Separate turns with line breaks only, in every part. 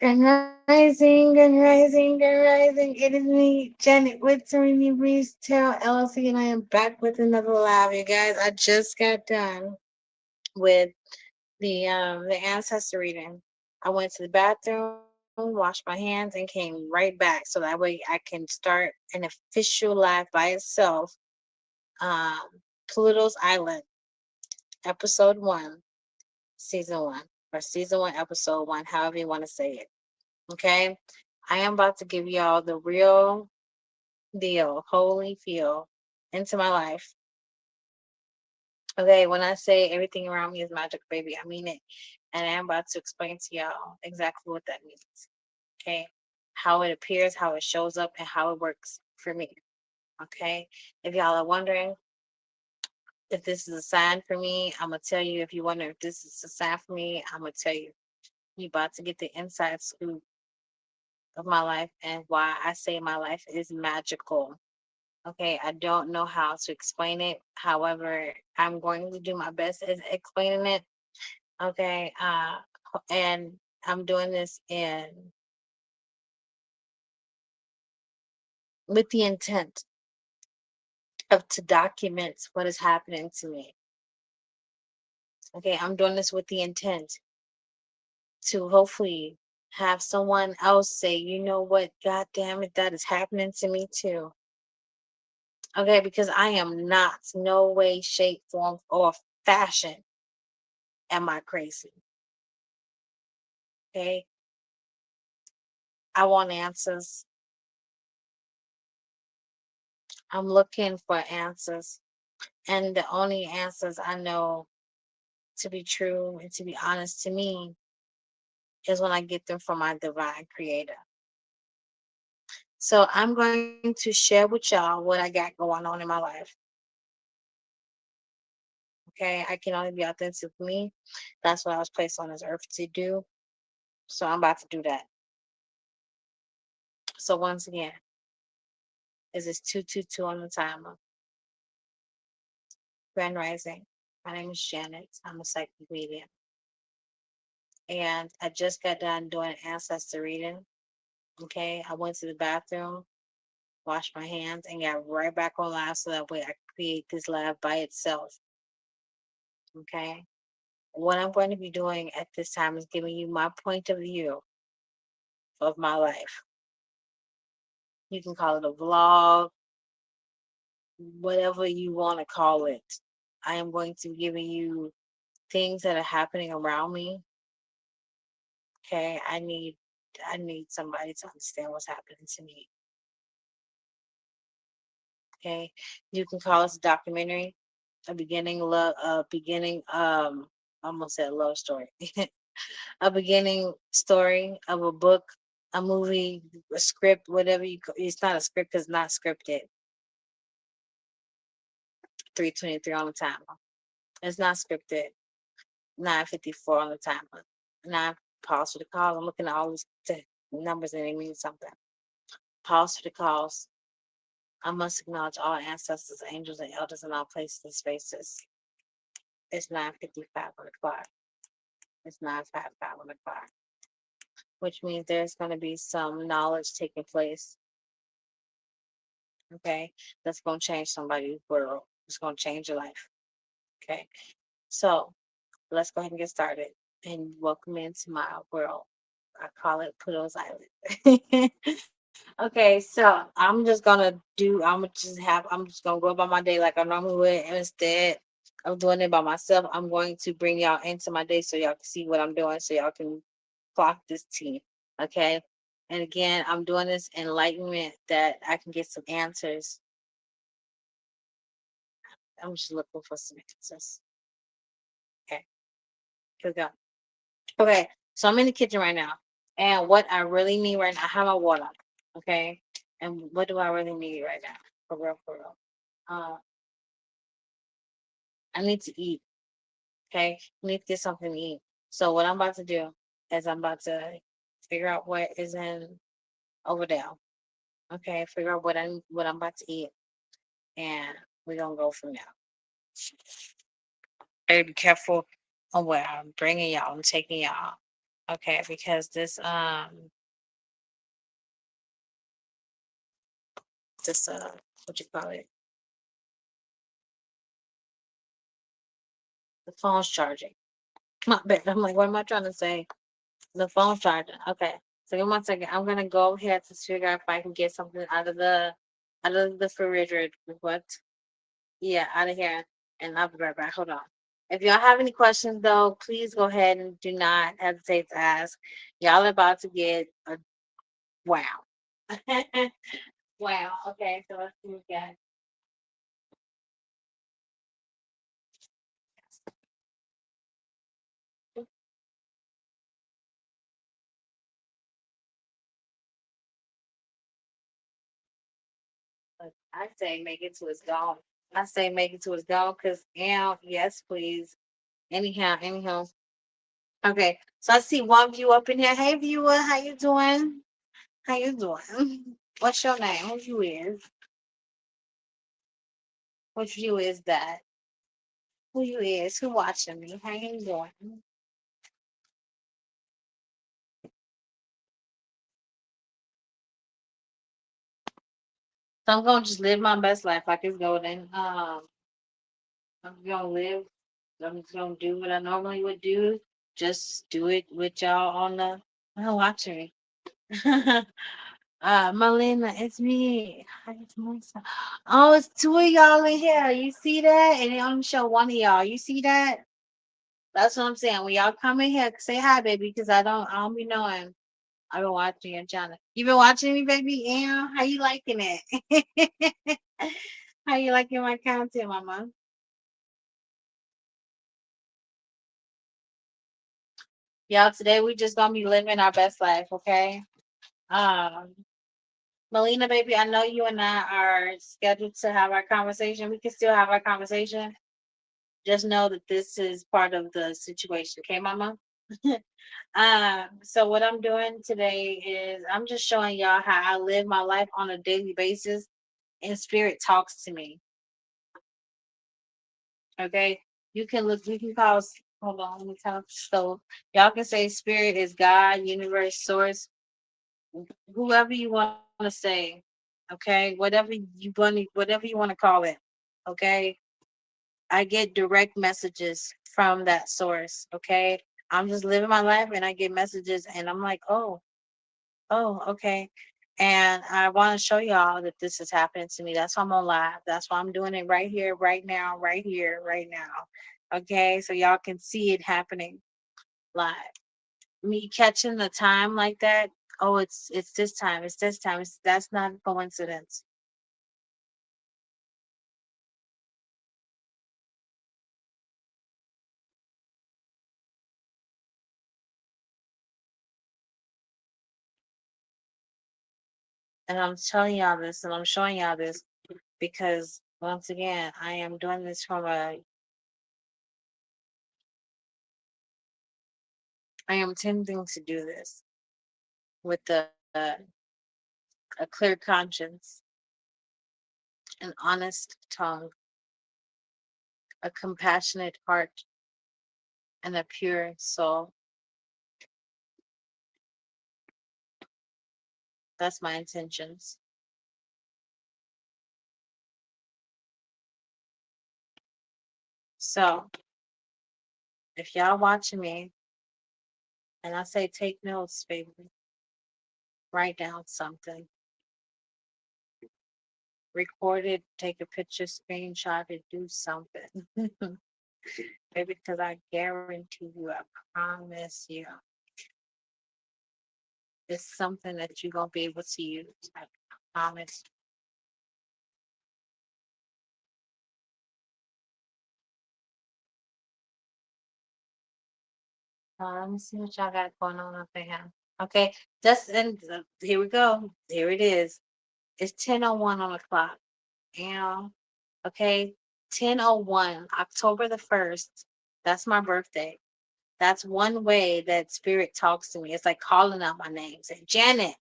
Good rising, good rising, good rising. It is me, Janet, with Serenity Breezetarot LLC, and I am back with another live. You guys, I just got done with the ancestor reading. I went to the bathroom, washed my hands, and came right back, so that way I can start an official live by itself. Um, Pluto's Island, episode 1, season 1, or season 1, episode 1, however you want to say it. Okay, I am about to give y'all the real deal, holy feel into my life. Okay, when I say everything around me is magic, baby, I mean it. And I am about to explain to y'all exactly what that means. Okay, how it appears, how it shows up, and how it works for me. Okay, if y'all are wondering if this is a sign for me, I'm gonna tell you. If you wonder if this is a sign for me, I'm gonna tell you. You about to get the inside scoop of my life and why I say my life is magical. Okay, I don't know how to explain it. However, I'm going to do my best at explaining it. Okay, and I'm doing this in with the intent of to document what is happening to me. Okay, I'm doing this with the intent to hopefully have someone else say, you know what, God damn it, that is happening to me too. Okay, because I am not, no way, shape, form, or fashion am I crazy. Okay, I want answers. I'm looking for answers. And the only answers I know to be true and to be honest to me is when I get them from my divine creator. So I'm going to share with y'all what I got going on in my life. Okay. I can only be authentic with me. That's what I was placed on this earth to do. So I'm about to do that. So once again, is this 222 on the timer? Grand Rising. My name is Janet. I'm a psychic medium. And I just got done doing ancestor reading. Okay. I went to the bathroom, washed my hands, and got right back on live so that way I could create this live by itself. Okay. What I'm going to be doing at this time is giving you my point of view of my life. You can call it a vlog, whatever you want to call it. I am going to be giving you things that are happening around me. Okay. I need somebody to understand what's happening to me. Okay. You can call this a documentary, a beginning love, a beginning I almost said love story. A beginning story of a book, a movie, a script, whatever it's not a script because it's not scripted. 3:23 on the timer. It's not scripted. 9:54 on the timer. 9, pause for the call. I'm looking at all these numbers and they mean something. Pause for the calls. I must acknowledge all ancestors, angels, and elders in all places and spaces. It's 9:55 on the clock. It's 9:55 on the clock, which means there's going to be some knowledge taking place. Okay, that's going to change somebody's world. It's going to change your life. Okay, so let's go ahead and get started and welcome into my world. I call it Pluto's Island. Okay, so I'm just gonna go about my day like I normally would. And instead of doing it by myself, I'm going to bring y'all into my day so y'all can see what I'm doing, so y'all can clock this tea. Okay. And again, I'm doing this enlightenment that I can get some answers. I'm just looking for some answers. Okay. Here we go. Okay. So I'm in the kitchen right now. And what I really need right now, I have my water. Okay. And what do I really need right now? For real, for real. Uh, I need to eat. Okay. I need to get something to eat. So what I'm about to do is I'm about to figure out what is in over there. Okay. Figure out what I'm about to eat. And we're gonna go from there. Hey, be careful on where I'm bringing y'all. I'm taking y'all. Okay, because this what you call it? The phone's charging. My bad. I'm like, what am I trying to say? The phone's charging. Okay. So give me 1 second. I'm gonna go ahead to figure out if I can get something out of the refrigerator. What? Yeah, out of here. And I'll be right back. Hold on. If y'all have any questions though, please go ahead and do not hesitate to ask. Y'all are about to get a wow. Wow. Okay, so let's see what we got. I say make it to its gone. I say make it to its gone because yes, please. Anyhow. Okay, so I see one view up in here. Hey viewer, how you doing? How you doing? What's your name? Who you is? Which view is that? Who you is? Who watching me? How you doing? So I'm gonna just live my best life like it's golden. I'm gonna live. I'm just gonna do what I normally would do. Just do it with y'all on the watching me. Melina, it's me. Hi, it's Melissa. Oh, it's two of y'all in here. You see that? And they only show one of y'all. You see that? That's what I'm saying. When y'all come in here, say hi, baby, because I don't be knowing. I've been watching your channel. You been watching me, baby? Yeah. How you liking it? How you liking my content, mama? Y'all, today we just gonna be living our best life, okay? Um, Melina, baby, I know you and I are scheduled to have our conversation. We can still have our conversation. Just know that this is part of the situation, okay, mama? So what I'm doing today is I'm just showing y'all how I live my life on a daily basis and spirit talks to me. Okay. You can call hold on, let me tell so y'all can say spirit is God, universe, source, whoever you want to say. Okay, whatever you want to call it. Okay. I get direct messages from that source. Okay. I'm just living my life and I get messages and I'm like, okay. And I want to show y'all that this is happening to me. That's why I'm on live. That's why I'm doing it right here, right now, right here, right now. Okay. So y'all can see it happening live. Me catching the time like that. Oh, it's this time. It's this time. That's not a coincidence. And I'm telling y'all this and I'm showing y'all this because once again, I am doing this I am attempting to do this with a clear conscience, an honest tongue, a compassionate heart, and a pure soul. That's my intentions. So if y'all watching me and I say take notes, baby, write down something, record it, take a picture, screenshot it, do something. Maybe because I guarantee you, I promise you, it's something that you're gonna be able to use. I promise. Let me see what y'all got going on up there. Okay, just and here we go. Here it is. It's 10:01 on the clock. Yeah. Okay. 10:01, October the 1st. That's my birthday. That's one way that spirit talks to me. It's like calling out my name, saying Janet.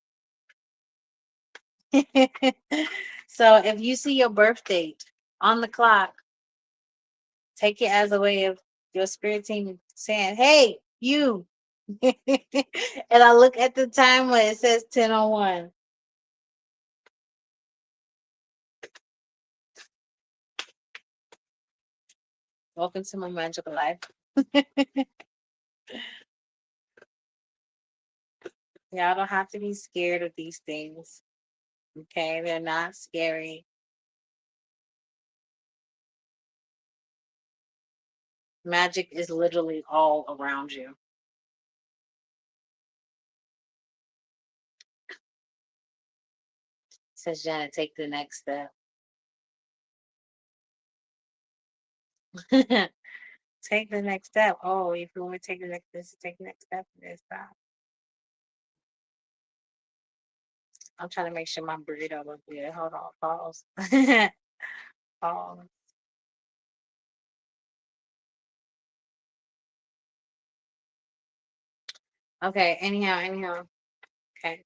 So if you see your birth date on the clock, take it as a way of your spirit team saying, hey, you. And I look at the timer, it says 10:01. Welcome to my magical life. Y'all don't have to be scared of these things. Okay, they're not scary. Magic is literally all around you. Says Janet, take the next step. Take the next step. Oh, if you want to take the next this, take the next step. This stop. I'm trying to make sure my burrito was good. Hold on, pause. Pause. Okay, anyhow. Okay.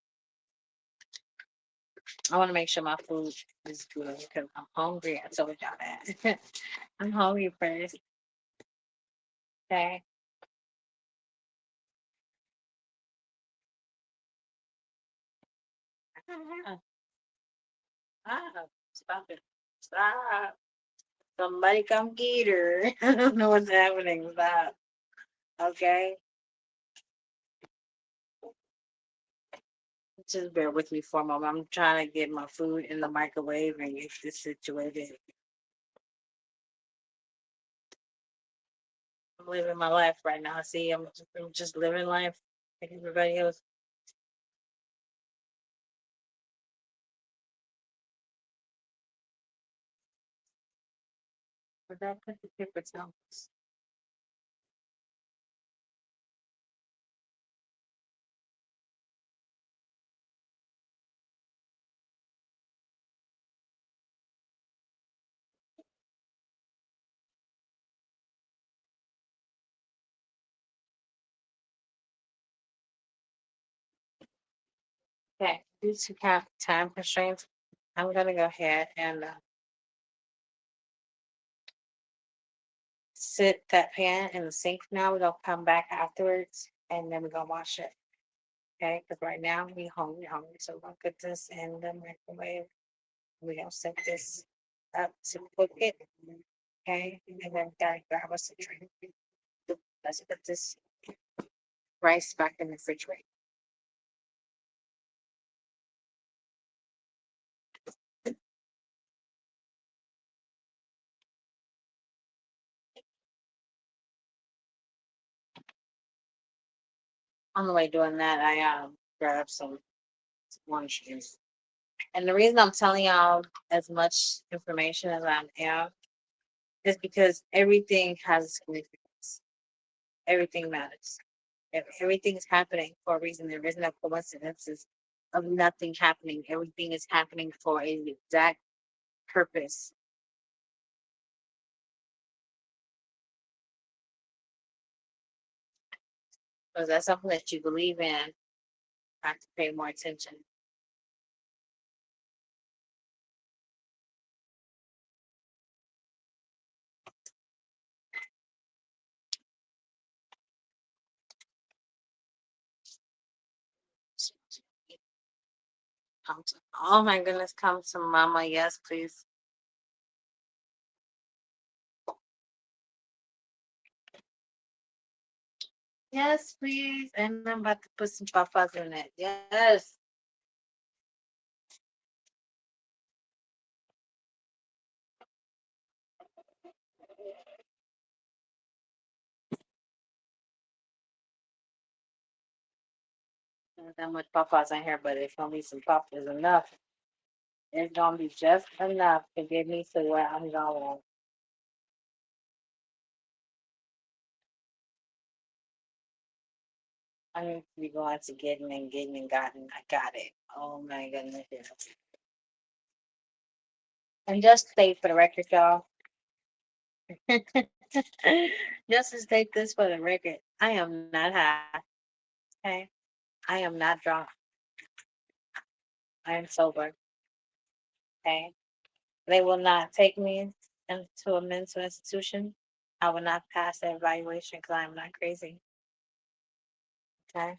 I want to make sure my food is good because I'm hungry. I told y'all that. I'm hungry first. Okay. Ah, stop it. Stop. Somebody come get her. I don't know what's happening. Stop. Okay. Just bear with me for a moment. I'm trying to get my food in the microwave and get this situated. I'm living my life right now. See, I'm just living life like everybody else. But that put the paper towels. Okay, due to time constraints, I'm gonna go ahead and sit that pan in the sink now. We're gonna come back afterwards and then we're gonna wash it. Okay, because right now we hungry. So we're gonna put this in the microwave. We're gonna set this up to cook it. Okay, and then gotta grab us a drink. Let's put this rice back in the refrigerator. On the way doing that, I grabbed some orange juice. And the reason I'm telling y'all as much information as I am is because everything has a significance. Everything matters. Everything is happening for a reason. There is no coincidences of nothing happening. Everything is happening for an exact purpose. So if that's something that you believe in, you have to pay more attention. Oh my goodness, come to mama. Yes, please. Yes, please. And I'm about to put some papas in it. Yes. Not that much papas in here, but it's gonna be some papas enough. It's gonna be just enough to get me to where I'm going. I need to be going to getting and gotten. I got it. Oh my goodness. And just state for the record, y'all. Just to state this for the record, I am not high. Okay. I am not drunk. I am sober. Okay. They will not take me into a mental institution. I will not pass that evaluation because I am not crazy. Okay.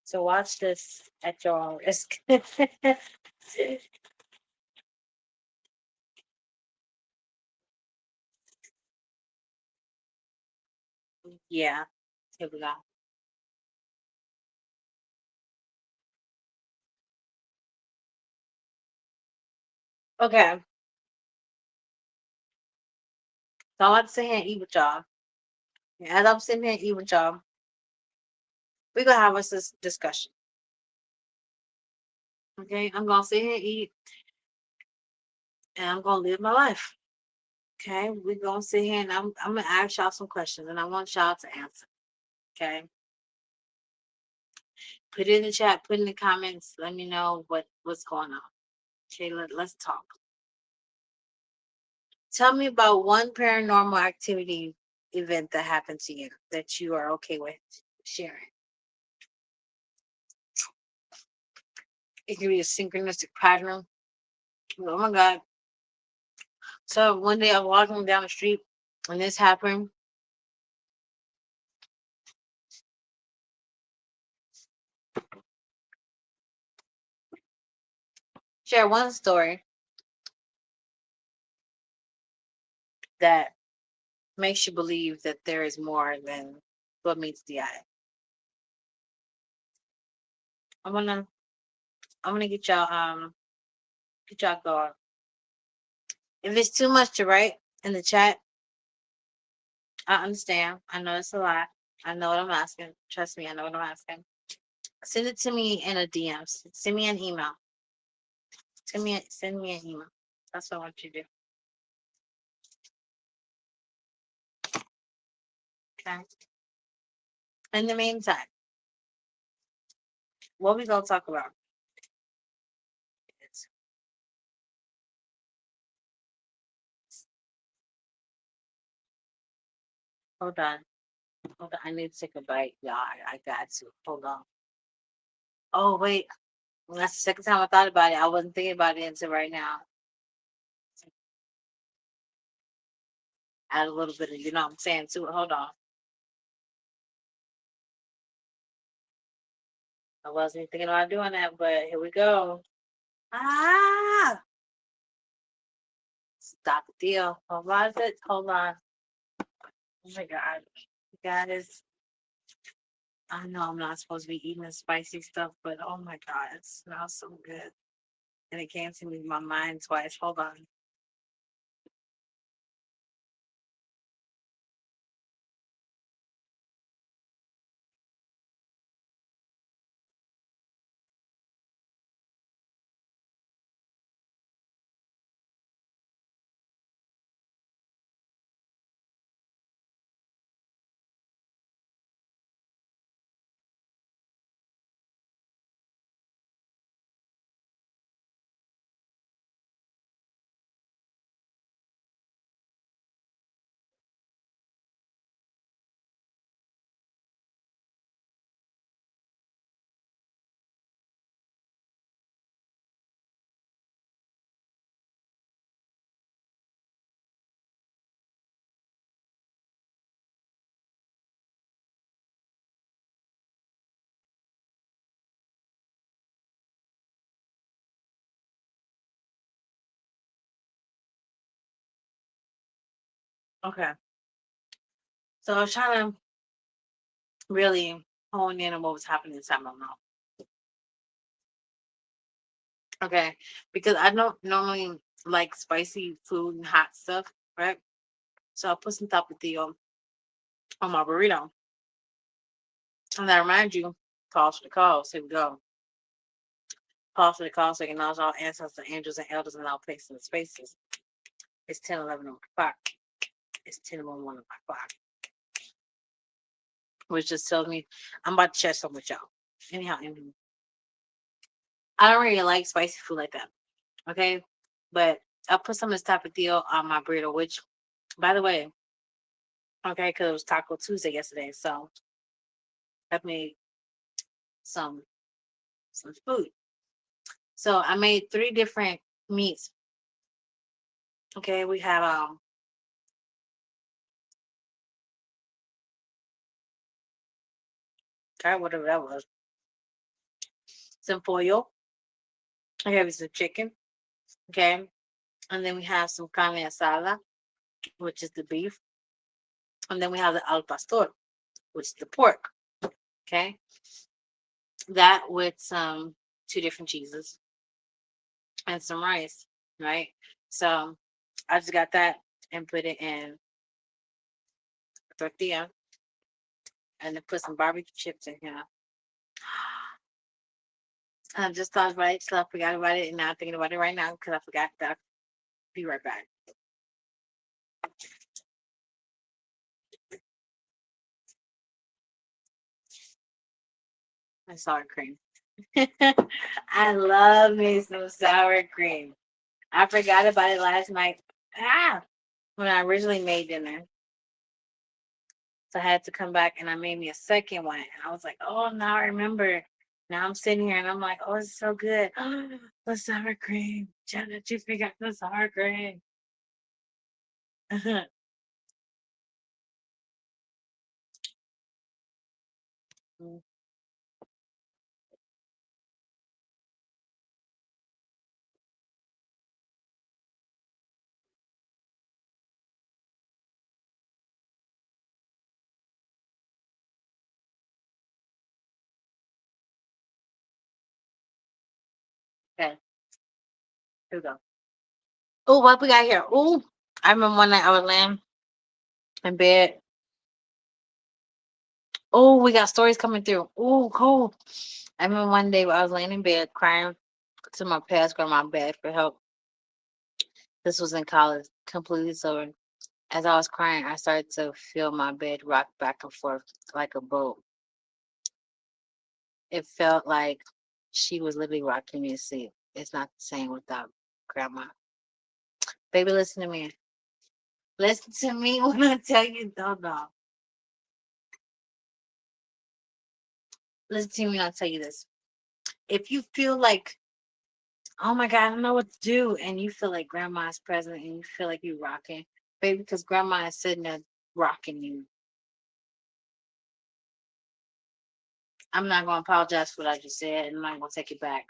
So watch this at your own risk. Yeah. Here we go. Okay. So I'm about to sit here and eat with y'all. And as I'm sitting here and eat with y'all, we're gonna have us this discussion. Okay. I'm gonna sit here and eat and I'm gonna live my life. Okay. We're gonna sit here and I'm gonna ask y'all some questions and I want y'all to answer. Okay. Put it in the chat, put in the comments, let me know what's going on. Okay, let's talk. Tell me about one paranormal activity event that happened to you that you are okay with sharing. It can be a synchronistic pattern. Oh my God. So one day I was walking down the street and this happened. Share one story that makes you believe that there is more than what meets the eye. I'm gonna I'm gonna get y'all going. If it's too much to write in the chat, I understand. I know it's a lot. I know what I'm asking. Trust me, I know what I'm asking. Send it to me in a DM. Send me an email. Send me an email. That's what I want you to do. Okay. In the meantime, what we gonna talk about is hold on. Hold on. I need to take a bite. Yeah, I got to. Hold on. Oh wait. That's the second time I thought about it. I wasn't thinking about it until right now. Add a little bit of you know what I'm saying to it. Hold on. I wasn't thinking about doing that, but here we go. Ah, stop the deal. Hold on. Hold on. Oh my God. You guys, I know I'm not supposed to be eating the spicy stuff, but oh my God, it smells so good. And it came to me in my mind twice. Hold on. Okay. So I was trying to really hone in on what was happening inside my mouth. Okay. Because I don't normally like spicy food and hot stuff, right? So I put some tapatio on my burrito. And I remind you, pause for the cause. Here we go. Pause for the cause so you can acknowledge all ancestors, angels, and elders in all places and spaces. It's 10:11 on my clock. It's 10:11 on my clock. Which just tells me I'm about to share something with y'all. Anyhow, I don't really like spicy food like that. Okay. But I put some of this tapatio on my burrito, which, by the way, okay, because it was Taco Tuesday yesterday. So I made some some food. So I made three different meats. Okay, we have Okay, whatever that was. Some foil. I have some chicken. Okay. And then we have some carne asada, which is the beef. And then we have the al pastor, which is the pork. Okay. That with some two different cheeses and some rice. Right. So I just got that and put it in a tortilla and then put some barbecue chips in here. And I just thought about it, so I forgot about it, and now I'm thinking about it right now because I forgot that. I'll be right back. My sour cream. I love me some sour cream. I forgot about it last night. When I originally made dinner. So I had to come back and I made me a second one. And I was like, oh, now I remember. Now I'm sitting here and I'm like, oh, it's so good. The sour cream. Janet, you forgot the sour cream. Okay, here we go. Oh, what we got here? Oh, I remember one night I was laying in bed. Oh, we got stories coming through. Oh, cool. I remember one day I was laying in bed crying to my past grandma, bed for help. This was in college, completely sober. As I was crying, I started to feel my bed rock back and forth like a boat. It felt like she was literally rocking me to sleep. It's not the same without grandma. Baby, listen to me. Listen to me when I tell you, no. Listen to me when I tell you this. If you feel like, oh my God, I don't know what to do, and you feel like grandma's present and you feel like you're rocking, baby, because grandma is sitting there rocking you. I'm not going to apologize for what I just said, and I'm not going to take it back.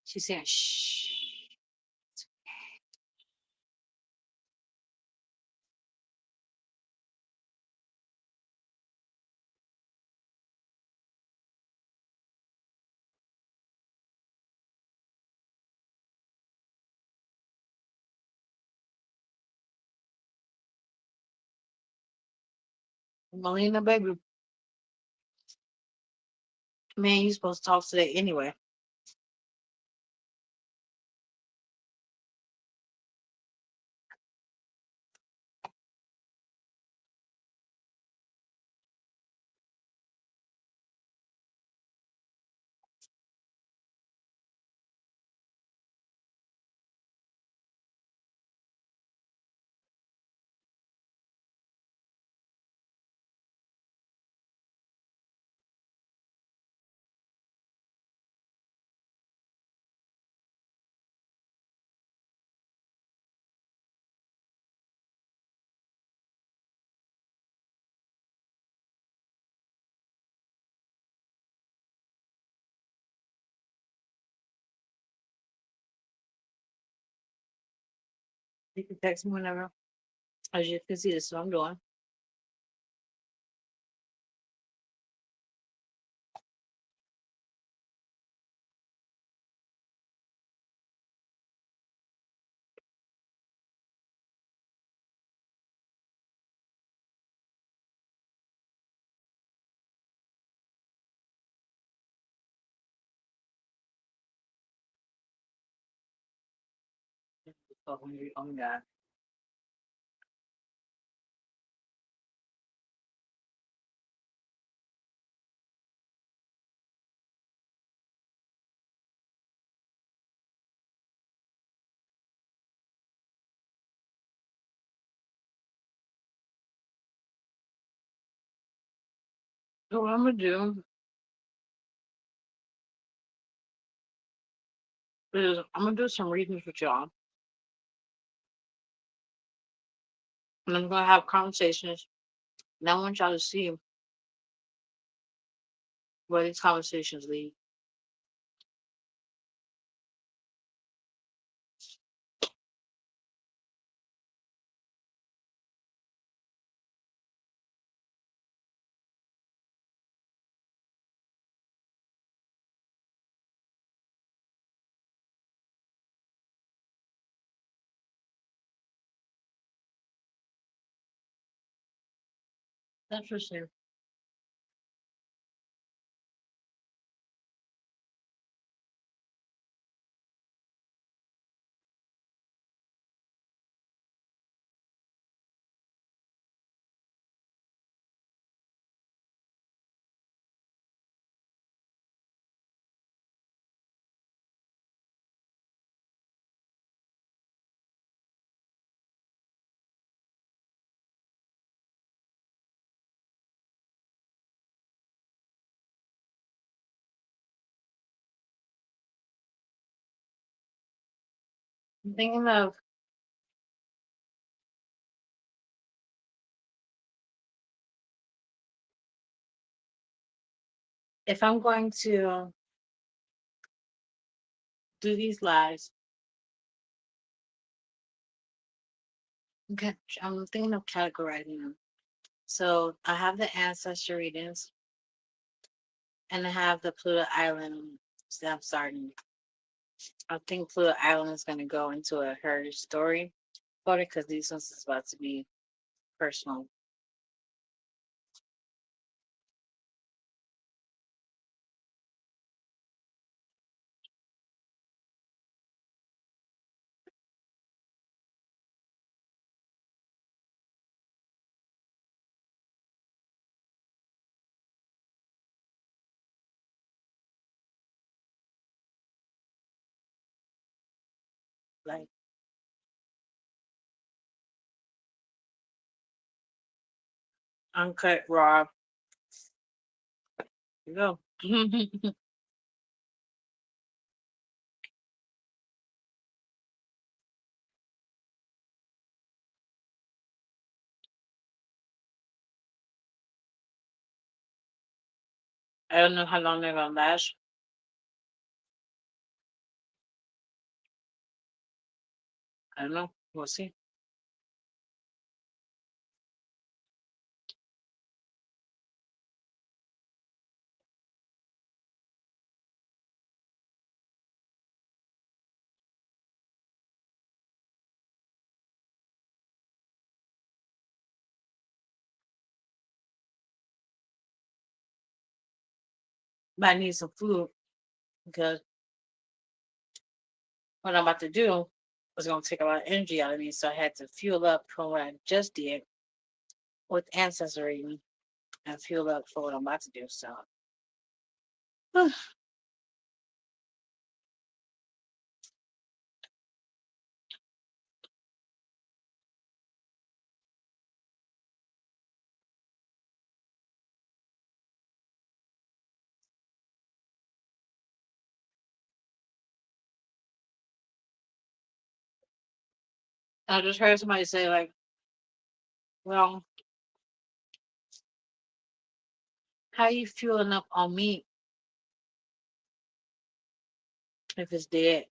She's saying, shh. Melina, baby, man, you supposed to talk today anyway. You can text me whenever. As you can see, this is what I'm doing. Oh, oh my God. So what I'm gonna do is I'm gonna do some readings with y'all. And I'm gonna have conversations. And I want y'all to see where these conversations lead. That's for sure. I'm thinking of if I'm going to do these lives, okay, I'm thinking of categorizing them. So I have the ancestor readings and I have the Pluto Island that I'm starting. I think Pluto Island is going to go into a her story photo because these ones is about to be personal. Like uncut raw. You go. I don't know how long they're gonna last. I don't know. We'll see. But I need some food because what I'm about to do was gonna take a lot of energy out of me. So I had to fuel up from what I just did with ancestor reading and fuel up for what I'm about to do. So I just heard somebody say like, well, how you fueling up on meat if it's dead?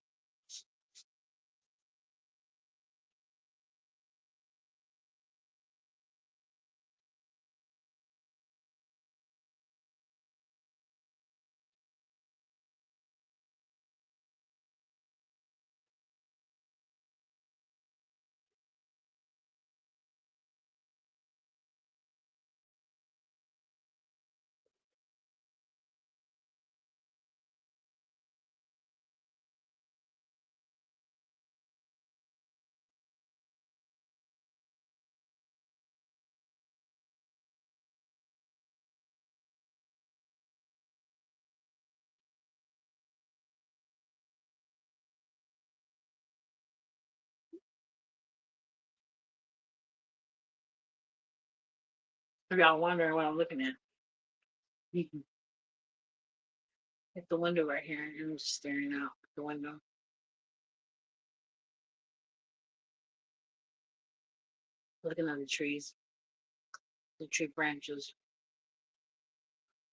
If y'all wondering what I'm looking at, you can hit the window right here and I'm just staring out the window. looking at the tree branches,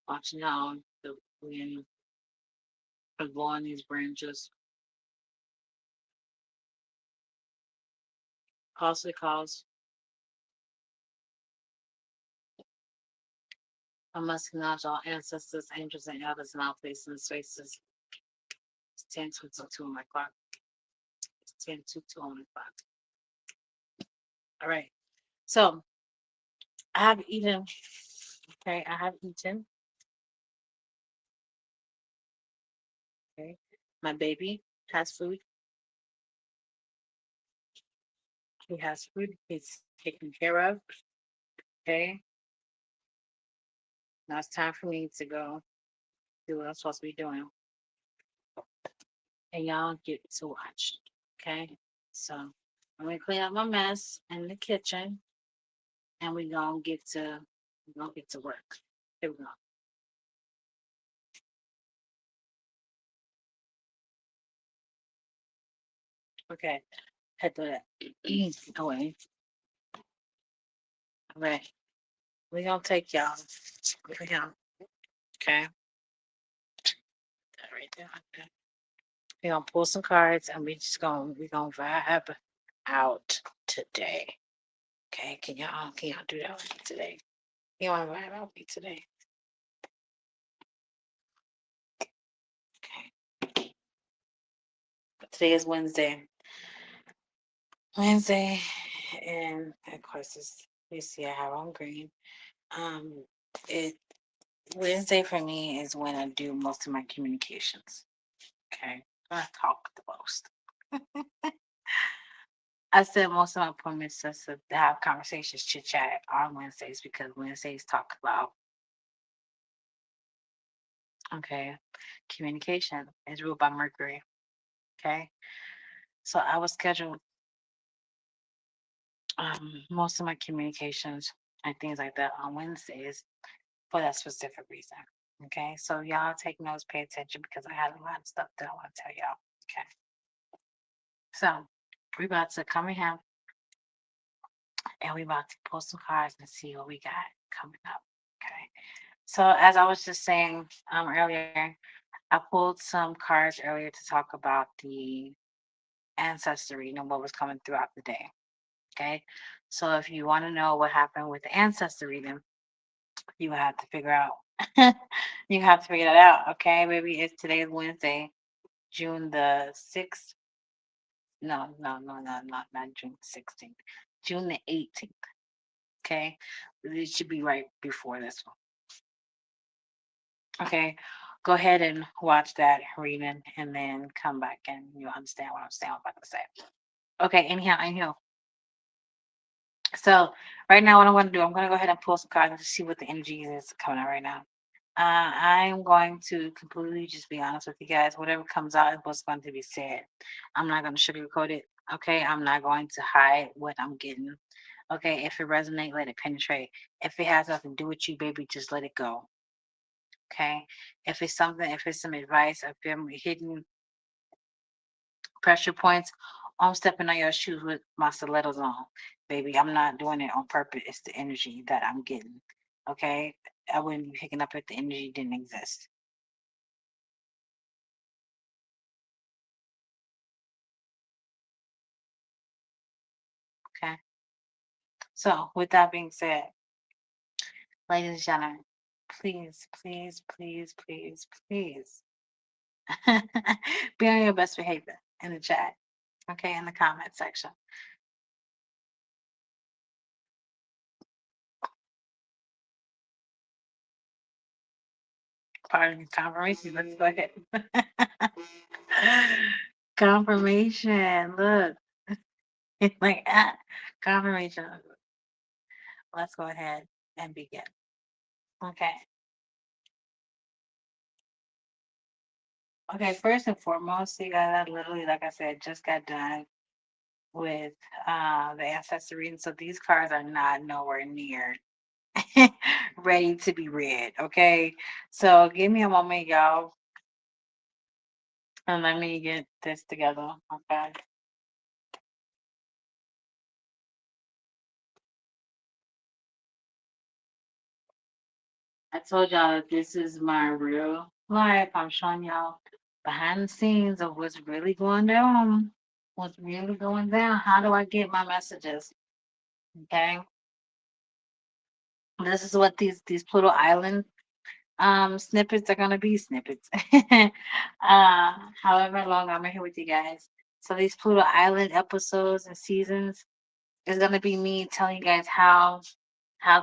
watching how the wind is blowing these branches. Also cause I must acknowledge all ancestors, angels, and elders in all places and spaces. It's 10:22 on my clock. It's 10:22 on my clock. All right. So I have eaten. Okay, I have eaten. Okay. My baby has food. He has food. He's taken care of. Okay. Now it's time for me to go do what I'm supposed to be doing. And y'all get to watch. Okay. So I'm gonna clean up my mess in the kitchen and we're gonna get to work. Here we go. Okay. Had to away. All right. We're gonna take y'all with him. Okay. That right there. Okay. We're gonna pull some cards and we're gonna vibe out today. Okay. Can y'all do that with me today? You wanna vibe out with me today? Okay. Today is Wednesday. Wednesday, and of course, you see I have on green. It Wednesday for me is when I do most of my communications. Okay, I talk the most. I said most of my appointments just to have conversations, chit chat on Wednesdays because Wednesdays talk about okay communication is ruled by Mercury. Okay, so I was scheduled most of my communications and things like that on Wednesdays for that specific reason. Okay, so y'all take notes, pay attention because I had a lot of stuff that I want to tell y'all. Okay, so we about to come in here and we about to pull some cards and see what we got coming up. Okay, so as I was just saying earlier, I pulled some cards earlier to talk about the ancestry and what was coming throughout the day. Okay, so if you want to know what happened with the ancestor reading, you have to figure out. You have to figure that out. Okay, maybe it's today's Wednesday, June the 6th. No, no, no, no, not June 16th. June the 18th. Okay. It should be right before this one. Okay. Go ahead and watch that reading and then come back and you'll understand what I'm about to say. Okay, anyhow. So right now what I'm gonna do, I'm gonna go ahead and pull some cards and see what the energy is coming out right now. I'm going to completely just be honest with you guys. Whatever comes out is what's going to be said. I'm not going to sugarcoat it. Okay. I'm not going to hide what I'm getting. Okay. If it resonates, let it penetrate. If it has nothing to do with you, baby, just let it go. Okay. If it's some advice, if I'm hidden pressure points, I'm stepping on your shoes with my stilettos on. Baby, I'm not doing it on purpose. It's the energy that I'm getting. Okay. I wouldn't be picking up if the energy didn't exist. Okay. So, with that being said, ladies and gentlemen, please, please, please, please, please be on your best behavior in the chat, okay, in the comment section. Pardon me, confirmation. Let's go ahead. Confirmation. Look, it's like confirmation. Let's go ahead and begin. Okay. Okay, first and foremost, you guys, I literally, like I said, just got done with the ancestor reading. So these cards are not nowhere near ready to be read. Okay. So give me a moment, y'all. And let me get this together. Okay. I told y'all that this is my real life. I'm showing y'all behind the scenes of what's really going down. What's really going down. How do I get my messages? Okay. This is what these Pluto Island snippets are gonna be snippets. However long I'm here with you guys. So these Pluto Island episodes and seasons is gonna be me telling you guys how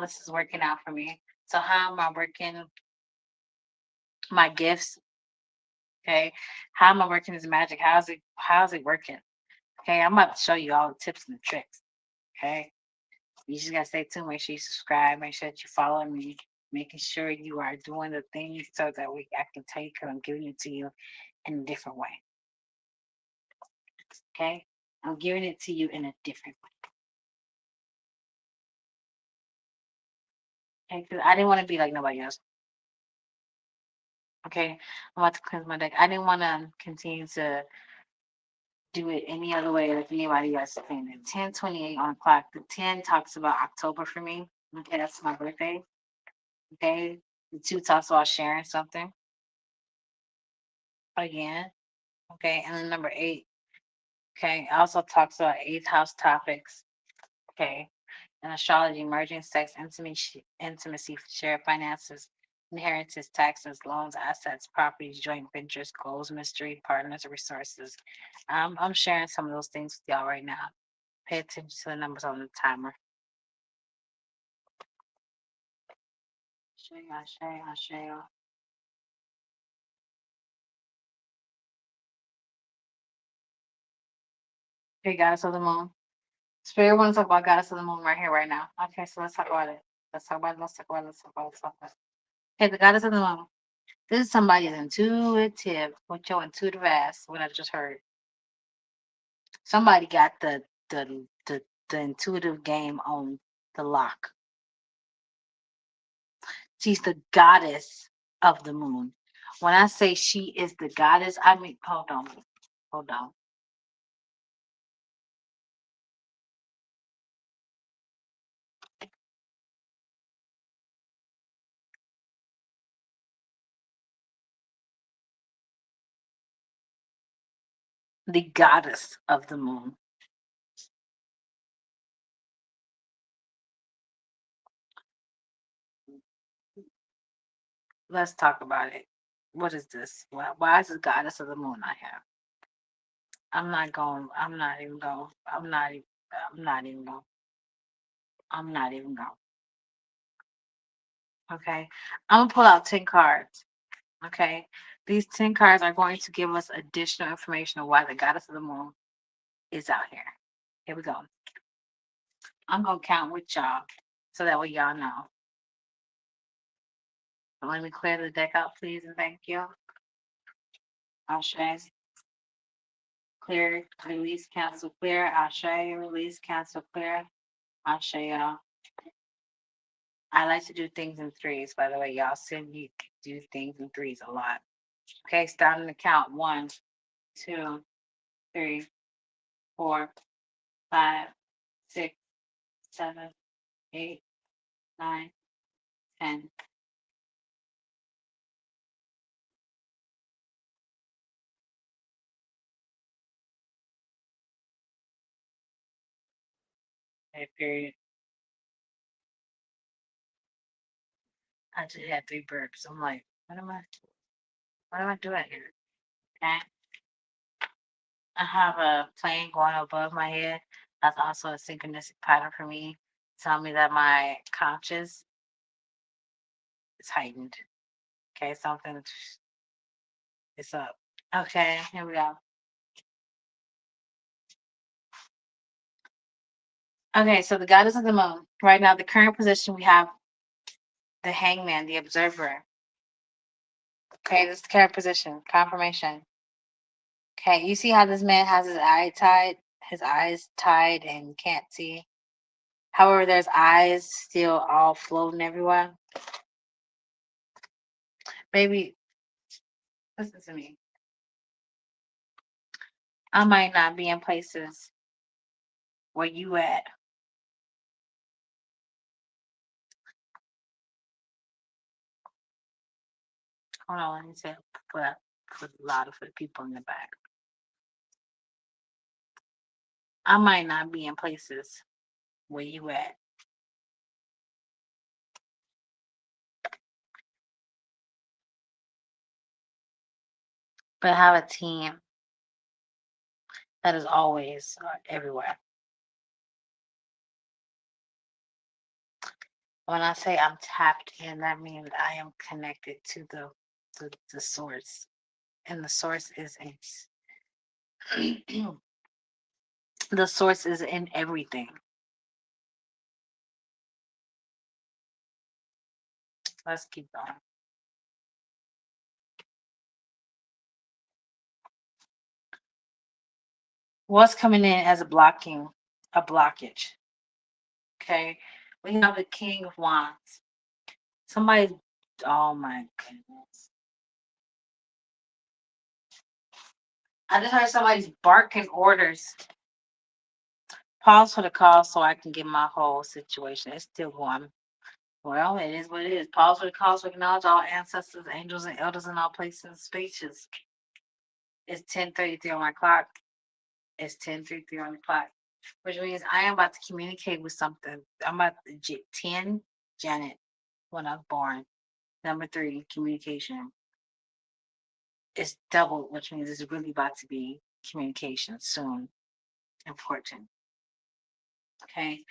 this is working out for me. So how am I working my gifts? Okay. How am I working this magic? How's it working? Okay, I'm about to show you all the tips and the tricks. Okay. You just gotta stay tuned. Make sure you subscribe. Make sure that you follow me. Making sure you are doing the things so that I can tell you because I'm giving it to you in a different way. Okay, I'm giving it to you in a different way. Okay, because I didn't want to be like nobody else. Okay, I'm about to cleanse my deck. I didn't want to continue to do it any other way like anybody else is saying it. 10:28 on the clock. The 10 talks about October for me. Okay, that's my birthday. Okay, the 2 talks about sharing something again. Okay, and then number 8. Okay, also talks about eighth house topics. Okay, and astrology, merging sex, intimacy, shared finances, inheritance, taxes, loans, assets, properties, joint ventures, goals, mystery, partners, resources. I'm sharing some of those things with y'all right now. Pay attention to the numbers on the timer. Share. Okay, goddess of the moon. Spirit wants to talk about goddess of the moon right here, right now. Okay, so let's talk about it. Let's talk about it. Let's talk about it. Let's talk about it. Let's talk about it. Okay, the goddess of the moon. This is somebody's intuitive with your intuitive ass, what I just heard. Somebody got the intuitive game on the lock. She's the goddess of the moon. When I say she is the goddess, I mean hold on. Hold on. The goddess of the moon. Let's talk about it. What is this? Why is the goddess of the moon I have? I'm not even going. I'm not even going. I'm not even going. Okay. I'm gonna pull out 10 cards. Okay. These 10 cards are going to give us additional information on why the goddess of the moon is out here. Here we go. I'm gonna count with y'all so that way y'all know. So let me clear the deck out, please, and thank you. Ashe. Clear, release, cancel, clear. Ashe, release, cancel, clear. Ashe, y'all. I like to do things in threes, by the way. Y'all see me do things in threes a lot. Okay, starting to count. 1, 2, 3, 4, 5, 6, 7, 8, 9, 10. Okay, period. I just had 3 burps. I'm like, what am I doing here? Okay. I have a plane going above my head. That's also a synchronistic pattern for me. Tell me that my conscious is heightened. Okay, something is up. Okay, here we go. Okay, so the goddess of the moon. Right now, the current position we have the hangman, the observer. Okay, this is the current position. Confirmation. Okay, you see how this man has his eyes tied and can't see. However, there's eyes still all floating everywhere. Baby, listen to me. I might not be in places where you at. Hold on, let me say put a lot of the people in the back. I might not be in places where you at. But I have a team that is always everywhere. When I say I'm tapped in, that means I am connected to the source. And the source is in the source is in everything. Let's keep going. What's coming in as a blockage? Okay. We have the King of Wands. Somebody, oh my goodness. I just heard somebody's barking orders. Pause for the call so I can get my whole situation. It's still going. Well, it is what it is. Pause for the call so we acknowledge all ancestors, angels, and elders in all places and spaces. It's 10:33 on my clock. It's 10:33 on the clock, which means I am about to communicate with something. I'm about to 10, Janet, when I was born. Number 3, communication. It's doubled, which means it's really about to be communication soon. Important. Okay.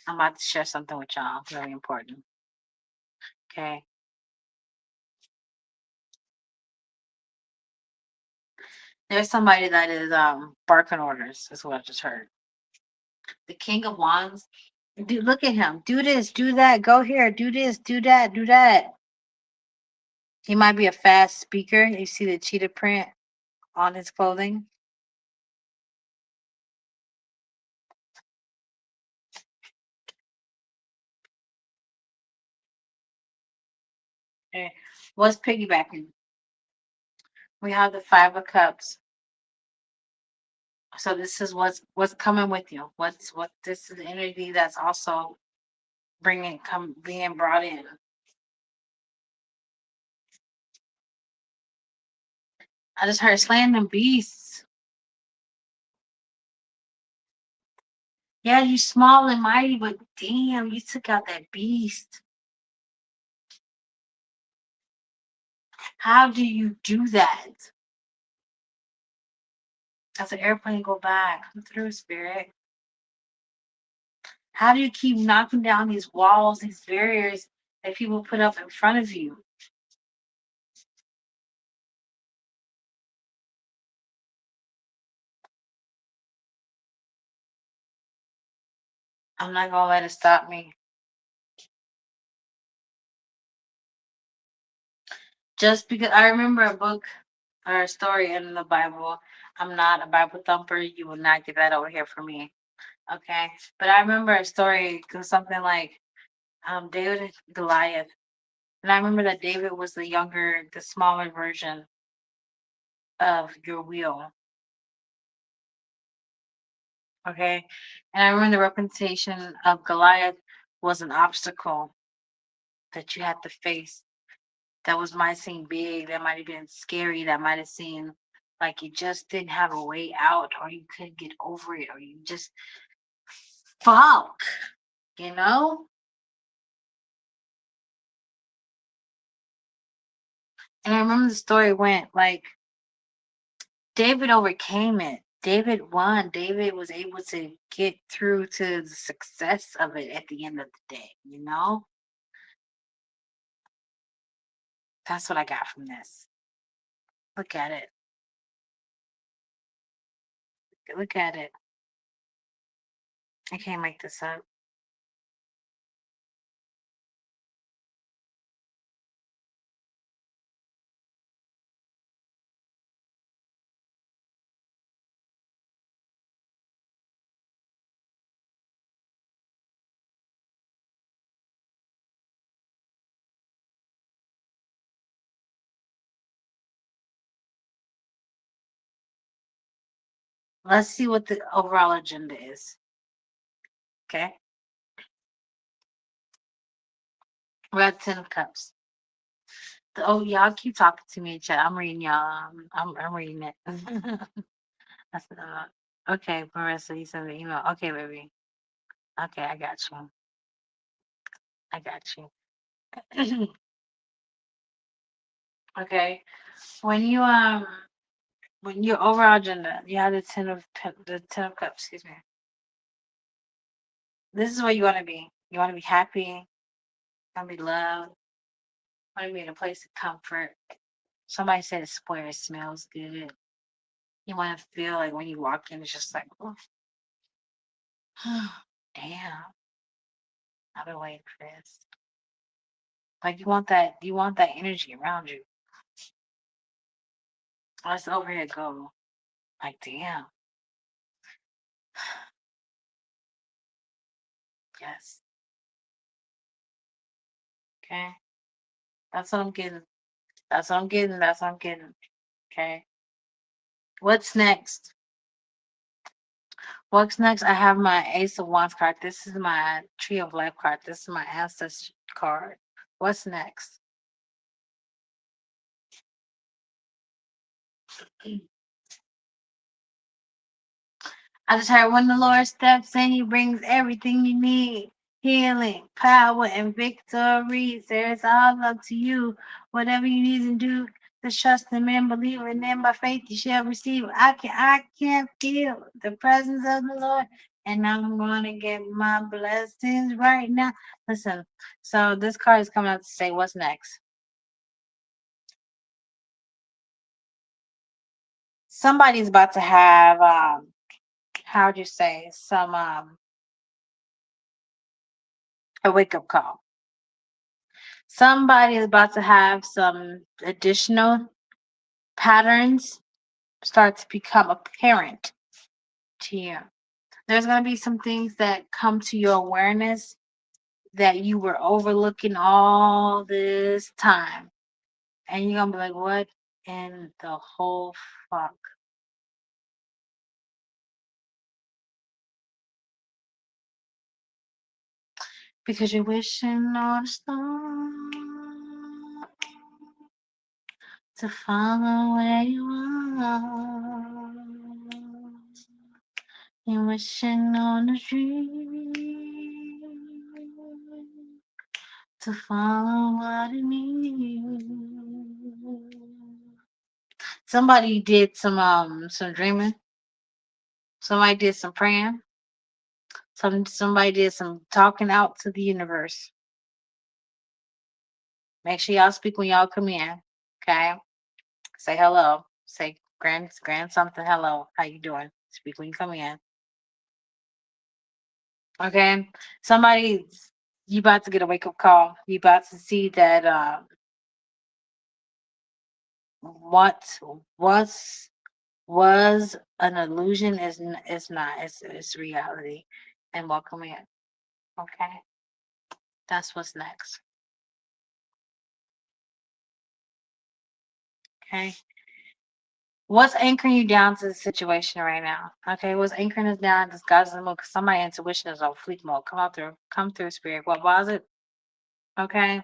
I'm about to share something with y'all. Very important. Okay. There's somebody that is barking orders, is what I just heard. The King of Wands. Dude, look at him. Do this, do that, go here, do this, do that, do that. He might be a fast speaker. You see the cheetah print on his clothing. Okay. What's piggybacking? We have the 5 of Cups. So this is what's coming with you. What this is the energy that's also being brought in. I just heard slaying them beasts. Yeah, you small and mighty, but damn, you took out that beast. How do you do that? As an airplane go by, come through, spirit. How do you keep knocking down these walls, these barriers that people put up in front of you? I'm not gonna let it stop me. Just because I remember a book or a story in the Bible. I'm not a Bible thumper. You will not get that over here from me. Okay. But I remember a story something like David and Goliath. And I remember that David was the smaller version of your wheel. Okay. And I remember the representation of Goliath was an obstacle that you had to face. Might seem big, that might have been scary, that might have seemed like you just didn't have a way out, or you couldn't get over it, or you just fuck, you know? And I remember the story went like David overcame it. David won. David was able to get through to the success of it at the end of the day, you know? That's what I got from this. Look at it. Look at it. I can't make this up. Let's see what the overall agenda is. Okay. We're at 10 of Cups. Oh, y'all keep talking to me in chat. I'm reading y'all. I'm reading it. That's okay, Marissa, you sent the email. Okay, baby. Okay, I got you. I got you. Okay. When you when your overall agenda, you have the ten of cups, excuse me. This is what you want to be. You want to be happy, you want to be loved, you want to be in a place of comfort. Somebody said it's where it smells good. You want to feel like when you walk in, it's just like, oh, damn, I've been waiting for this. Like you want that energy around you. Let's over here go. Like, damn. Yes. Okay. That's what I'm getting. That's what I'm getting. That's what I'm getting. Okay. What's next? What's next? I have my Ace of Wands card. This is my Tree of Life card. This is my Ancestor card. What's next? I just heard when the Lord steps in, He brings everything you need. Healing, power, and victory. It's all up to you. Whatever you need to do, just trust Him and believe in Him. By faith, you shall receive. I can't feel the presence of the Lord, and I'm gonna get my blessings right now. Listen, so this card is coming out to say, what's next? Somebody's about to have how would you say, some a wake up call. Somebody is about to have some additional patterns start to become apparent to you. There's going to be some things that come to your awareness that you were overlooking all this time. And you're going to be like, what in the whole fuck? Because you're wishing on a star to follow where you are. You're wishing on a dream to follow what it means. Somebody did some dreaming. Somebody did some praying. Somebody did some talking out to the universe. Make sure y'all speak when y'all come in. Okay? Say hello. Say grand something hello. How you doing? Speak when you come in. Okay? Somebody, you about to get a wake up call. You about to see that what was an illusion is not. It's reality. And welcome in. Okay? That's what's next. Okay? What's anchoring you down to the situation right now? Okay, what's anchoring us down? This God's in the mood because somebody intuition is on fleek mode. Come through, spirit. What was it? Okay,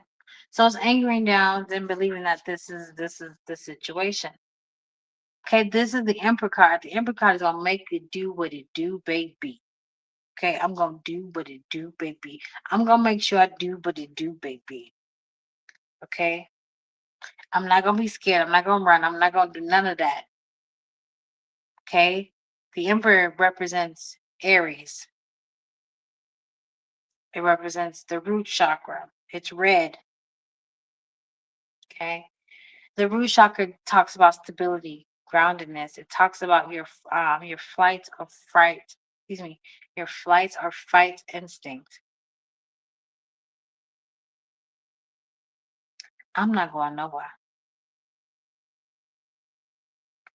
so it's anchoring down and believing that this is the situation. Okay, this is the Emperor card. The Emperor card is gonna make it do what it do, baby. Okay, I'm gonna do what it do, baby. I'm gonna make sure I do what it do, baby. Okay, I'm not gonna be scared. I'm not gonna run. I'm not gonna do none of that. Okay, the Emperor represents Aries. It represents the root chakra. It's red. Okay. The root chakra talks about stability, groundedness. It talks about your flight or fright. Excuse me. Your flight or fight instinct. I'm not going nowhere.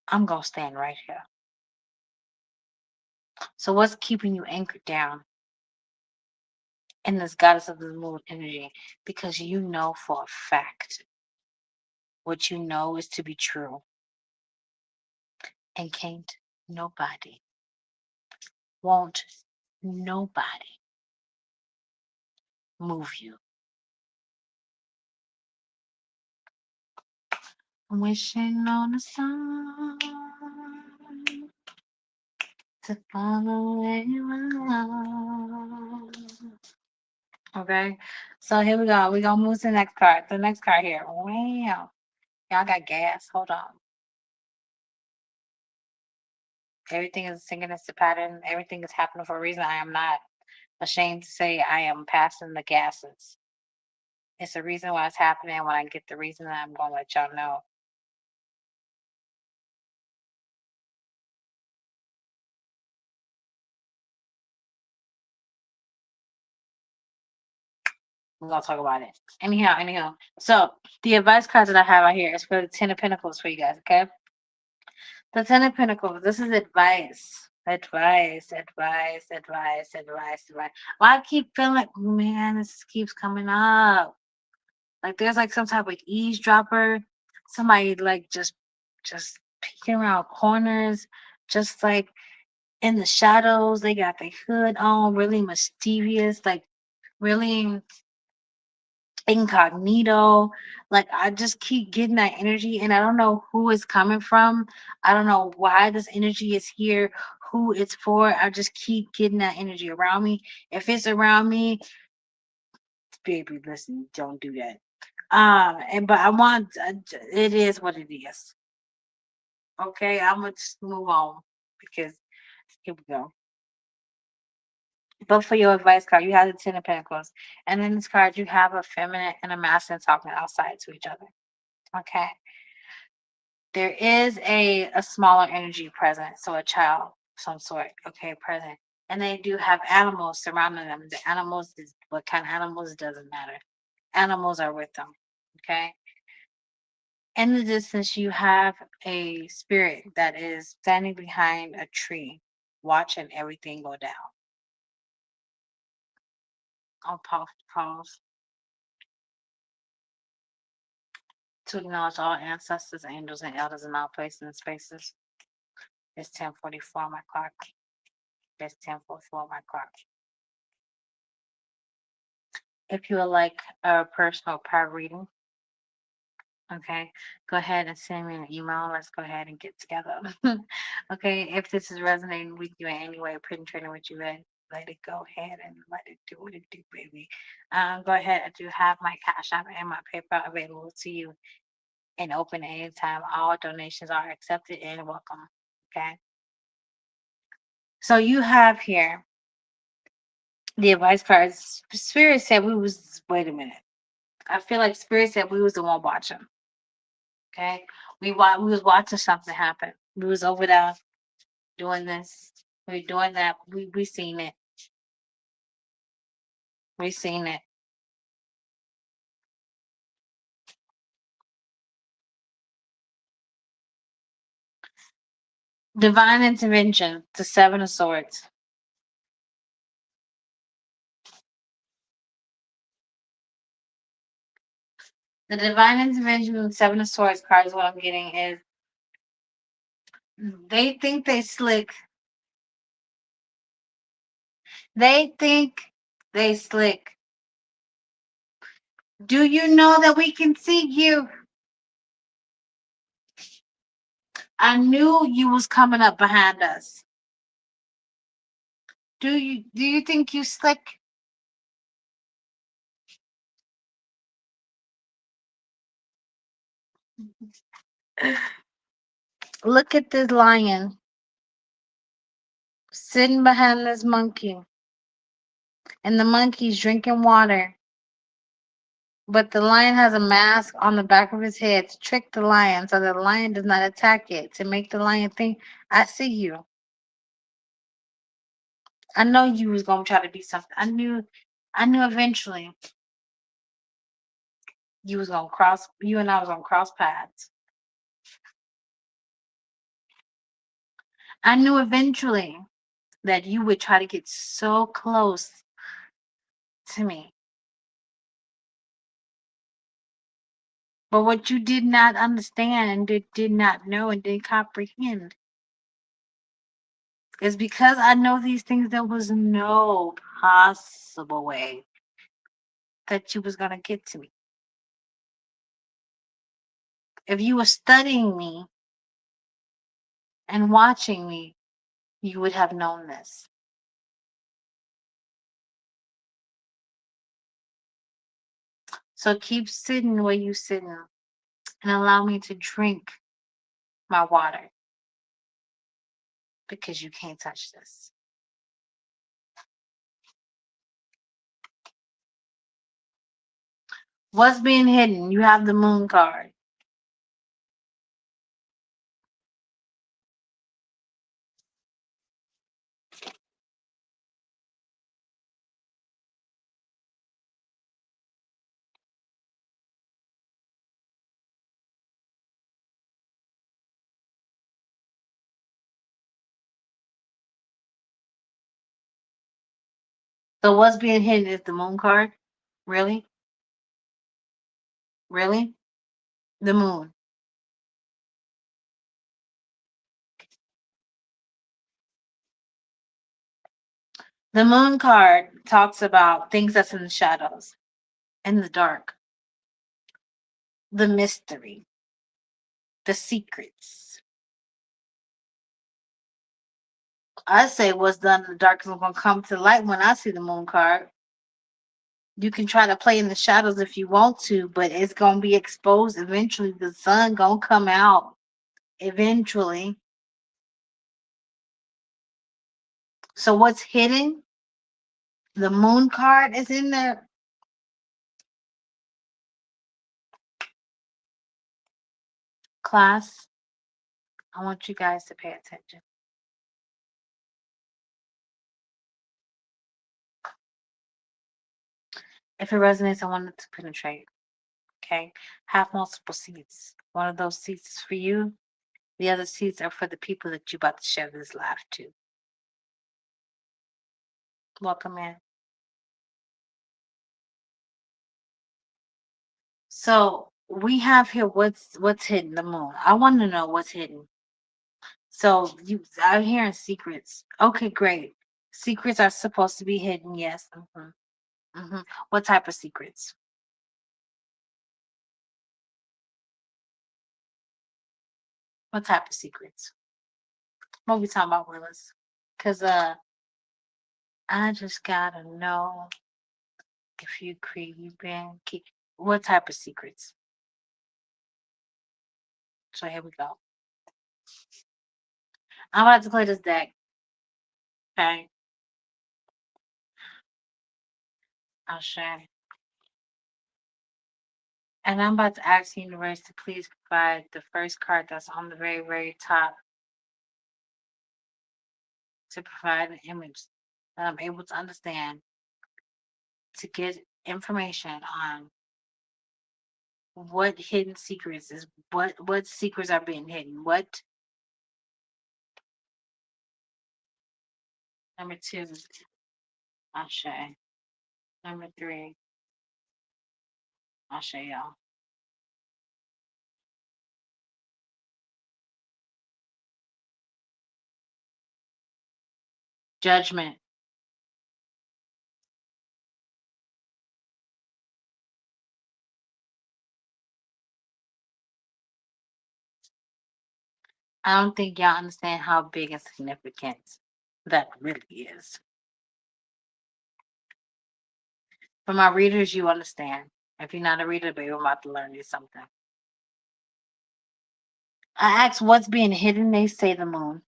I'm gonna stand right here. So what's keeping you anchored down in this goddess of the moon energy? Because you know for a fact what you know is to be true. And can't nobody, won't nobody move you. Wishing on a star to follow anyone. Okay, so here we go. We're gonna move to the next card. The next card here. Wow. Y'all got gas. Hold on. Everything is synchronous pattern. Everything is happening for a reason. I am not ashamed to say I am passing the gases. It's a reason why it's happening. When I get the reason, I'm gonna let y'all know. We're gonna talk about it. Anyhow. So the advice cards that I have out here is for the Ten of Pentacles for you guys, okay? The Ten of Pentacles, this is advice. Advice. Why I keep feeling like, man, this keeps coming up. Like there's like some type of eavesdropper, somebody like just peeking around corners, just like in the shadows. They got their hood on, really mysterious, like really incognito. Like I just keep getting that energy, and I don't know who it's coming from. I don't know why this energy is here, who it's for. I just keep getting that energy around me. If it's around me, baby, listen, don't do that. And but I want it is what it is. Okay, I'm gonna just move on because here we go. But for your advice card, you have the Ten of Pentacles, and in this card, you have a feminine and a masculine talking outside to each other. Okay, there is a smaller energy present, so a child of some sort. Okay, present, and they do have animals surrounding them. The animals, is what kind of animals, doesn't matter. Animals are with them. Okay, in the distance, you have a spirit that is standing behind a tree, watching everything go down. I'll pause to acknowledge all ancestors, angels, and elders in all places and spaces. It's 10:44 on my clock. It's 10:44 on my clock. If you would like a personal private reading, okay, go ahead and send me an email. Let's go ahead and get together. Okay, if this is resonating with you in any way, penetrating what you read, let it go ahead and let it do what it do, baby. Go ahead. I do have my Cash App and my PayPal available to you and open anytime. All donations are accepted and welcome. Okay. So you have here the advice cards. Spirit said we was, wait a minute. I feel like Spirit said we was the one watching. Okay. We was watching something happen. We was over there doing this. We doing that. We seen it. We seen it. Divine intervention, the Seven of Swords. The divine intervention of the Seven of Swords card is what I'm getting is they think they slick. They think they slick. Do you know that we can see you? I knew you was coming up behind us. Do you think you slick? Look at this lion sitting behind this monkey, and the monkey's drinking water. But the lion has a mask on the back of his head to trick the lion so the lion does not attack it, to make the lion think, I see you. I know you was gonna try to be something. I knew eventually you and I was gonna cross paths. I knew eventually that you would try to get so close to me. But what you did not understand and did not know and didn't comprehend is because I know these things, there was no possible way that you was gonna get to me. If you were studying me and watching me, you would have known this. So keep sitting where you sitting and allow me to drink my water because you can't touch this. What's being hidden? You have the moon card. So what's being hidden is the moon card? Really? Really? The moon. The moon card talks about things that's in the shadows, in the dark, the mystery, the secrets. I say what's done in the dark is going to come to light when I see the moon card. You can try to play in the shadows if you want to, but it's going to be exposed eventually. The sun going to come out eventually. So what's hidden? The moon card is in there. Class, I want you guys to pay attention. If it resonates, I want it to penetrate. Okay? Have multiple seats. One of those seats is for you. The other seats are for the people that you're about to share this life to. Welcome in. So we have here what's hidden, the moon. I want to know what's hidden. So I'm hearing secrets. Okay, great. Secrets are supposed to be hidden, yes. What type of secrets? What type of secrets? What we talking about, Willis? Cause I just gotta know if you creeping. What type of secrets? So here we go. I'm about to play this deck. Okay, I'll share. And I'm about to ask the universe to please provide the first card that's on the very, very top to provide an image that I'm able to understand to get information on what hidden secrets is what secrets are being hidden. What number two, Ashe. Number three, Ashe y'all. Judgment. I don't think y'all understand how big and significant that really is. For my readers, you understand. If you're not a reader, but you're about to learn you something. I asked what's being hidden, they say the moon.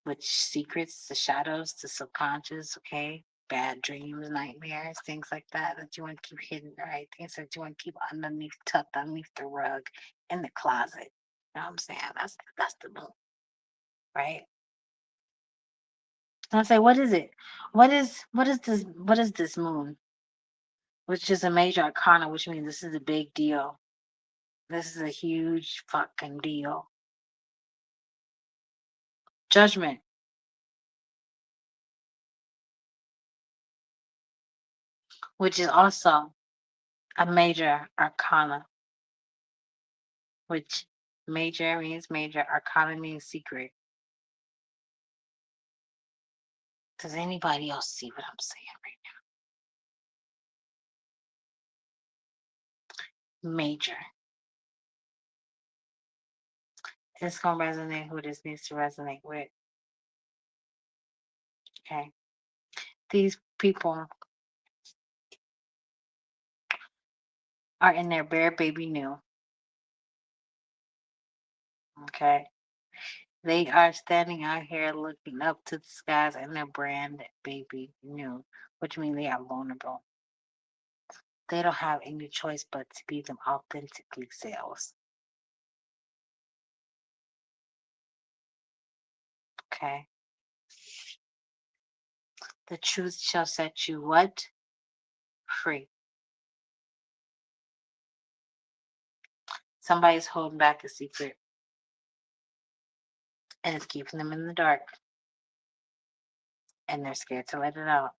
Which secrets, the shadows, the subconscious, okay? Bad dreams, nightmares, things like that you want to keep hidden, right? Things that you want to keep underneath, tucked underneath the rug, in the closet. You know what I'm saying? That's the moon, right? And I say, what is it? What is this moon? Which is a major arcana, which means this is a big deal. This is a huge fucking deal. Judgment. Which is also a major arcana, which major means major, arcana means secret. Does anybody else see what I'm saying right now? Major. It's going to resonate who this needs to resonate with. Okay. These people are in their bare baby new. Okay. They are standing out here looking up to the skies in their brand baby new, which means they are vulnerable. They don't have any choice but to be them authentically selves. Okay. The truth shall set you what? Free. Somebody's holding back a secret and it's keeping them in the dark. And they're scared to let it out.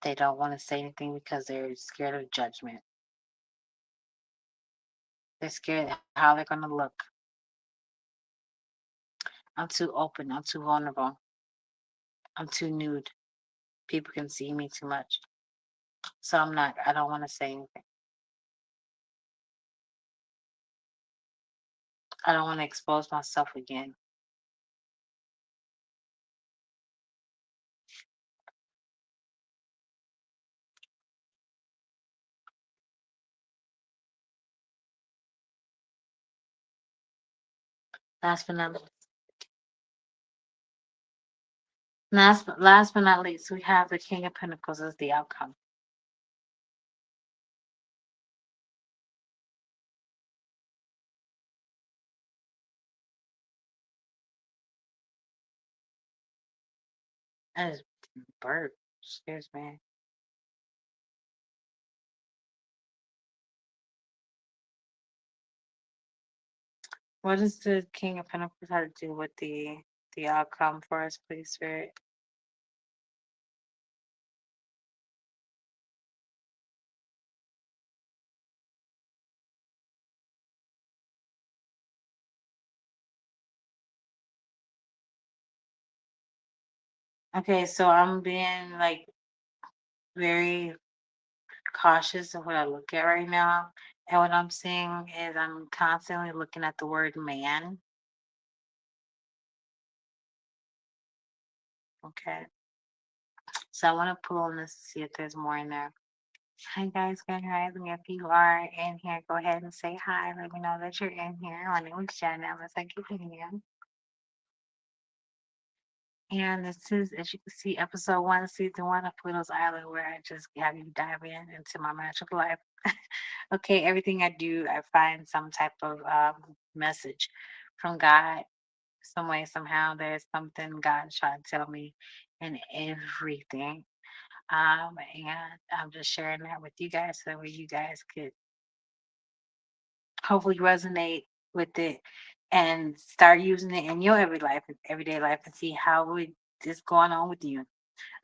They don't want to say anything because they're scared of judgment. They're scared how they're going to look. I'm too open. I'm too vulnerable. I'm too nude. People can see me too much. So I don't want to say anything. I don't want to expose myself again. Last but not least, last but not least, we have the King of Pentacles as the outcome. That is bird. Excuse me. What does the King of Pentacles have to do with the outcome for us, please, Spirit? Okay, so I'm being like very cautious of what I look at right now. And what I'm seeing is I'm constantly looking at the word man. Okay. So I want to pull on this to see if there's more in there. Hi guys, good rising. If you are in here, go ahead and say hi. Let me know that you're in here. My name is Jenna. I'm a psychic medium. And this is, as you can see, episode 1, season 1 of Pluto's Island, where I just have you dive into my magical life. Okay, everything I do, I find some type of message from God. Some way, somehow, there's something God's trying to tell me in everything. And I'm just sharing that with you guys so that you guys could hopefully resonate with it and start using it in your everyday life, and see how it is going on with you.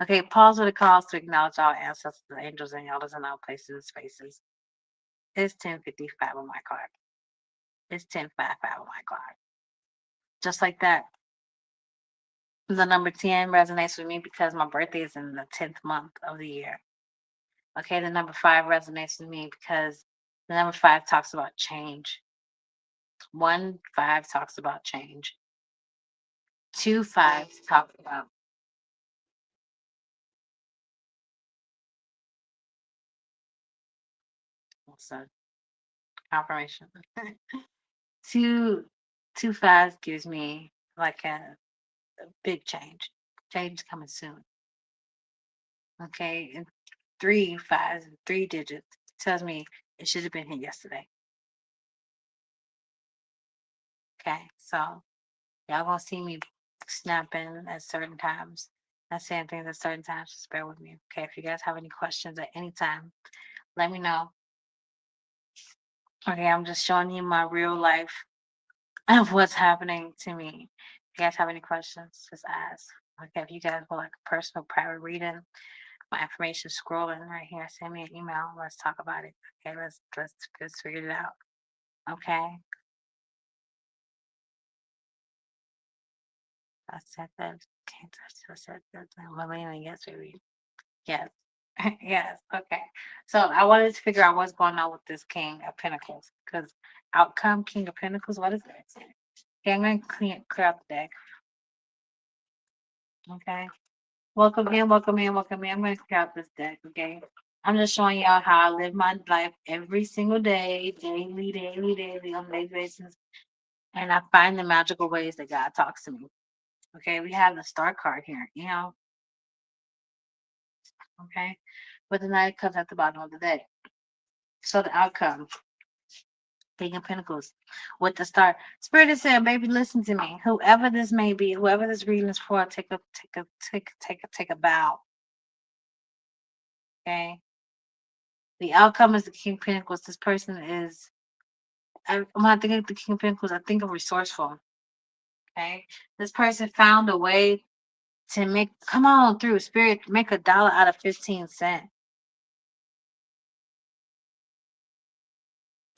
Okay, pause for the calls to acknowledge our ancestors, angels, and elders in our places and spaces. It's 10:55 on my clock. It's 10:55 on my clock. Just like that. The number 10 resonates with me because my birthday is in the 10th month of the year. Okay, the number 5 resonates with me because the number 5 talks about change. 1 5 talks about change. 2 5 talks about so confirmation. two 2 5 gives me like a big change. Change is coming soon. Okay, and 3 5 3 digits tells me it should have been here yesterday. Okay, so y'all gonna see me snapping at certain times. Not saying things at certain times. Just bear with me. Okay, if you guys have any questions at any time, let me know. Okay, I'm just showing you my real life of what's happening to me. If you guys have any questions, just ask. Okay, if you guys would like a personal private reading, my information is scrolling right here. Send me an email. Let's talk about it. Okay, let's figure it out. Okay. I said that. Can't touch. I said that. Melina, yes, baby. Yes. Yes. Okay. So I wanted to figure out what's going on with this King of Pentacles because outcome King of Pentacles. What is this? Okay, I'm going to clear out the deck. Okay. Welcome in, welcome in, welcome in. I'm going to clear out this deck. Okay. I'm just showing y'all how I live my life every single day, daily, on a daily basis. And I find the magical ways that God talks to me. Okay. We have the star card here, you know. Okay. But the Knight comes at the bottom of the deck. So the outcome. King of Pentacles with the star. Spirit is saying, baby, listen to me. Whoever this may be, whoever this reading is for, take a bow. Okay. The outcome is the King of Pentacles. This person is when I think of the King of Pentacles, I think of resourceful. Okay. This person found a way to come on through spirit, make $1 out of 15 cents.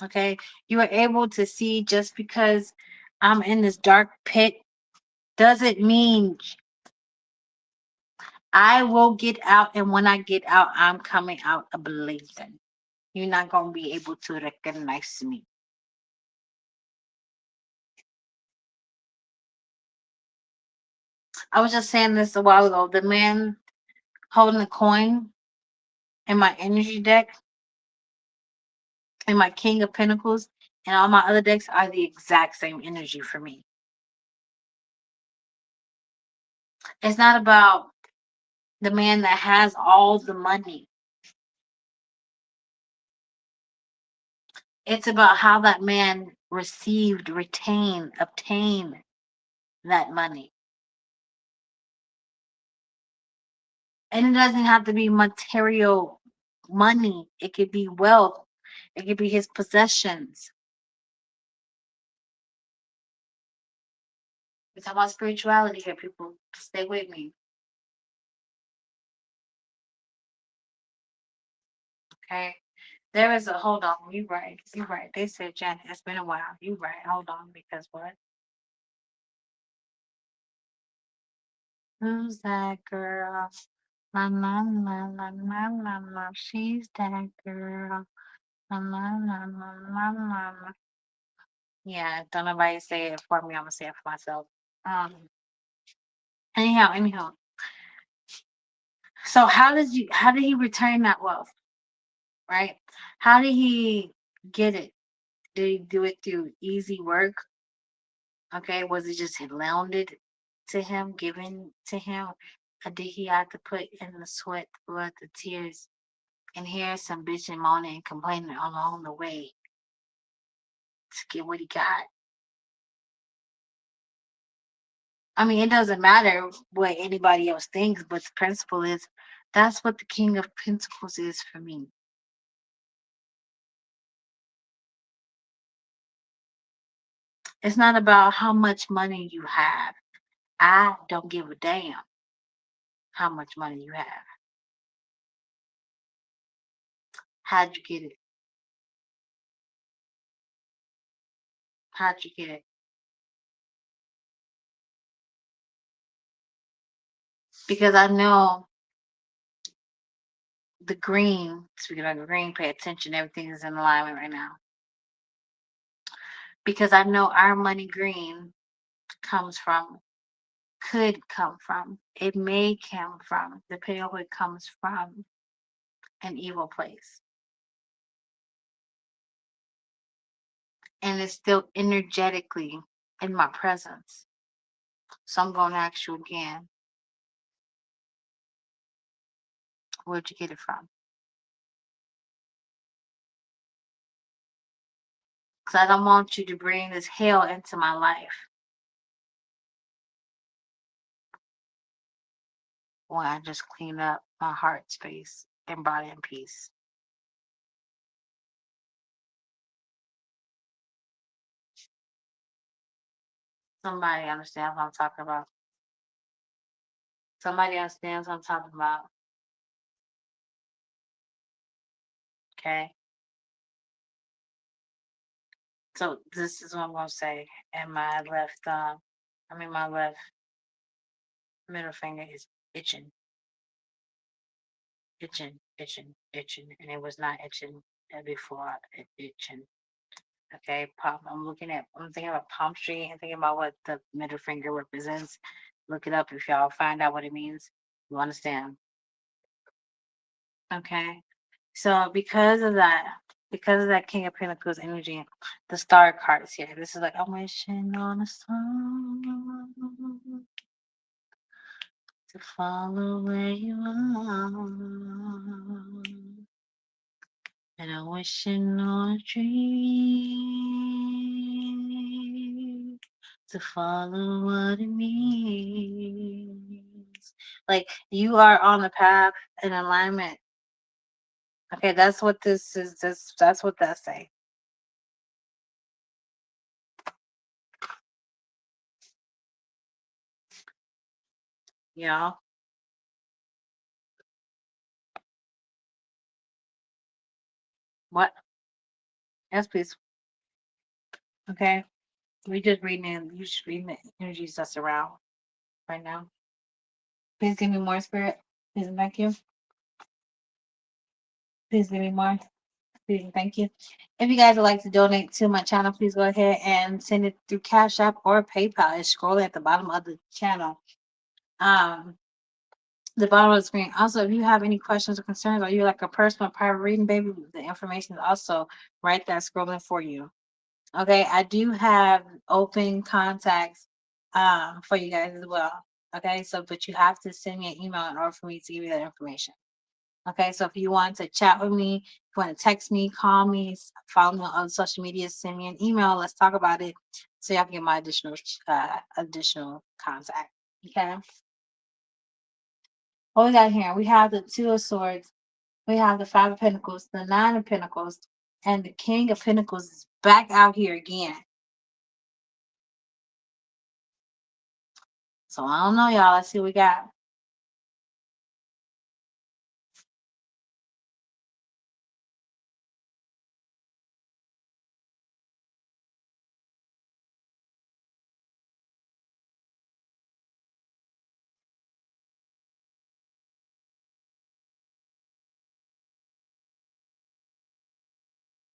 Okay. You are able to see just because I'm in this dark pit doesn't mean I will get out, and when I get out, I'm coming out ablazing. You're not going to be able to recognize me. I was just saying this a while ago. The man holding the coin in my energy deck, and my King of Pentacles, and all my other decks are the exact same energy for me. It's not about the man that has all the money. It's about how that man received, retained, obtained that money. And it doesn't have to be material money. It could be wealth. It could be his possessions. We're talking about spirituality here, people. Stay with me. Okay. There is a hold on. You right. You right. They said, Janet, it's been a while. You right. Hold on, because what? Who's that girl? La la la la la la la. She's that girl. La la la la la la la. Yeah, don't nobody say it for me. I'm gonna say it for myself. Anyhow. So how did he return that wealth? Right? How did he get it? Did he do it through easy work? Okay, was it just landed to him, given to him? Or did he have to put in the sweat, the blood, the tears, and hear some bitching, moaning, and complaining along the way to get what he got? I mean, it doesn't matter what anybody else thinks, but the principle is that's what the King of Pentacles is for me. It's not about how much money you have. I don't give a damn how much money you have. How'd you get it? How'd you get it? Because I know the green, speaking of green, pay attention. Everything is in alignment right now. Because I know our money green comes from, could come from, it may come from, depending on where it comes from, an evil place. And it's still energetically in my presence. So I'm going to ask you again, where'd you get it from? Because I don't want you to bring this hell into my life when I just clean up my heart space and body and peace. Somebody understands what I'm talking about. Somebody understands what I'm talking about. Okay. So this is what I'm gonna say. And my left my left middle finger is itching. itching, and it was not itching before itching. Okay, I'm thinking about palm tree and thinking about what the middle finger represents. Look it up if y'all find out what it means. You understand? Okay. So because of that King of Pentacles energy, the star card is here. This is like I'm wishing on a star to follow where you are. And I'm wishing on a dream to follow what it means. Like you are on the path in alignment. Okay, that's what this is. That's what that's saying. Yeah. What? Yes, please. Okay. You just reading the energies that's around right now. Please give me more spirit. Please and thank you. Please give me more. Please and thank you. If you guys would like to donate to my channel, please go ahead and send it through Cash App or PayPal. It's scrolling at the bottom of the channel. Um, the bottom of the screen. Also, if you have any questions or concerns, or you like a personal private reading, baby, the information is also right there scrolling for you. Okay, I do have open contacts for you guys as well. Okay, so but you have to send me an email in order for me to give you that information. Okay, so if you want to chat with me, if you want to text me, call me, follow me on social media, send me an email. Let's talk about it so y'all can get my additional contact. Okay. What we got here? We have the Two of Swords. We have the Five of Pentacles, the Nine of Pentacles, and the King of Pentacles is back out here again. So I don't know, y'all. Let's see what we got.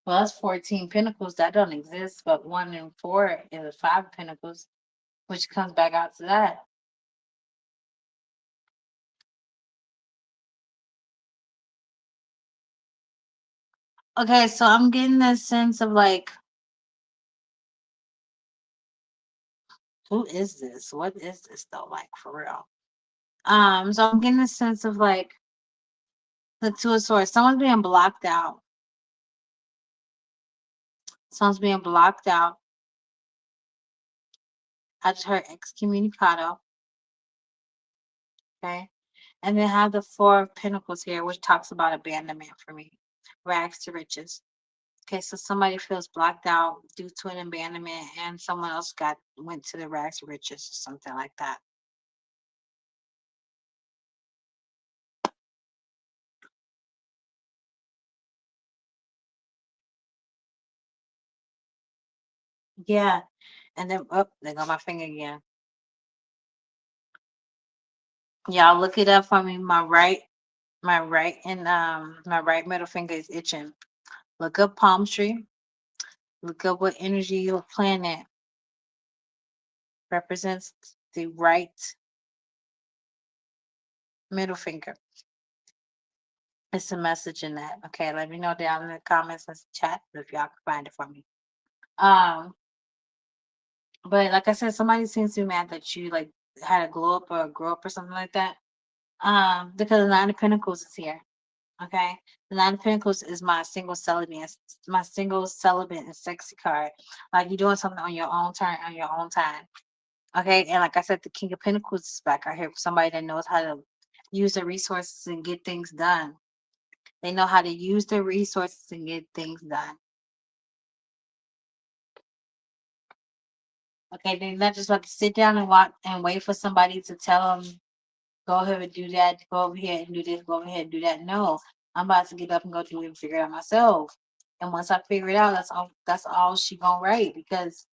Well, that's 14 Pentacles. That don't exist, but 1 and 4 is a 5 of Pentacles, which comes back out to that. Okay, so I'm getting this sense of like, who is this? What is this though? Like for real. So I'm getting a sense of like the Two of Swords. Someone's being blocked out. Someone's being blocked out. I just heard excommunicado. Okay. And then have the Four of Pentacles here, which talks about abandonment for me. Rags to riches. Okay, so somebody feels blocked out due to an abandonment, and someone else went to the rags to riches or something like that. Yeah, and then there go my finger again. Y'all look it up for me. My right middle finger is itching. Look up palm tree. Look up what energy your planet represents the right middle finger. It's a message in that. Okay, let me know down in the comments and chat if y'all can find it for me. But like I said, somebody seems to be mad that you like had a glow up or a grow up or something like that. Because the Nine of Pentacles is here. Okay, the Nine of Pentacles is my single celibate and sexy card. Like you're doing something on your own turn, on your own time. Okay, and like I said, the King of Pentacles is back out here for somebody that knows how to use the resources and get things done. They know how to use their resources and get things done. Okay, they're not just about to sit down and watch and wait for somebody to tell them, go ahead and do that, go over here and do this, go over here and do that. No, I'm about to get up and go do it and figure it out myself. And once I figure it out, that's all she gonna write because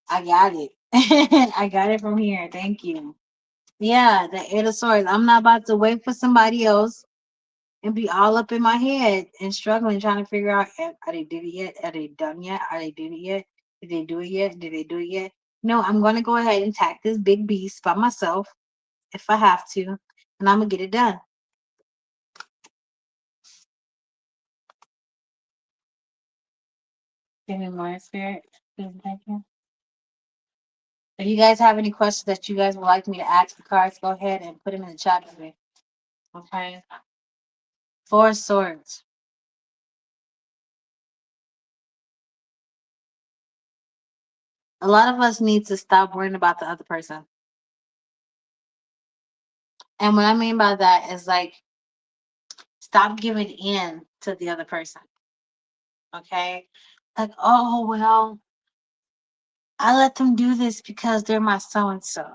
I got it. I got it from here. Thank you. Yeah, the Eight of Swords. I'm not about to wait for somebody else and be all up in my head and struggling, trying to figure out, are they did it yet? Are they done yet? Are they did it yet? Did they do it yet? Did they do it yet? No, I'm going to go ahead and tack this big beast by myself if I have to, and I'm going to get it done. Give me more spirit. Thank you. If you guys have any questions that you guys would like me to ask the cards, go ahead and put them in the chat for me. Okay. Four of Swords. A lot of us need to stop worrying about the other person. And what I mean by that is like, stop giving in to the other person. Okay. Like, oh, well, I let them do this because they're my so and so.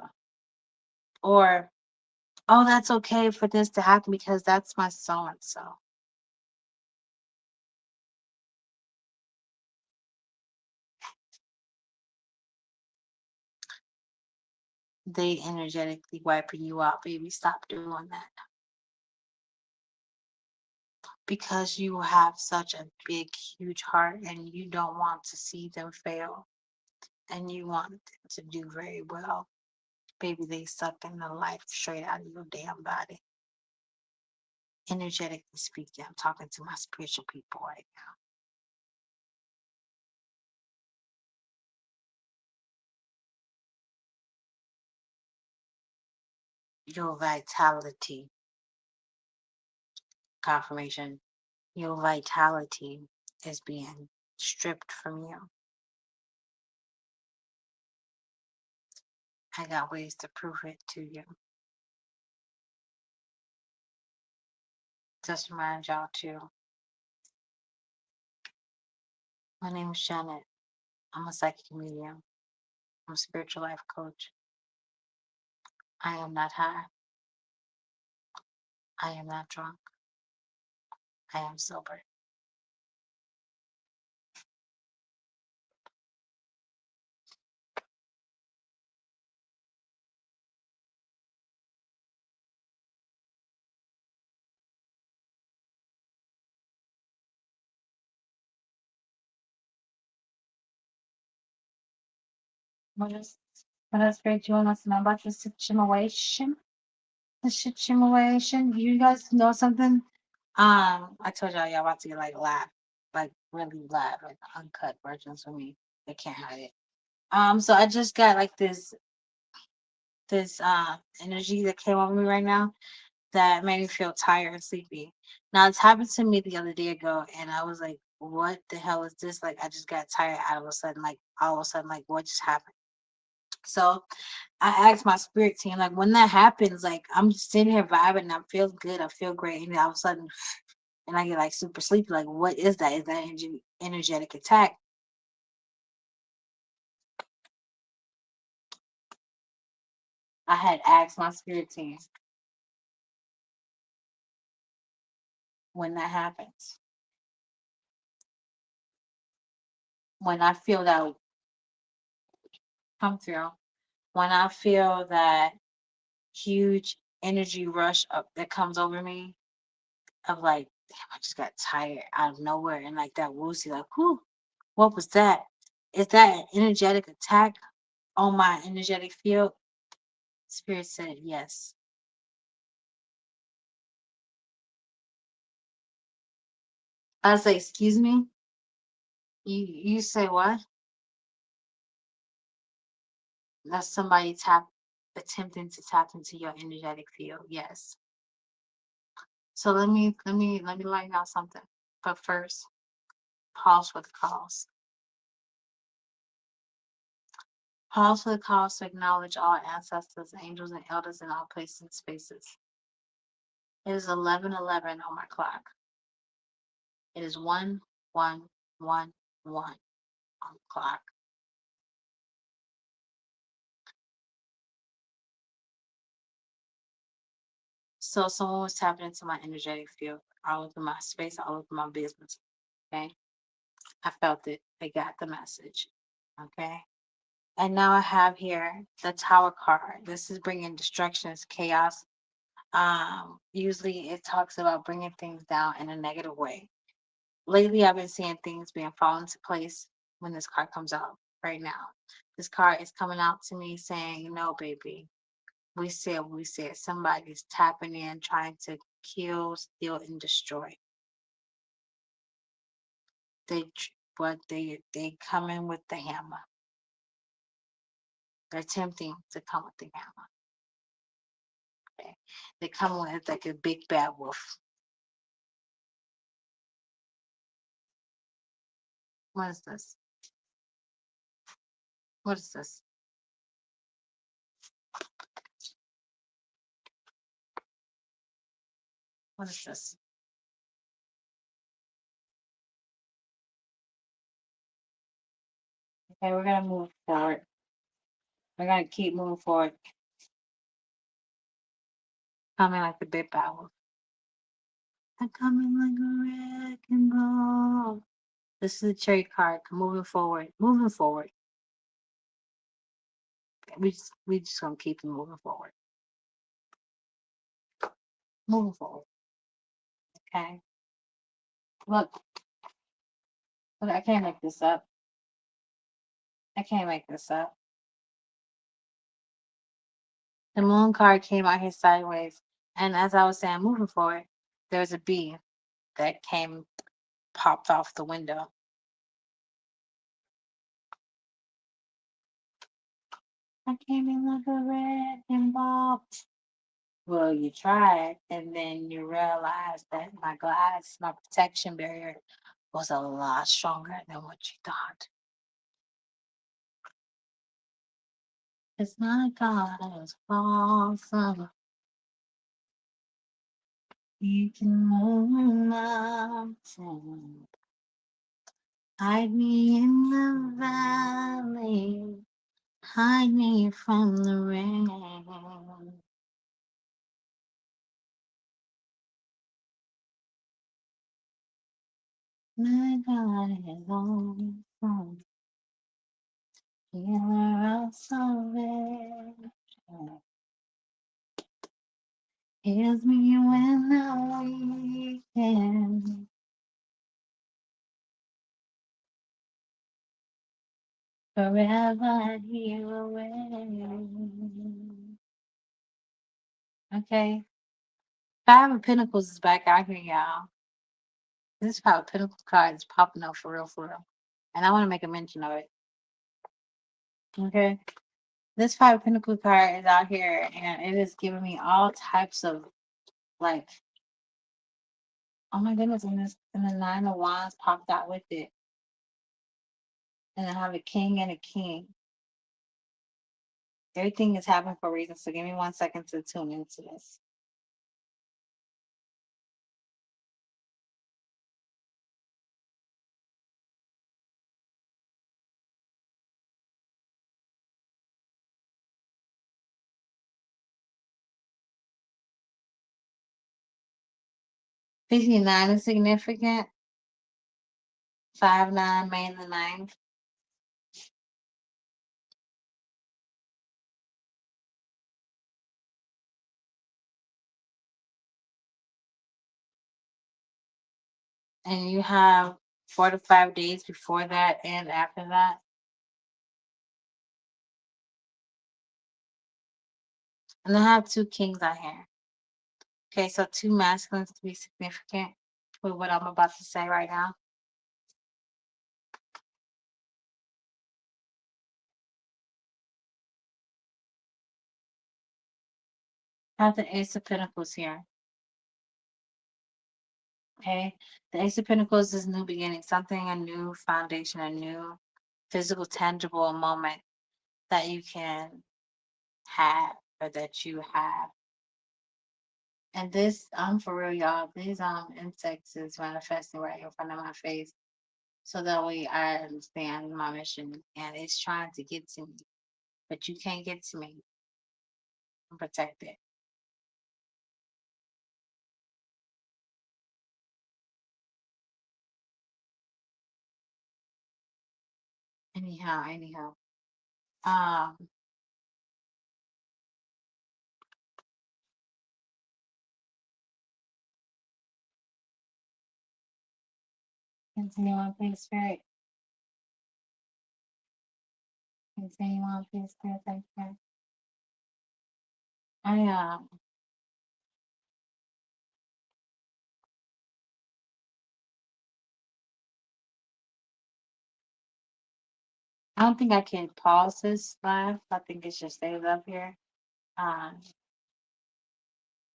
Or, oh, that's okay for this to happen because that's my so and so. They energetically wiping you out, baby. Stop doing that. Because you have such a big, huge heart and you don't want to see them fail and you want them to do very well. Baby, they sucking the life straight out of your damn body. Energetically speaking, I'm talking to my spiritual people right now. Your vitality, confirmation, your vitality is being stripped from you. I got ways to prove it to you. Just remind y'all too. My name is Janet. I'm a psychic medium. I'm a spiritual life coach. I am not high. I am not drunk. I am sober. What else great you want us to know about the situation? The situation. You guys know something? I told y'all about to get like live, like really live, like uncut versions for me. They can't hide it. So I just got like this energy that came over me right now that made me feel tired and sleepy. Now it's happened to me the other day ago, and I was like, "What the hell is this?" Like I just got tired out of a sudden, like all of a sudden, like what just happened? So I asked my spirit team, like when that happens, like I'm just sitting here vibing, and I feel good, I feel great, and then all of a sudden, and I get like super sleepy. Like what is that? Is that energetic attack? I had asked my spirit team when that happens. When I feel that come through, when I feel that huge energy rush up that comes over me of like, damn, I just got tired out of nowhere and like that woozy, like, whew, what was that? Is that an energetic attack on my energetic field? Spirit said yes. I say, excuse me? You say what? That's somebody attempting to tap into your energetic field. Yes. So let me line out something. But first, pause for the cause. Pause for the cause to acknowledge all ancestors, angels, and elders in all places and spaces. It is 11:11 on my clock. It is 1111 on the clock. So someone was tapping into my energetic field, all over my space, all over my business. Okay. I felt it. They got the message. Okay. And now I have here the Tower card. This is bringing destructions, chaos, Usually it talks about bringing things down in a negative way. Lately, I've been seeing things being fall into place when this card comes out right now. This card is coming out to me saying, no, baby, we said what we said. Somebody's tapping in, trying to kill, steal, and destroy. But they come in with the hammer. They're attempting to come with the hammer. Okay. They come with like a big bad wolf. What is this? What is this? What is this? Okay, we're gonna move forward. We're gonna keep moving forward. Coming like the big bad wolf. I'm coming like a wrecking ball. This is the cherry card. Moving forward. Moving forward. We just gonna keep moving forward. Moving forward. Okay. Look, look, I can't make this up. I can't make this up. The moon card came out here sideways. And as I was saying, moving forward, there's a bee that came popped off the window. I came in like a wrecking ball. Well, you tried, and then you realized that my glass, my protection barrier, was a lot stronger than what you thought. It's my God is awesome. You can move mountains. Hide me in the valley. Hide me from the rain. My God is awesome. Healer of salvation. Heals me when I'm weak and forever he will reign. Okay. Five of Pentacles is back out here, y'all. This Five of Pentacles card is popping up for real, for real. And I want to make a mention of it. Okay. This Five of Pentacles card is out here and it is giving me all types of like, oh my goodness, and the Nine of Wands popped out with it. And I have a king and a king. Everything is happening for a reason. So give me 1 second to tune into this. Nine is significant. 5-9, mainly 9. And you have 4 to 5 days before that and after that. And I have 2 kings out here. Okay, so 2 masculines to be significant with what I'm about to say right now. I have the Ace of Pentacles here. Okay, the Ace of Pentacles is new beginning, something, a new foundation, a new physical, tangible moment that you can have or that you have. And this, I'm for real, y'all. These insects is manifesting right in front of my face. So that way I understand my mission and it's trying to get to me. But you can't get to me. I'm protected. Anyhow. Um Continue on, please, Spirit. Continue on, please, Spirit. Thank you. I I don't think I can pause this live. I think it just stays up here, um,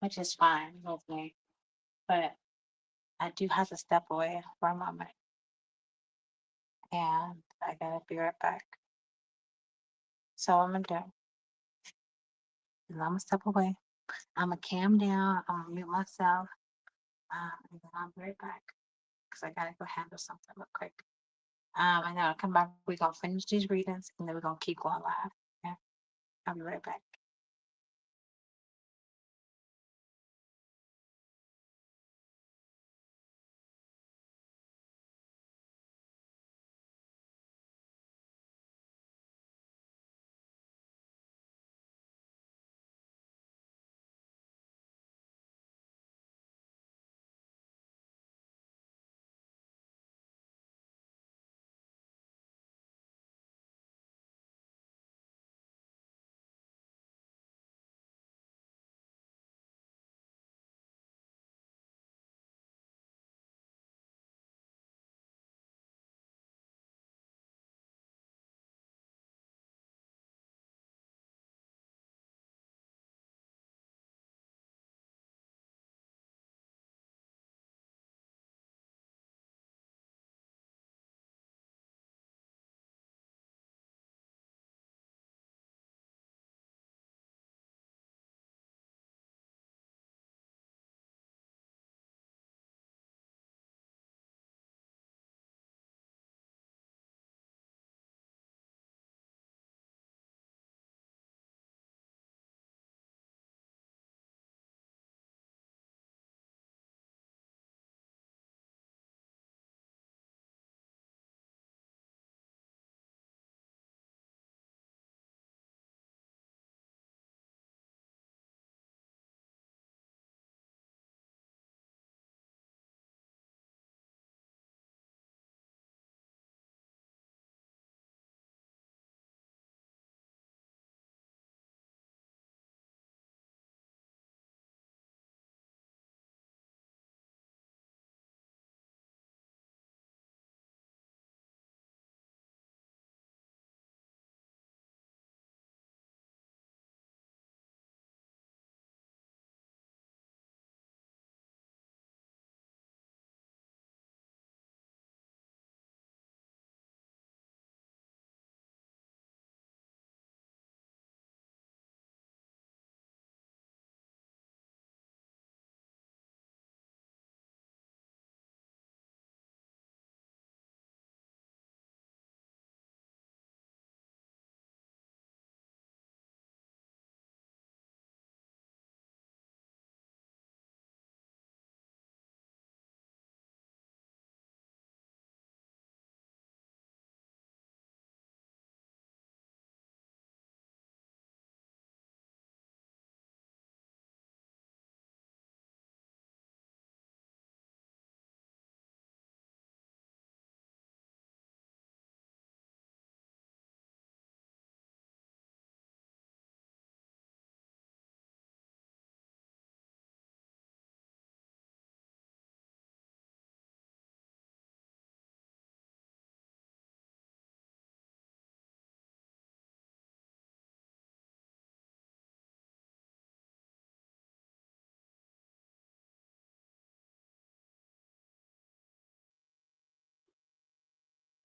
which is fine with me. But I do have to step away for a moment, and I gotta be right back. So I'm gonna do is I'm gonna step away. I'm gonna calm down. I'm gonna mute myself, and then I'll be right back because I gotta go handle something real quick. And then I'll come back. We're gonna finish these readings, and then we're gonna keep going live. Okay, I'll be right back.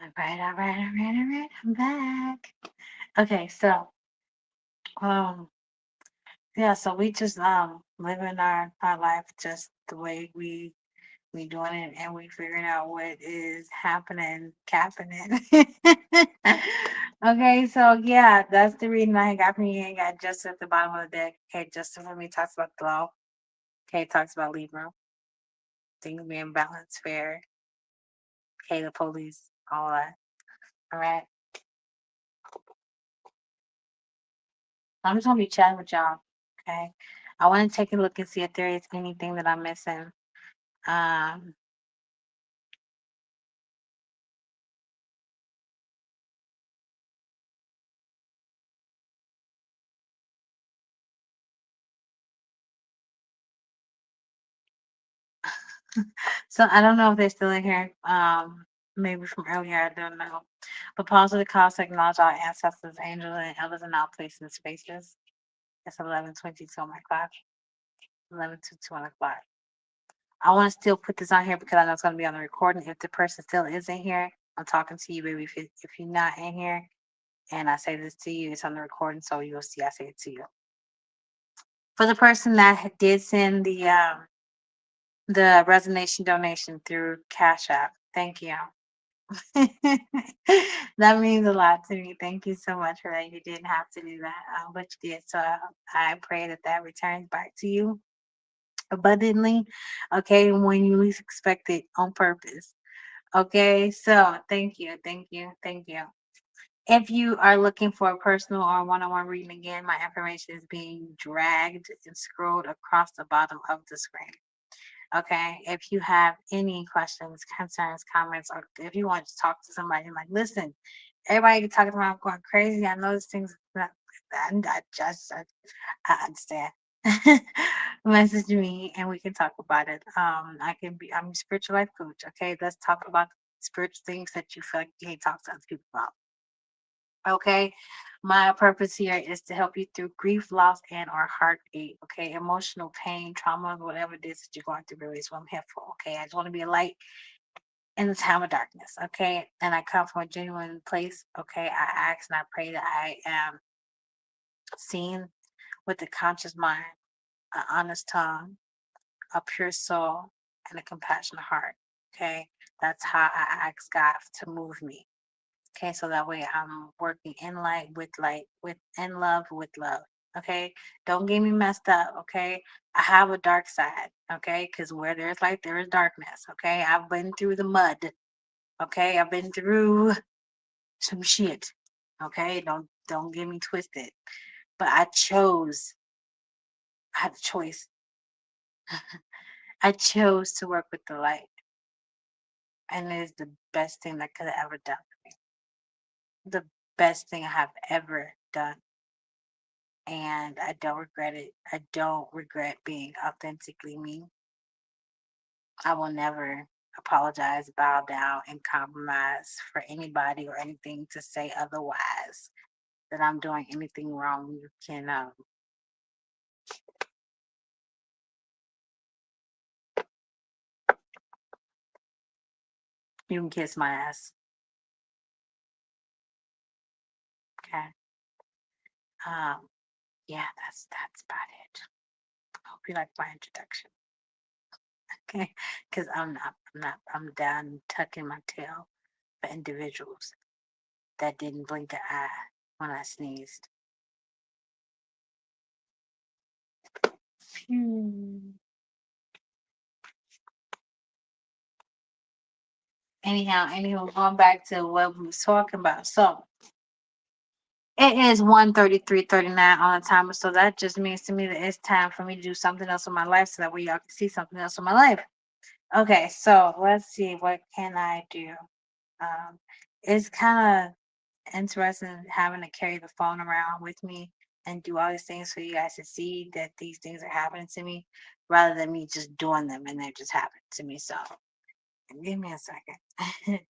All right, all right, all right, all right. I'm back. Okay, so um, yeah, so we just living our life just the way we doing it, and we figuring out what is happening. Okay, so yeah, that's the reading I got from you. I got just at the bottom of the deck. Okay, Justin for me talks about the law. Okay, talks about Libra, things being balanced, fair. Okay, the police, all that. All right. I'm just gonna be chatting with y'all. Okay. I want to take a look and see if there is anything that I'm missing. Um, So I don't know if they're still in here. Maybe from earlier, I don't know. But pause the calls to acknowledge our ancestors, angels, and elders in our places and spaces. It's 11:22 on my clock. 11:22 on the clock. I want to still put this on here because I know it's going to be on the recording. If the person still is in here, I'm talking to you, baby. If you're not in here and I say this to you, it's on the recording, so you'll see I say it to you. For the person that did send the resignation donation through Cash App, thank you. That means a lot to me. Thank you so much for that. You didn't have to do that, but you did. So I pray that that returns back to you abundantly. Okay, when you least expect it on purpose. Okay, so thank you, thank you, thank you. If you are looking for a personal or one-on-one reading again, my information is being dragged and scrolled across the bottom of the screen. Okay, if you have any questions, concerns, comments, or if you want to talk to somebody, like, listen, everybody talking about I'm going crazy. I know this thing's not, I understand. Message me and we can talk about it. I'm a spiritual life coach. Okay, let's talk about spiritual things that you feel like you can't talk to other people about. Okay, my purpose here is to help you through grief, loss, and or heartache. Okay, emotional pain, trauma, whatever it is that you're going through, really is what I'm here for. Okay, I just want to be a light in the time of darkness. Okay, and I come from a genuine place. Okay, I ask and I pray that I am seen with a conscious mind, an honest tongue, a pure soul, and a compassionate heart. Okay, that's how I ask God to move me. Okay, so that way I'm working in light, with in love, with love. Okay, don't get me messed up. Okay, I have a dark side. Okay, because where there's light, there is darkness. Okay, I've been through the mud. Okay, I've been through some shit. Okay, don't get me twisted. But I chose. I had a choice. I chose to work with the light, and it is the best thing that could have ever done for me. The best thing I have ever done, and I don't regret it. I don't regret being authentically me. I will never apologize, bow down, and compromise for anybody or anything to say otherwise that I'm doing anything wrong. You can kiss my ass. Okay. Um. Yeah, that's about it. Hope you like my introduction. Okay, because I'm done tucking my tail for individuals that didn't blink an eye when I sneezed. Phew. Anyhow, going back to what we was talking about. So it is 1:33:39 on the timer. So that just means to me that it's time for me to do something else in my life so that way y'all can see something else in my life. Okay, so let's see, what can I do? Um, it's kind of interesting having to carry the phone around with me and do all these things for you guys to see that these things are happening to me rather than me just doing them and they're just happening to me. So give me a second.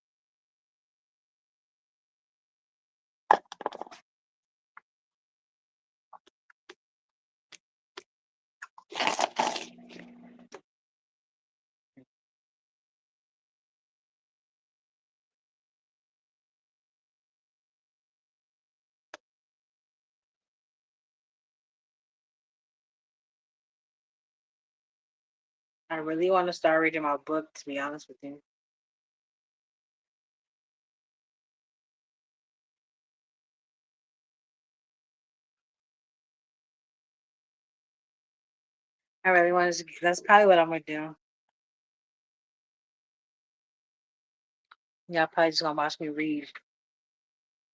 I really want to start reading my book, to be honest with you. I really want to. That's probably what I'm gonna do. Y'all probably just gonna watch me read,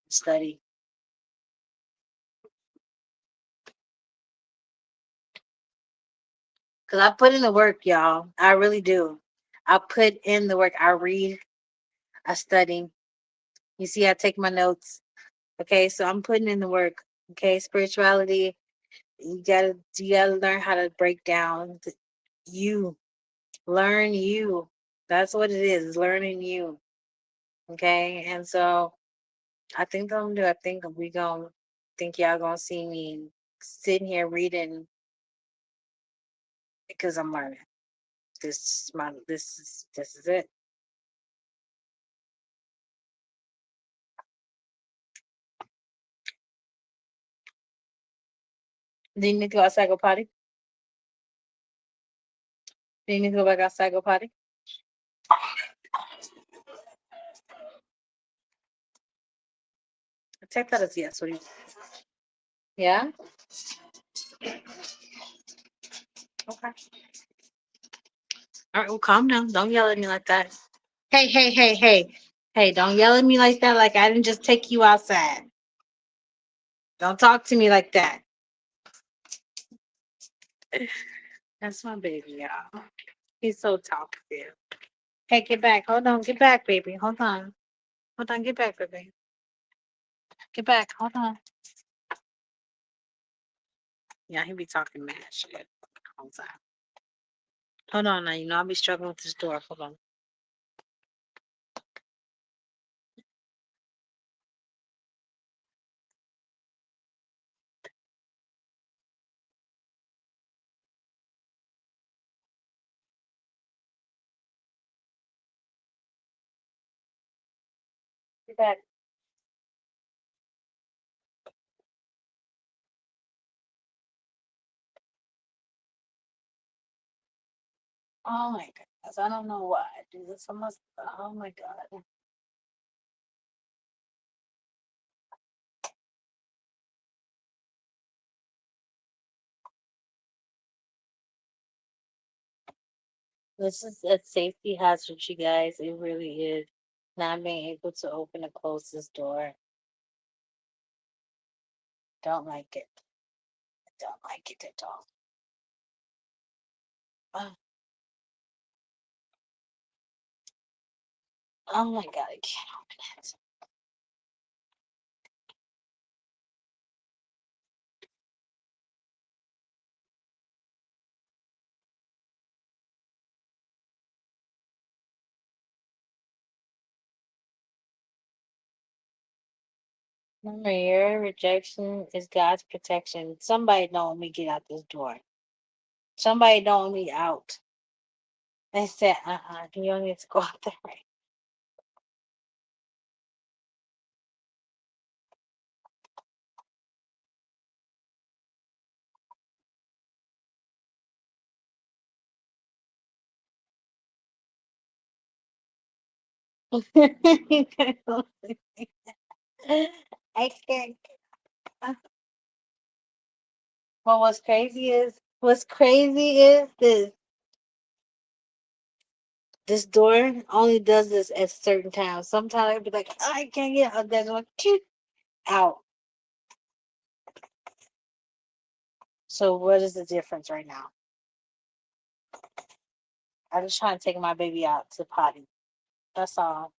study. Cause I put in the work, y'all. I really do. I put in the work. I read. I study. You see, I take my notes. Okay, so I'm putting in the work. Okay, spirituality. You gotta learn how to break down you. learn you. That's what it is, learning you. Okay. And so I think I'm gonna do, I think we gonna think y'all gonna see me sitting here reading because I'm learning. This is it. Do you need to go outside go potty? Do you need to go back outside go potty? Take that as yes. What do you? Yeah. Okay. All right. Well, calm down. Don't yell at me like that. Hey, hey, hey, hey, hey! Don't yell at me like that. Like I didn't just take you outside. Don't talk to me like that. That's my baby, y'all. He's so talkative. Hey, get back. Hold on. Get back, baby. Hold on. Hold on. Get back, baby. Get back. Hold on. Yeah, he be talking mad shit all the time. Hold on now. You know I'll be struggling with this door. Hold on. Get back. Oh my goodness. I don't know why I do this. I must. Oh my god. This is a safety hazard, you guys. It really is. Not being able to open and close this door. Don't like it. I don't like it at all. Oh, oh my god, I can't open it. Remember, your rejection is God's protection. Somebody don't want me get out this door. Somebody don't want me out. They said, you don't need to go out there. I can't. Well, what's crazy is this door only does this at certain times. Sometimes I'd be like, "Oh, I can't get out. There's one out. So what is the difference right now? I'm just trying to take my baby out to potty. That's all.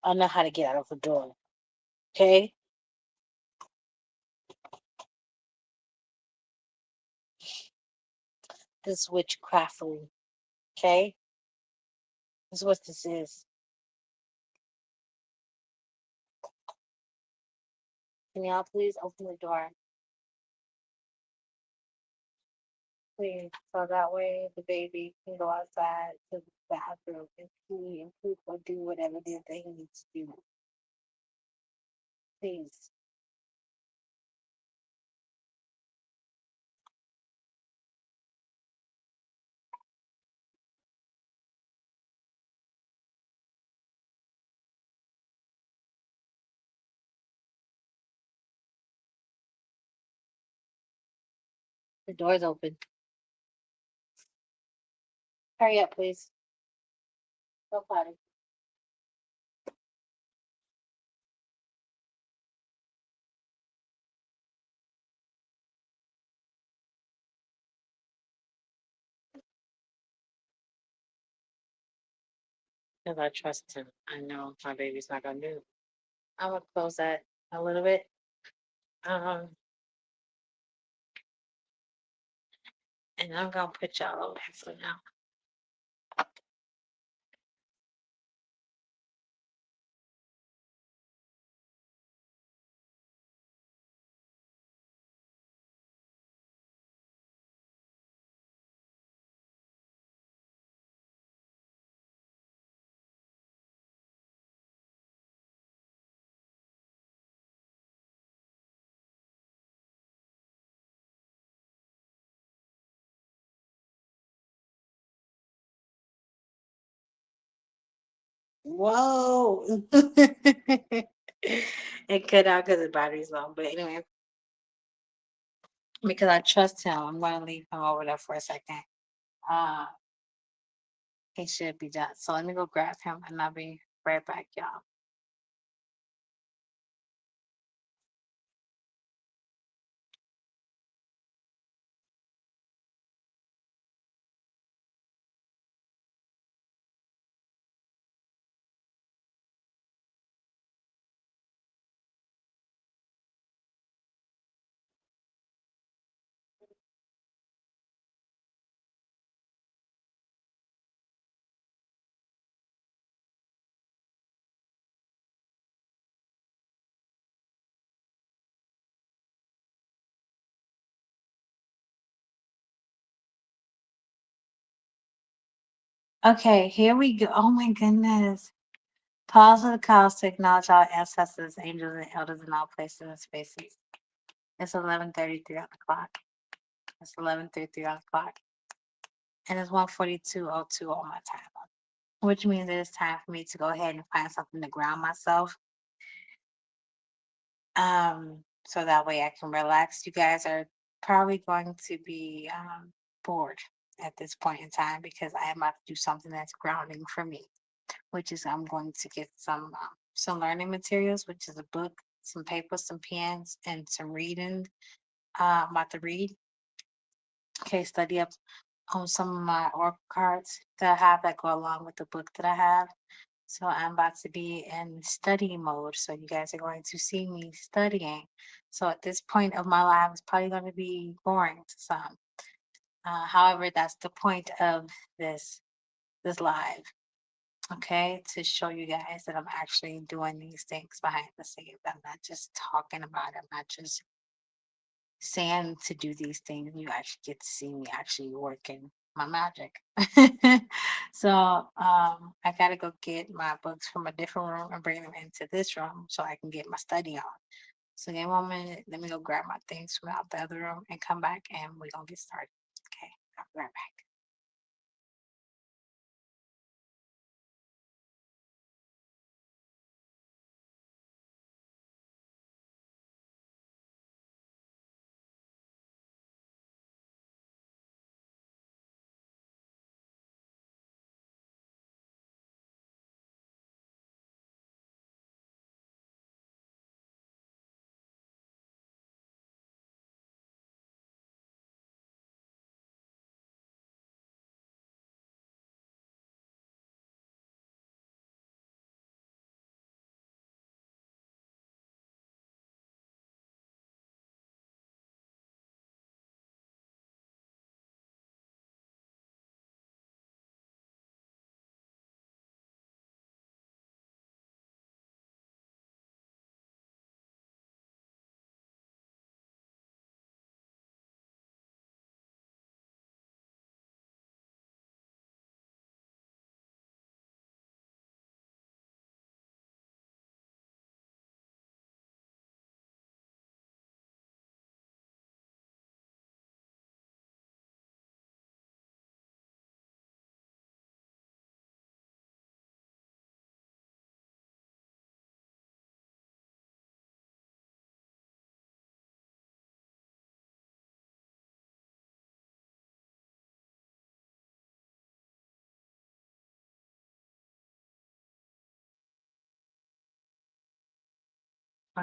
I know how to get out of the door. Okay? This witchcraftery. Okay? This is what this is. Can y'all please open the door? Please. So that way the baby can go outside to the bathroom and pee and poop or do whatever it is that he needs to do. Please. The door's open. Hurry up, please. Go potty. Because I trust him. I know my baby's not gonna do it. I'm gonna close that a little bit. Um, And I'm gonna put y'all on pencil now. Whoa. It cut out because the battery's low. But anyway, because I trust him, I'm gonna leave him over there for a second. Uh he should be done. So let me go grab him and I'll be right back, y'all. Okay, here we go. Oh my goodness. Pause for the calls to acknowledge our ancestors, angels, and elders in all places and spaces. It's 11:33 on the clock. It's 11:33 on the clock. And it's 1:42:02 on my time, which means that it's time for me to go ahead and find something to ground myself. So that way I can relax. You guys are probably going to be bored at this point in time because I am about to do something that's grounding for me, which is I'm going to get some learning materials, which is a book, some paper, some pens, and some reading. I'm about to read. Okay, study up on some of my oracle cards that I have that go along with the book that I have. So I'm about to be in study mode. So you guys are going to see me studying. So at this point of my life, it's probably going to be boring to some. However, that's the point of this live. Okay, to show you guys that I'm actually doing these things behind the scenes. I'm not just talking about it. I'm not just saying to do these things. You actually get to see me actually working my magic. So I gotta go get my books from a different room and bring them into this room so I can get my study on. So give me 1 minute. Let me go grab my things from out the other room and come back and we're gonna get started. Okay, I'll be right back.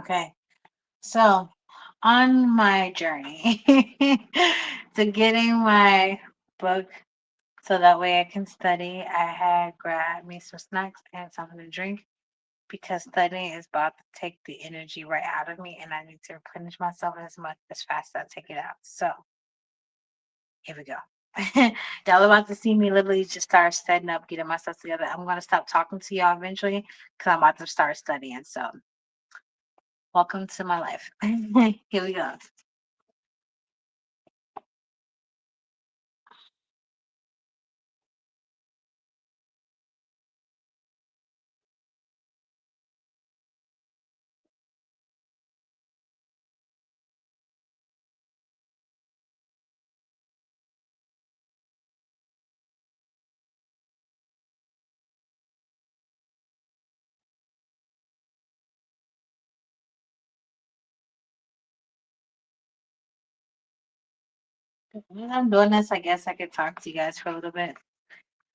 Okay, so on my journey to getting my book so that way I can study, I had grabbed me some snacks and something to drink because studying is about to take the energy right out of me and I need to replenish myself as fast as I take it out. So Here we go. Y'all about to see me literally just start setting up, getting myself together. I'm gonna stop talking to y'all eventually because I'm about to start studying. So welcome to my life. Here we go. When I'm doing this, I guess I could talk to you guys for a little bit.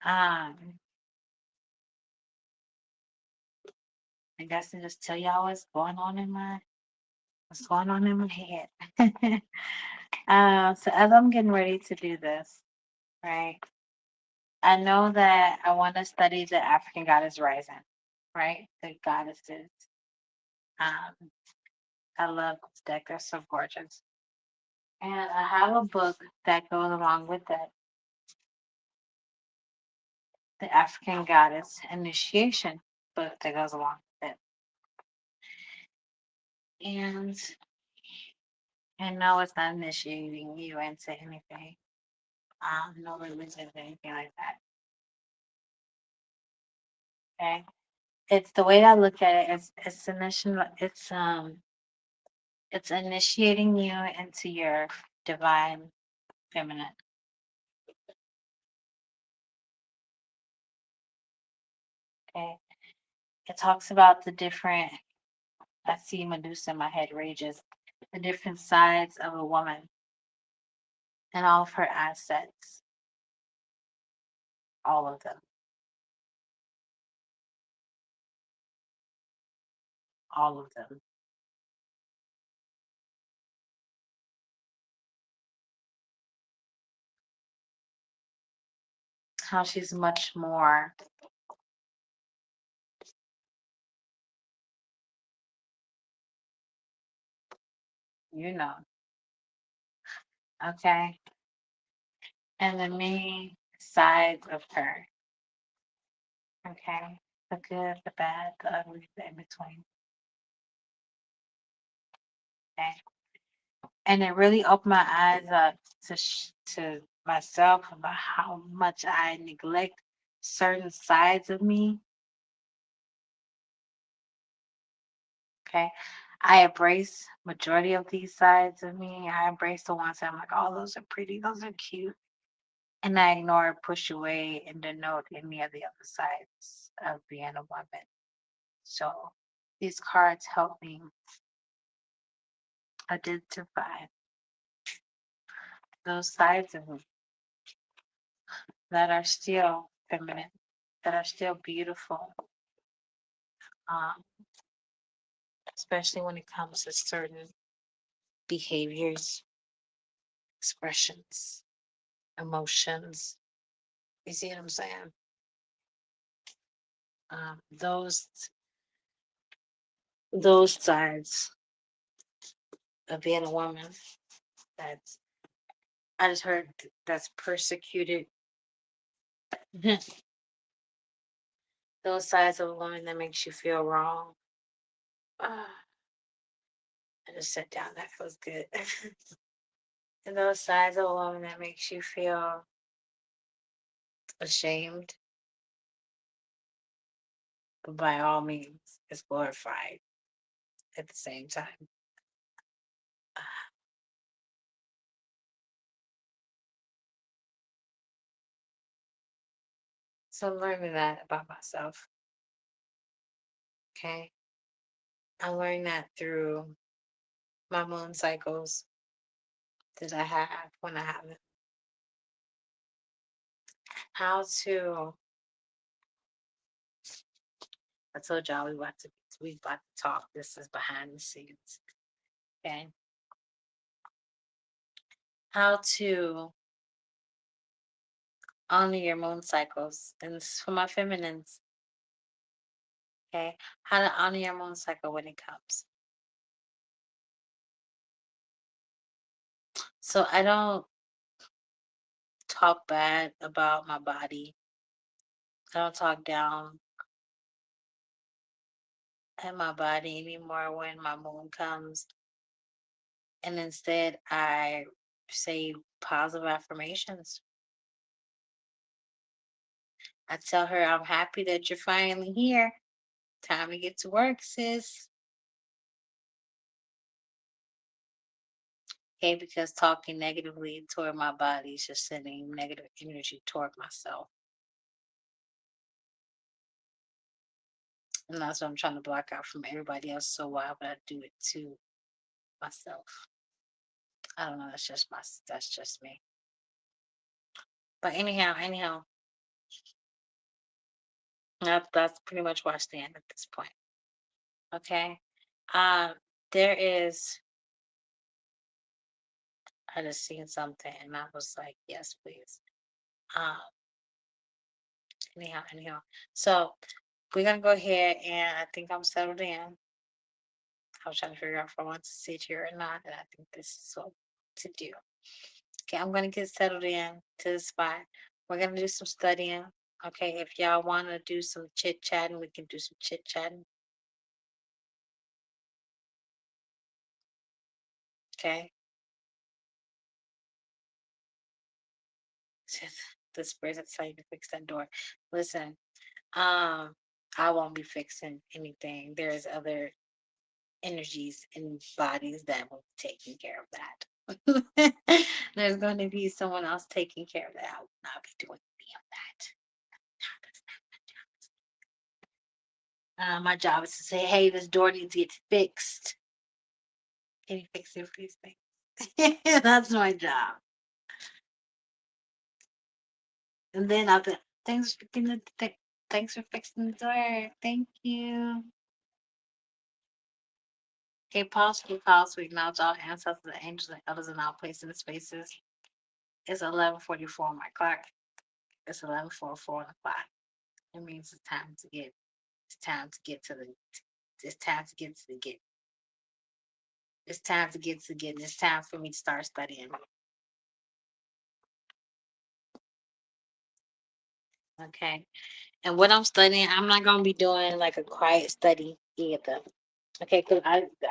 Um, I guess and just tell y'all what's going on in my head. So as I'm getting ready to do this, right? I know that I want to study the African goddess rising, right? The goddesses. Um, I love this deck. They're so gorgeous. And I have a book that goes along with it, the African goddess initiation book that goes along with it. And I know it's not initiating you into anything, no religion or anything like that. Okay. It's the way I look at it, it's initial it's initiating you into your divine feminine. Okay. It talks about the different, I see Medusa in my head rages, the different sides of a woman and all of her assets, all of them, all of them. How she's much more, you know, okay? And the many sides of her, okay? The good, the bad, the ugly, the in between, okay? And it really opened my eyes up to myself about how much I neglect certain sides of me. Okay. I embrace majority of these sides of me. I embrace the ones that I'm like, oh, those are pretty, those are cute. And I ignore, push away, and denote any of the other sides of being a woman. So these cards help me identify those sides of me that are still feminine, that are still beautiful, um, especially when it comes to certain behaviors, expressions, emotions. You see what I'm saying? Those sides of being a woman that's I just heard that's persecuted. Those sides of a woman that makes you feel wrong. Ah, I just sat down. That feels good. And those sides of a woman that makes you feel ashamed, but by all means, is glorified at the same time. Ah, so I'm learning that about myself. Okay. I learned that through my moon cycles that I have when I have it. How to, I told y'all we about to talk. This is behind the scenes. Okay. How to honor your moon cycles. And this is for my feminines. Okay. How to honor your moon cycle when it comes. So I don't talk bad about my body. I don't talk down at my body anymore when my moon comes. And instead, I say positive affirmations. I tell her, I'm happy that you're finally here. Time to get to work, sis. Okay, because talking negatively toward my body is just sending negative energy toward myself. And that's what I'm trying to block out from everybody else. So why would I do it to myself? I don't know. That's just me. But anyhow, that's pretty much where I stand at this point. Okay. Um, there is I just seen something and I was like, yes, please. Um, anyhow. So we're gonna go ahead and I think I'm settled in. I was trying to figure out if I want to sit here or not, and I think this is what to do. Okay, I'm gonna get settled in to the spot. We're gonna do some studying. Okay, if y'all wanna do some chit chatting, we can do some chit chatting. Okay. The spirits that tell you to fix that door. Listen, I won't be fixing anything. There's other energies and bodies that will be taking care of that. There's going to be someone else taking care of that. I will not be doing any of that. My job is to say, hey, this door needs to get fixed. Can you fix it, please? That's my job. And then I'll be, thanks for fixing the door. Thank you. Okay, pause. We acknowledge all ancestors, the angels, and others in all places and spaces. It's 11:44 on my clock. It's 11:44 on the clock. It means it's time to get. It's time to get to the. It's time to get to the get. It's time to get to get. It's time for me to start studying. Okay. And what I'm studying, I'm not gonna be doing like a quiet study either. Okay, because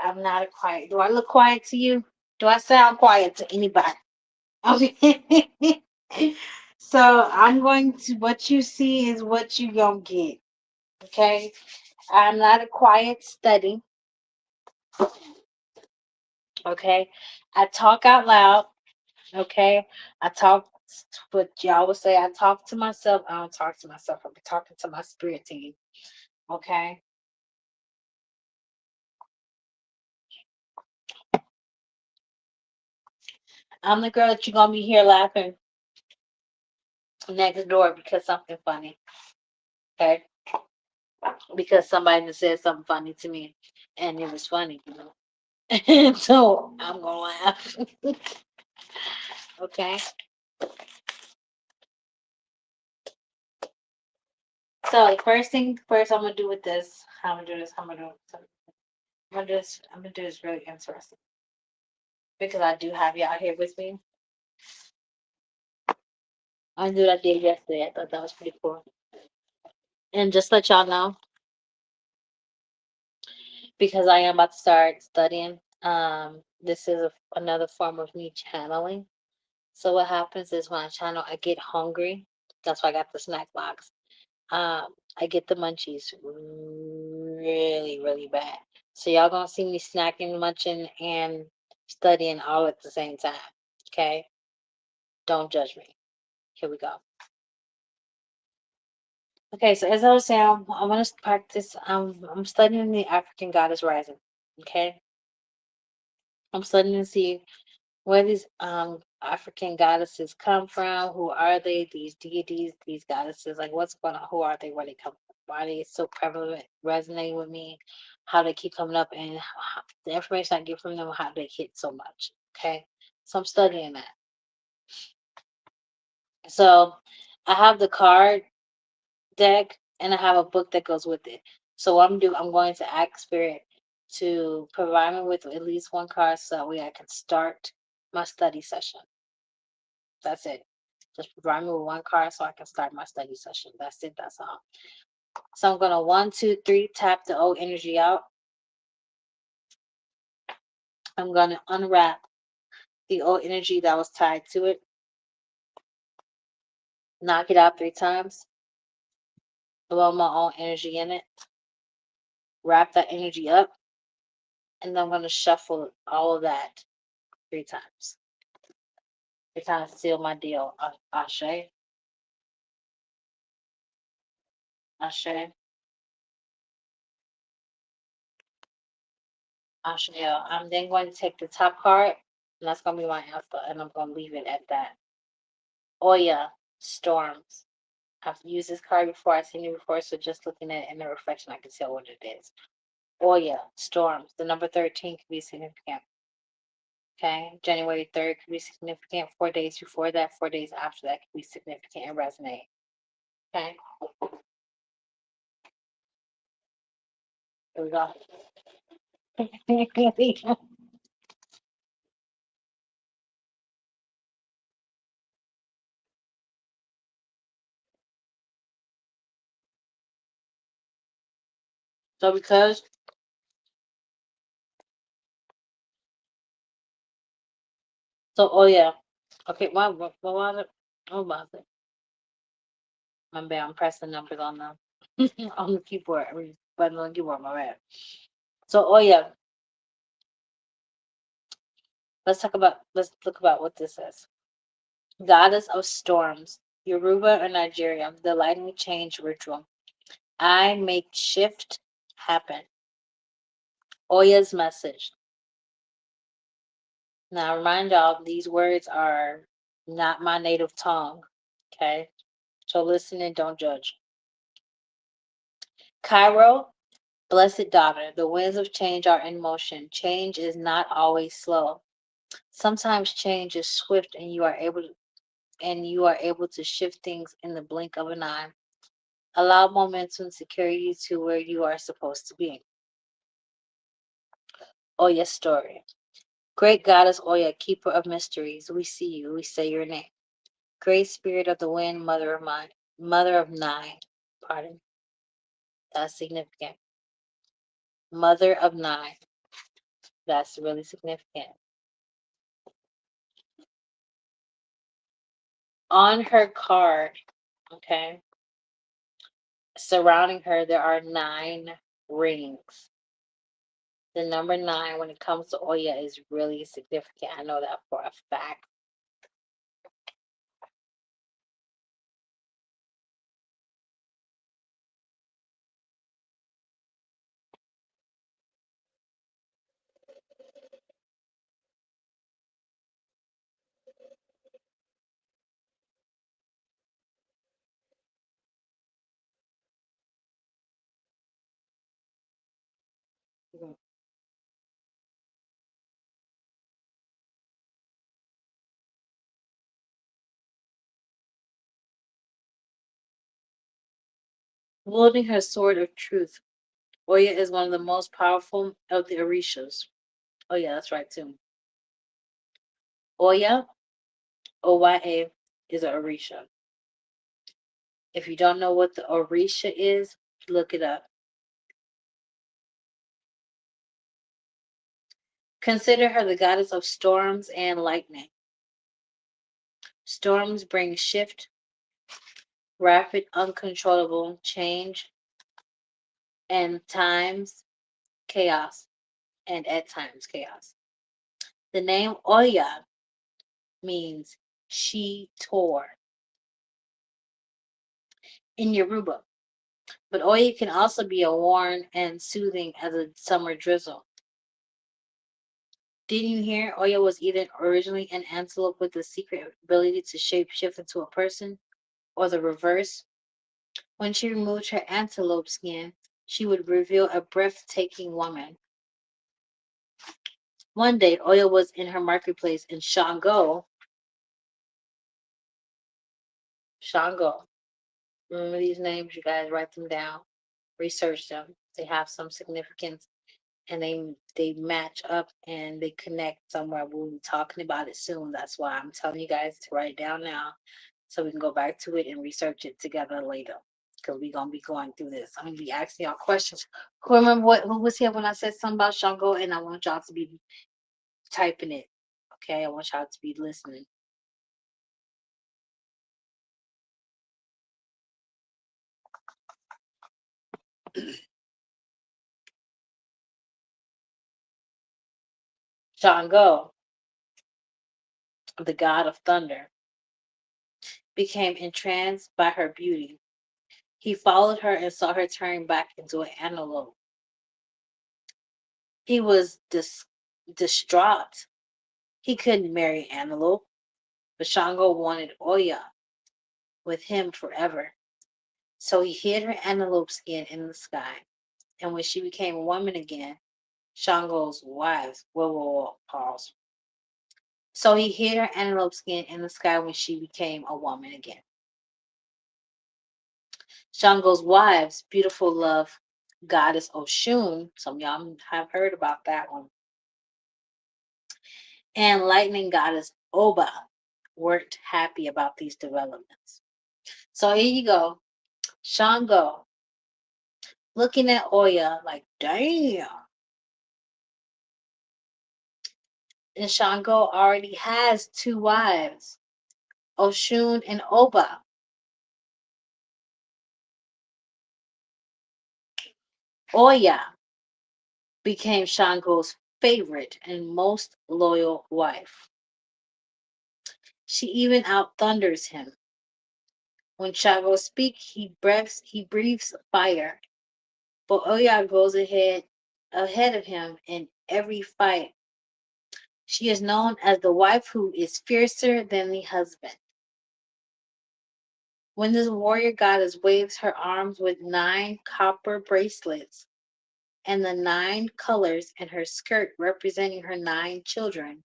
I'm not a quiet. Do I look quiet to you? Do I sound quiet to anybody? Okay. So I'm going to what you see is what you gonna get. Okay. I'm not a quiet study. Okay. I talk out loud. Okay. I talk what y'all would say. I talk to myself. I don't talk to myself. I'm talking to my spirit team. Okay. I'm the girl that you're gonna be here laughing next door because something funny. Okay. Because somebody just said something funny to me and it was funny. So I'm gonna laugh. Okay. So first thing first, I'm gonna do with this. I'm gonna do this. I'm gonna do this really interesting because I do have y'all here with me. I knew what I did yesterday. I thought that was pretty cool. And just let y'all know, because I am about to start studying. This is another form of me channeling. So what happens is when I channel, I get hungry. That's why I got the snack box. Um, I get the munchies really, really bad. So y'all gonna see me snacking, munching, and studying all at the same time. Okay? Don't judge me. Here we go. Okay, so as I was saying, I want to practice. I'm studying the African goddess rising. Okay, I'm studying to see where these African goddesses come from. Who are they? These deities, these goddesses. Like, what's going on? Who are they? Where they come from? Why are they so prevalent, resonating with me? How they keep coming up, and the information I get from them, how they hit so much. Okay, so I'm studying that. So I have the card deck and I have a book that goes with it. So what I'm going to ask Spirit to provide me with at least one card so that way I can start my study session. That's it. Just provide me with one card so I can start my study session. That's it. That's all. So I'm gonna 1, 2, 3 tap the old energy out. I'm gonna unwrap the old energy that was tied to it. Knock it out 3 times. Blow my own energy in it. Wrap that energy up. And then I'm gonna shuffle all of that 3 times. 3 times to seal my deal. Ashe. Ashe. Ashe. I'm then going to take the top card, and that's going to be my answer, and I'm going to leave it at that. Oya, storms. I've used this card before. I've seen it before, so just looking at it in the reflection, I can tell what it is. Oya, storms. The number 13 can be significant. Okay, January 3rd could be significant. 4 days before that, 4 days after that could be significant and resonate. Okay, here we go. So because oh yeah. Okay, what was it? What was it? My bad, I'm pressing numbers on the on the keyboard. I mean button on the keyboard, my bad. So oh yeah. Let's look about what this is. Goddess of storms, Yoruba or Nigeria, the lightning change ritual. I make shift happen. Oya's message. Now, remind y'all, these words are not my native tongue. Okay? So listen and don't judge. Cairo, blessed daughter, the winds of change are in motion. Change is not always slow. Sometimes change is swift and you are able to shift things in the blink of an eye. Allow momentum to carry you to where you are supposed to be. Oya story. Great goddess Oya, keeper of mysteries, we see you, we say your name. Great spirit of the wind, mother of mine, mother of nine. Pardon. That's significant. Mother of nine. That's really significant. On her card, okay, surrounding her, there are 9 rings. The number 9, when it comes to Oya, is really significant. I know that for a fact. Wielding her sword of truth, Oya is one of the most powerful of the Orishas. Oh, yeah, that's right, too. Oya, Oya, is an Orisha. If you don't know what the Orisha is, look it up. Consider her the goddess of storms and lightning. Storms bring shift, rapid, uncontrollable change, and times chaos, and at times chaos. The name Oya means she tore in Yoruba, but Oya can also be a warm and soothing as a summer drizzle. Didn't you hear? Oya was either originally an antelope with the secret ability to shape shift into a person, or the reverse. When she removed her antelope skin, she would reveal a breathtaking woman. One day, Oya was in her marketplace, and Shango. Remember these names, you guys write them down, research them. They have some significance, and they match up and they connect somewhere. We'll be talking about it soon. That's why I'm telling you guys to write it down now so we can go back to it and research it together later. Because we're gonna be going through this. I'm gonna be asking y'all questions. Who remember who was here when I said something about Shango? And I want y'all to be typing it. Okay, I want y'all to be listening. Shango, the god of thunder, became entranced by her beauty. He followed her and saw her turn back into an antelope. He was distraught. He couldn't marry Antelope, but Shango wanted Oya with him forever. So he hid her antelope skin in the sky. And when she became a woman again, Shango's wives, whoa, pause. So he hid her antelope skin in the sky when she became a woman again. Shango's wives, beautiful love goddess Oshun, some of y'all have heard about that one, and lightning goddess Oba weren't happy about these developments. So here you go. Shango looking at Oya like, damn. And Shango already has two wives, Oshun and Oba. Oya became Shango's favorite and most loyal wife. She even outthunders him. When Shango speaks, he breathes fire. But Oya goes ahead of him in every fight. She is known as the wife who is fiercer than the husband. When this warrior goddess waves her arms with 9 copper bracelets and the 9 colors in her skirt representing her 9 children,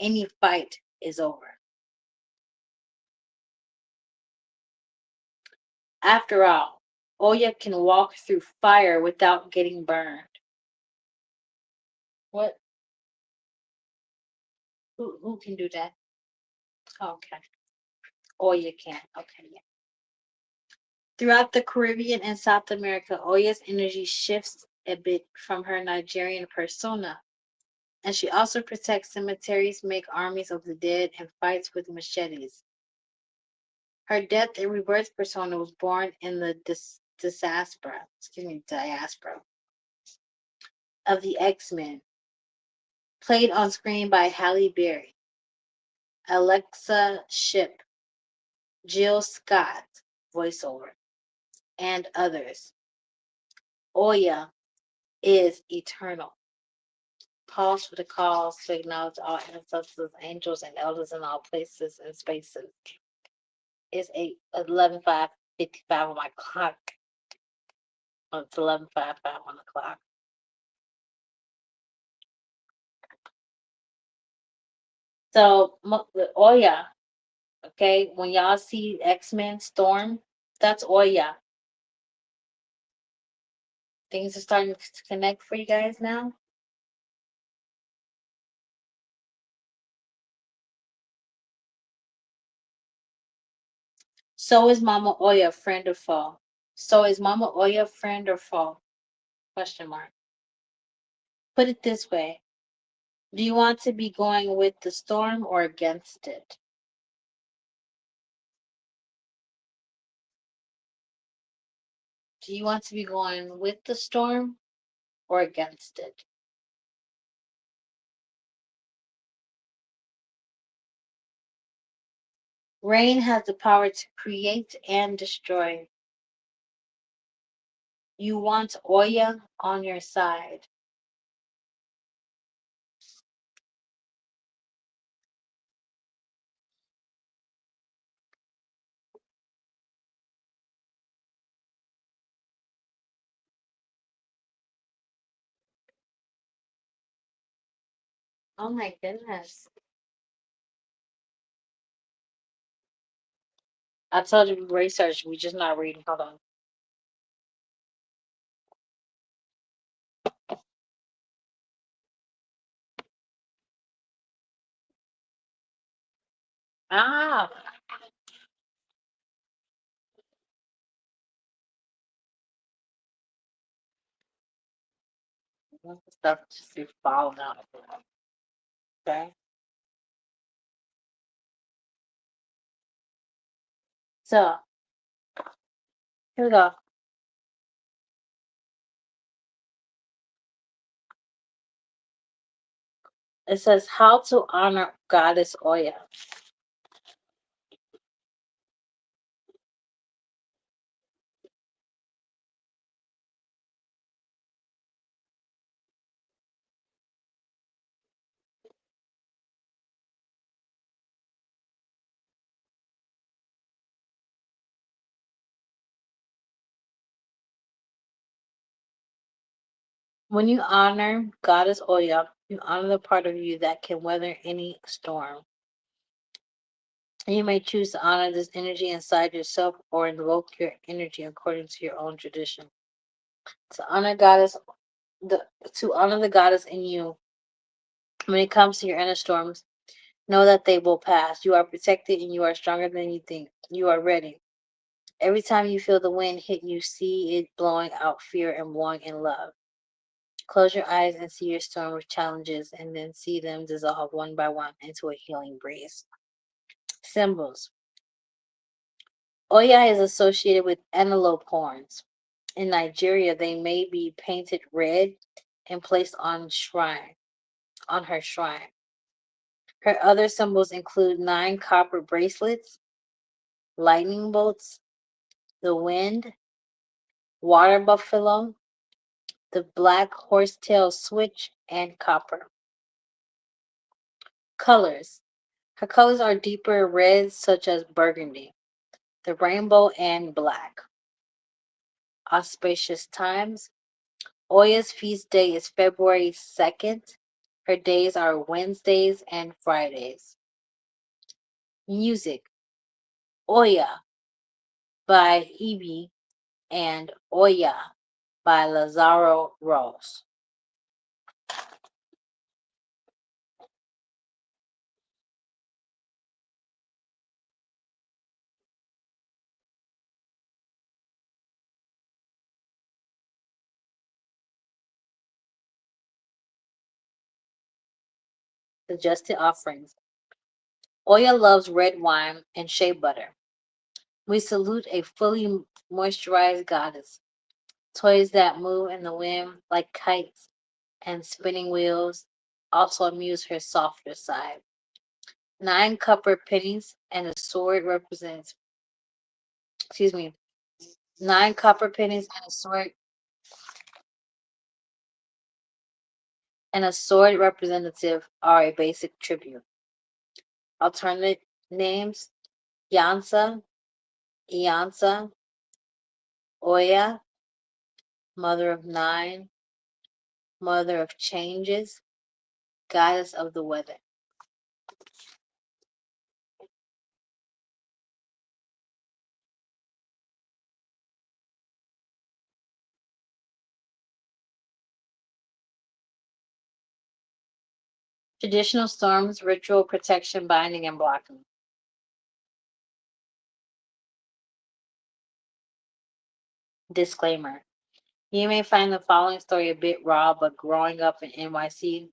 any fight is over. After all, Oya can walk through fire without getting burned. What? Who can do that? Okay. Oya can. Okay, yeah. Throughout the Caribbean and South America, Oya's energy shifts a bit from her Nigerian persona, and she also protects cemeteries, makes armies of the dead, and fights with machetes. Her death and rebirth persona was born in the diaspora of the X-Men, played on screen by Halle Berry, Alexa Shipp, Jill Scott, voiceover, and others. Oya is eternal. Pause for the calls to acknowledge all ancestors, angels, and elders in all places and spaces. It's 11:55 on my clock. It's 11:55 on the clock. So Oya, okay, when y'all see X-Men Storm, that's Oya. Things are starting to connect for you guys now. So is Mama Oya friend or foe? So is Mama Oya friend or foe? Question mark. Put it this way. Do you want to be going with the storm or against it? Do you want to be going with the storm or against it? Rain has the power to create and destroy. You want Oya on your side. Oh my goodness. I told you we research, we just not reading. Hold on. Ah, want the stuff to just be falling out. Okay. So here we go. It says how to honor Goddess Oya. When you honor Goddess Oya, you honor the part of you that can weather any storm. You may choose to honor this energy inside yourself or invoke your energy according to your own tradition. To honor goddess to honor the goddess in you when it comes to your inner storms, know that they will pass. You are protected and you are stronger than you think. You are ready. Every time you feel the wind hit you, see it blowing out fear and blowing in love. Close your eyes and see your storm with challenges and then see them dissolve one by one into a healing breeze. Symbols. Oya is associated with antelope horns. In Nigeria, they may be painted red and placed on her shrine. Her other symbols include 9 copper bracelets, lightning bolts, the wind, water buffalo, the black horsetail switch, and copper. Colors. Her colors are deeper reds such as burgundy, the rainbow, and black. Auspicious times. Oya's feast day is February 2nd. Her days are Wednesdays and Fridays. Music. Oya by Hebe and Oya by Lazaro Ross. Suggested offerings. Oya loves red wine and shea butter. We salute a fully moisturized goddess. Toys that move in the wind like kites and spinning wheels also amuse her softer side. 9 copper pennies and a sword represents, excuse me, 9 copper pennies and a sword representative are a basic tribute. Alternate names: Yansa, Iansa, Oya, Mother of Nine, Mother of Changes, Goddess of the Weather. Traditional storms, ritual protection, binding, and blocking. Disclaimer. You may find the following story a bit raw, but growing up in NYC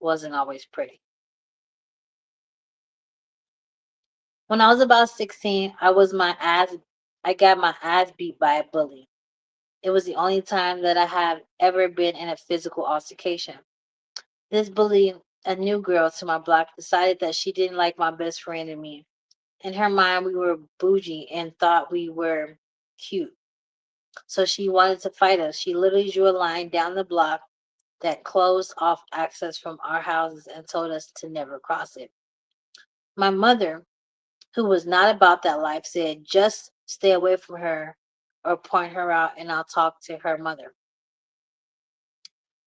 wasn't always pretty. When I was about 16, I got my ass beat by a bully. It was the only time that I have ever been in a physical altercation. This bully, a new girl to my block, decided that she didn't like my best friend and me. In her mind, we were bougie and thought we were cute. So she wanted to fight us. She literally drew a line down the block that closed off access from our houses and told us to never cross it. My mother, who was not about that life, said, just stay away from her or point her out and I'll talk to her mother.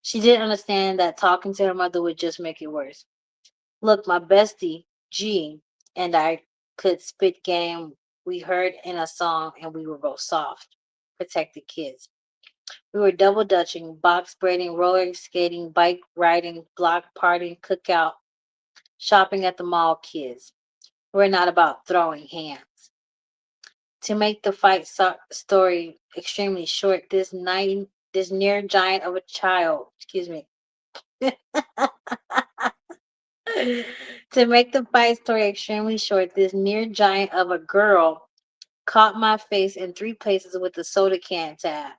She didn't understand that talking to her mother would just make it worse. Look, my bestie, G, and I could spit game we heard in a song and we were both soft, protected kids. We were double dutching, box braiding, roller skating, bike riding, block partying, cookout, shopping at the mall kids. We're not about throwing hands. To make the fight story extremely short, this this near giant of a child, excuse me. To make the fight story extremely short, this near giant of a girl caught my face in three places with a soda can tab.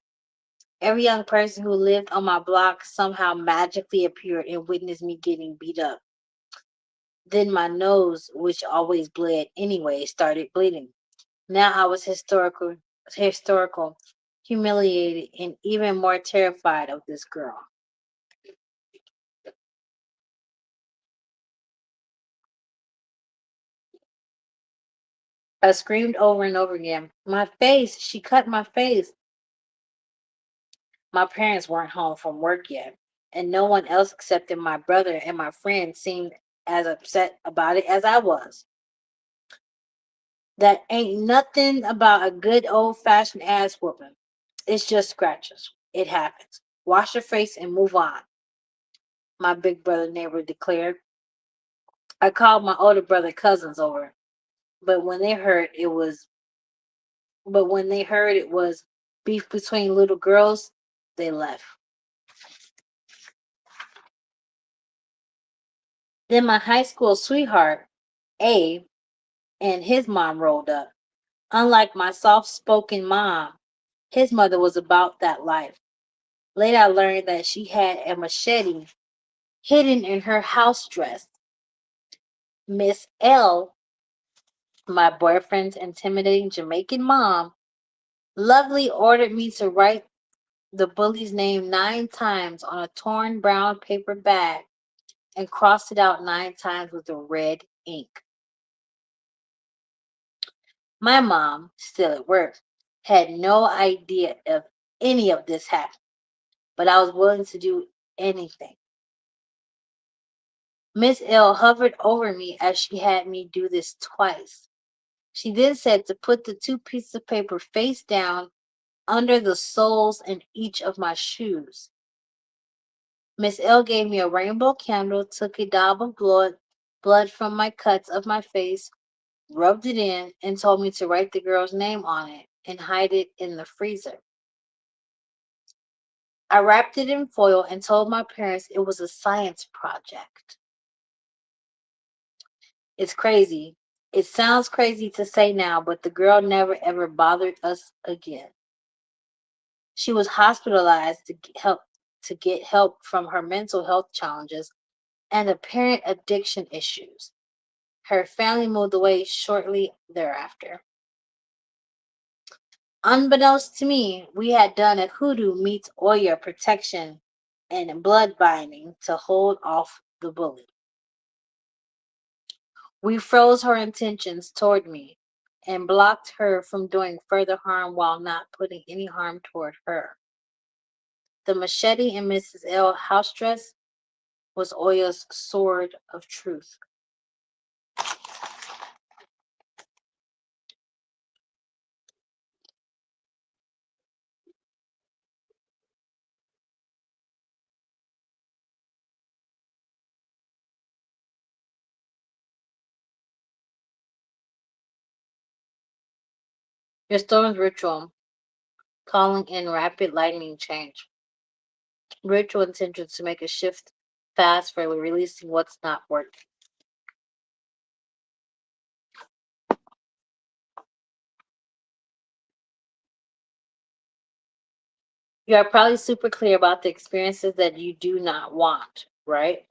Every young person who lived on my block somehow magically appeared and witnessed me getting beat up. Then my nose, which always bled anyway, started bleeding. Now I was historical, humiliated, and even more terrified of this girl. I screamed over and over again, "My face! She cut my face!" My parents weren't home from work yet, and no one else except my brother and my friend seemed as upset about it as I was. That ain't nothing about a good old fashioned ass whooping. It's just scratches. It happens. Wash your face and move on, my big brother neighbor declared. I called my older brother cousins over, but when they heard it was beef between little girls, they left. Then my high school sweetheart, Abe, and his mom rolled up. Unlike my soft spoken mom, his mother was about that life. Later I learned that she had a machete hidden in her house dress. Miss L, my boyfriend's intimidating Jamaican mom, lovely ordered me to write the bully's name 9 times on a torn brown paper bag and crossed it out 9 times with a red ink. My mom, still at work, had no idea of any of this happened, but I was willing to do anything. Miss L hovered over me as she had me do this twice. She then said to put the two pieces of paper face down under the soles in each of my shoes. Miss L gave me a rainbow candle, took a dab of blood from my cuts of my face, rubbed it in, and told me to write the girl's name on it and hide it in the freezer. I wrapped it in foil and told my parents it was a science project. It's crazy. It sounds crazy to say now, but the girl never ever bothered us again. She was hospitalized to get help from her mental health challenges and apparent addiction issues. Her family moved away shortly thereafter. Unbeknownst to me, we had done a hoodoo meets Oya protection and blood binding to hold off the bully. We froze her intentions toward me and blocked her from doing further harm while not putting any harm toward her. The machete in Mrs. L. house dress was Oya's sword of truth. Your storm's ritual, calling in rapid lightning change. Ritual intentions to make a shift fast for releasing what's not working. You are probably super clear about the experiences that you do not want, right?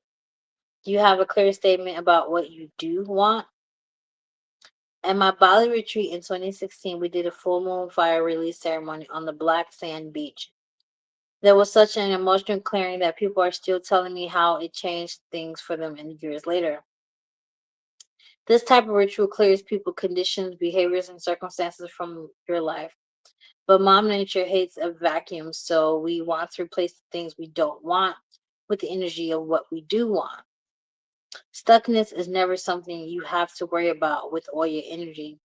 You have a clear statement about what you do want. At my Bali retreat in 2016, we did a full moon fire release ceremony on the black sand beach. There was such an emotional clearing that people are still telling me how it changed things for them in years later. This type of ritual clears people, conditions, behaviors, and circumstances from your life. But Mom Nature hates a vacuum, so we want to replace the things we don't want with the energy of what we do want. Stuckness is never something you have to worry about with all your energy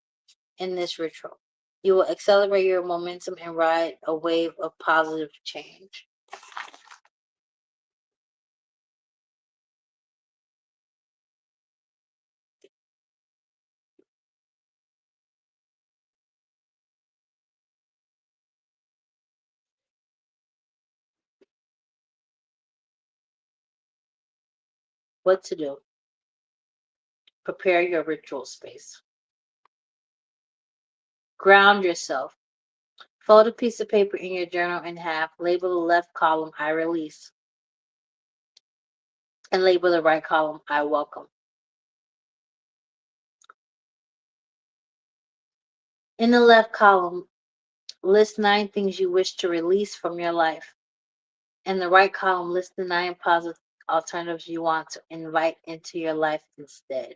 in this ritual. You will accelerate your momentum and ride a wave of positive change. What to do? Prepare your ritual space. Ground yourself. Fold a piece of paper in your journal in half. Label the left column I release. And label the right column I welcome. In the left column, list 9 things you wish to release from your life. In the right column, list the 9 positive alternatives you want to invite into your life instead.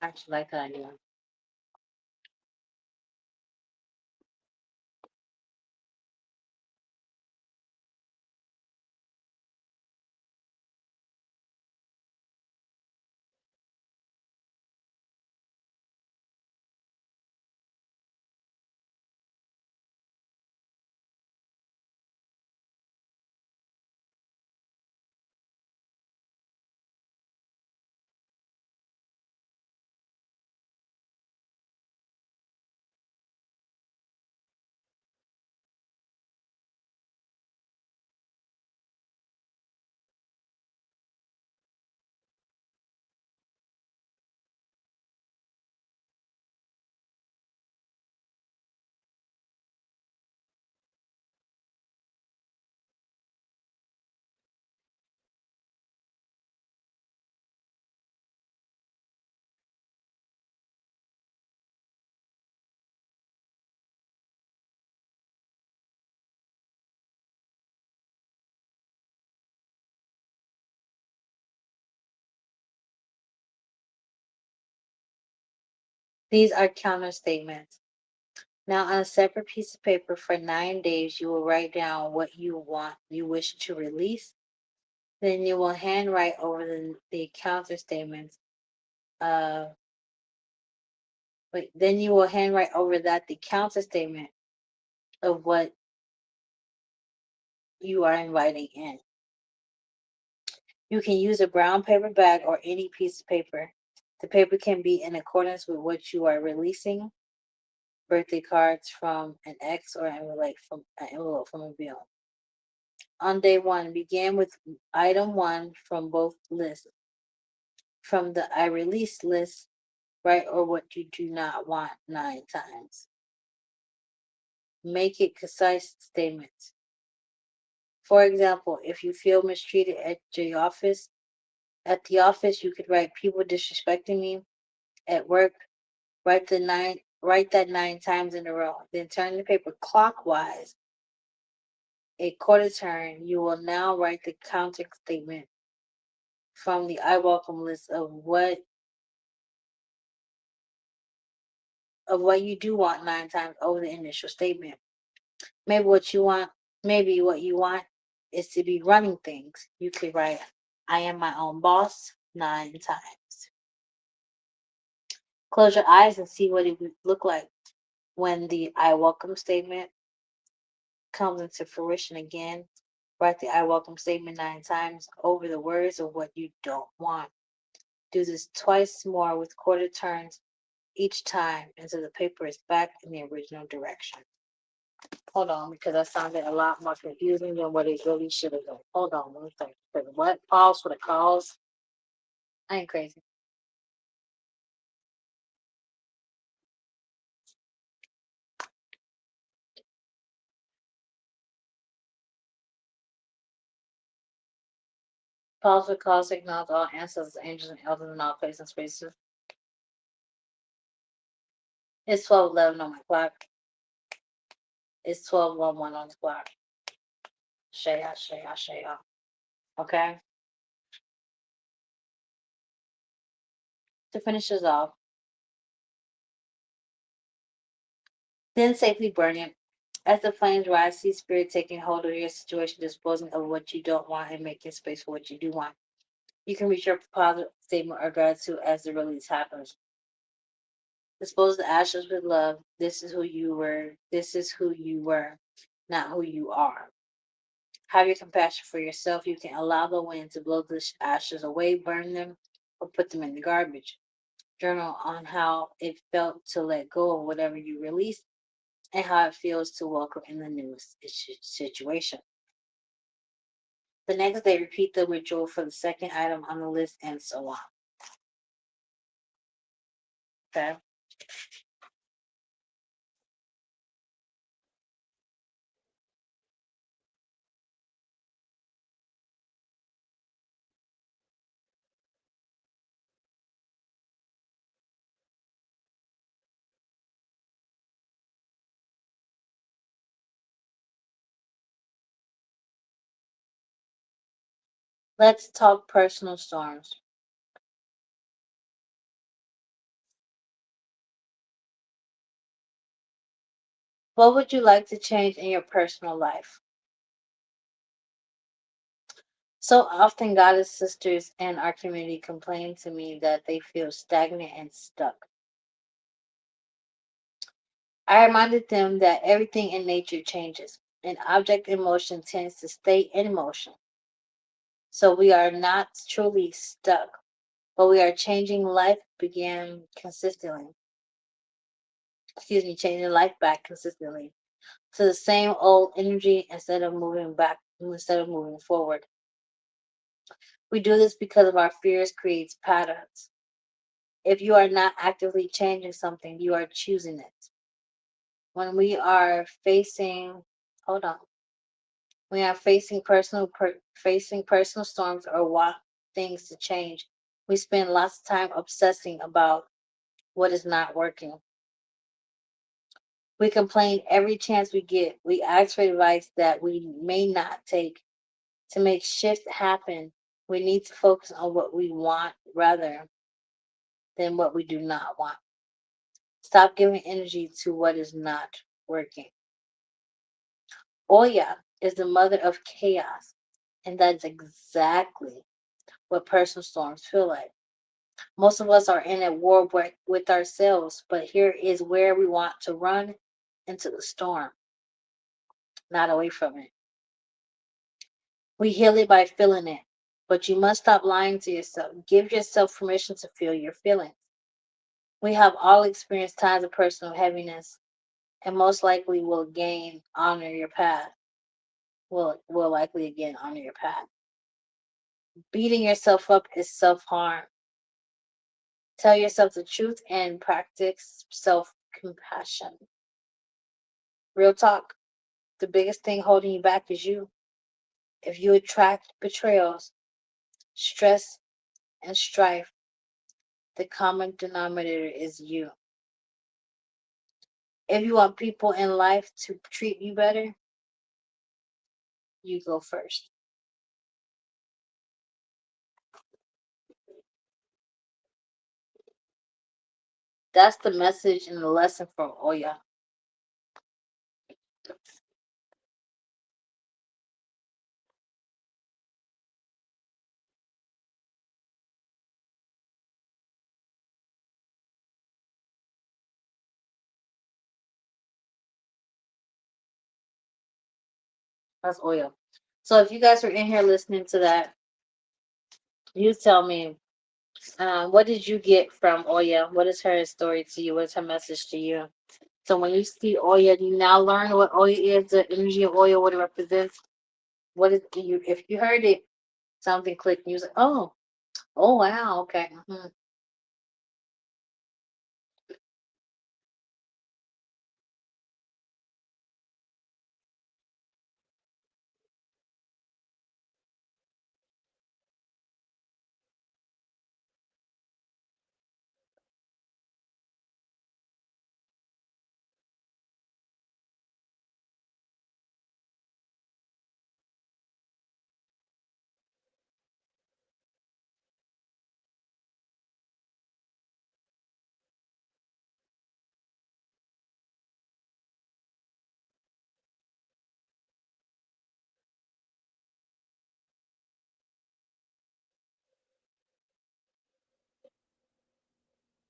I actually like that idea. These are counter statements. Now, on a separate piece of paper for 9 days, you will write down what you wish to release. Then you will handwrite over the counter statements. Then you will handwrite over that the counter statement of what you are inviting in. You can use a brown paper bag or any piece of paper. The paper can be in accordance with what you are releasing. Birthday cards from an ex or envelope from a bill. On day 1, begin with item 1 from both lists. From the I release list, write or what you do not want 9 times. Make it concise statements. For example, if you feel mistreated at the office, you could write people disrespecting me. At work, write that 9 times in a row. Then turn the paper clockwise. A quarter turn, you will now write the counter statement from the I welcome list of what you do want 9 times over the initial statement. Maybe what you want is to be running things. You could write, I am my own boss 9 times. Close your eyes and see what it would look like when the I welcome statement comes into fruition again. Write the I welcome statement 9 times over the words of what you don't want. Do this twice more with quarter turns each time until the paper is back in the original direction. Hold on, because that sounded a lot more confusing than what it really should have been. Hold on, let me think. What? Pause for the cause? I ain't crazy. Pause for cause acknowledge all ancestors, angels, and elders in all places and spaces. It's 12:11 on my clock. It's 12:11 on the clock. Shaya. Okay? To finish this off, then safely burn it. As the flames rise, see spirit taking hold of your situation, disposing of what you don't want and making space for what you do want. You can reach your positive statement or gratitude as the release happens. Dispose the ashes with love. This is who you were. This is who you were, not who you are. Have your compassion for yourself. You can allow the wind to blow the ashes away, burn them, or put them in the garbage. Journal on how it felt to let go of whatever you released and how it feels to welcome in the new situation. The next day, repeat the ritual for the second item on the list and so on. Okay. Let's talk personal storms. What would you like to change in your personal life? So often, goddess sisters in our community complain to me that they feel stagnant and stuck. I reminded them that everything in nature changes. An object in motion tends to stay in motion. So we are not truly stuck, but we are changing life began consistently. Changing life back consistently to the same old energy instead of moving forward. We do this because of our fears creates patterns. If you are not actively changing something, you are choosing it. When we are facing, hold on, we are facing personal storms or want things to change. We spend lots of time obsessing about what is not working. We complain every chance we get. We ask for advice that we may not take. To make shift happen, we need to focus on what we want rather than what we do not want. Stop giving energy to what is not working. Oya is the mother of chaos, and that's exactly what personal storms feel like. Most of us are in a war with ourselves, but here is where we want to run into the storm, not away from it. We heal it by feeling it, but you must stop lying to yourself. Give yourself permission to feel your feelings. We have all experienced times of personal heaviness, and most likely will again honor your path. Will likely again honor your path. Beating yourself up is self harm. Tell yourself the truth and practice self compassion. Real talk. The biggest thing holding you back is you. If you attract betrayals, stress, and strife, the common denominator is you. If you want people in life to treat you better, you go first. That's the message and the lesson from Oya. That's Oya. So if you guys are in here listening to that, you tell me, what did you get from Oya? What is her story to you? What is her message to you? So when you see Oya, do you now learn what Oya is, the energy of Oya, what it represents? What is you? If you heard it, something clicked, and you was like, oh wow, okay.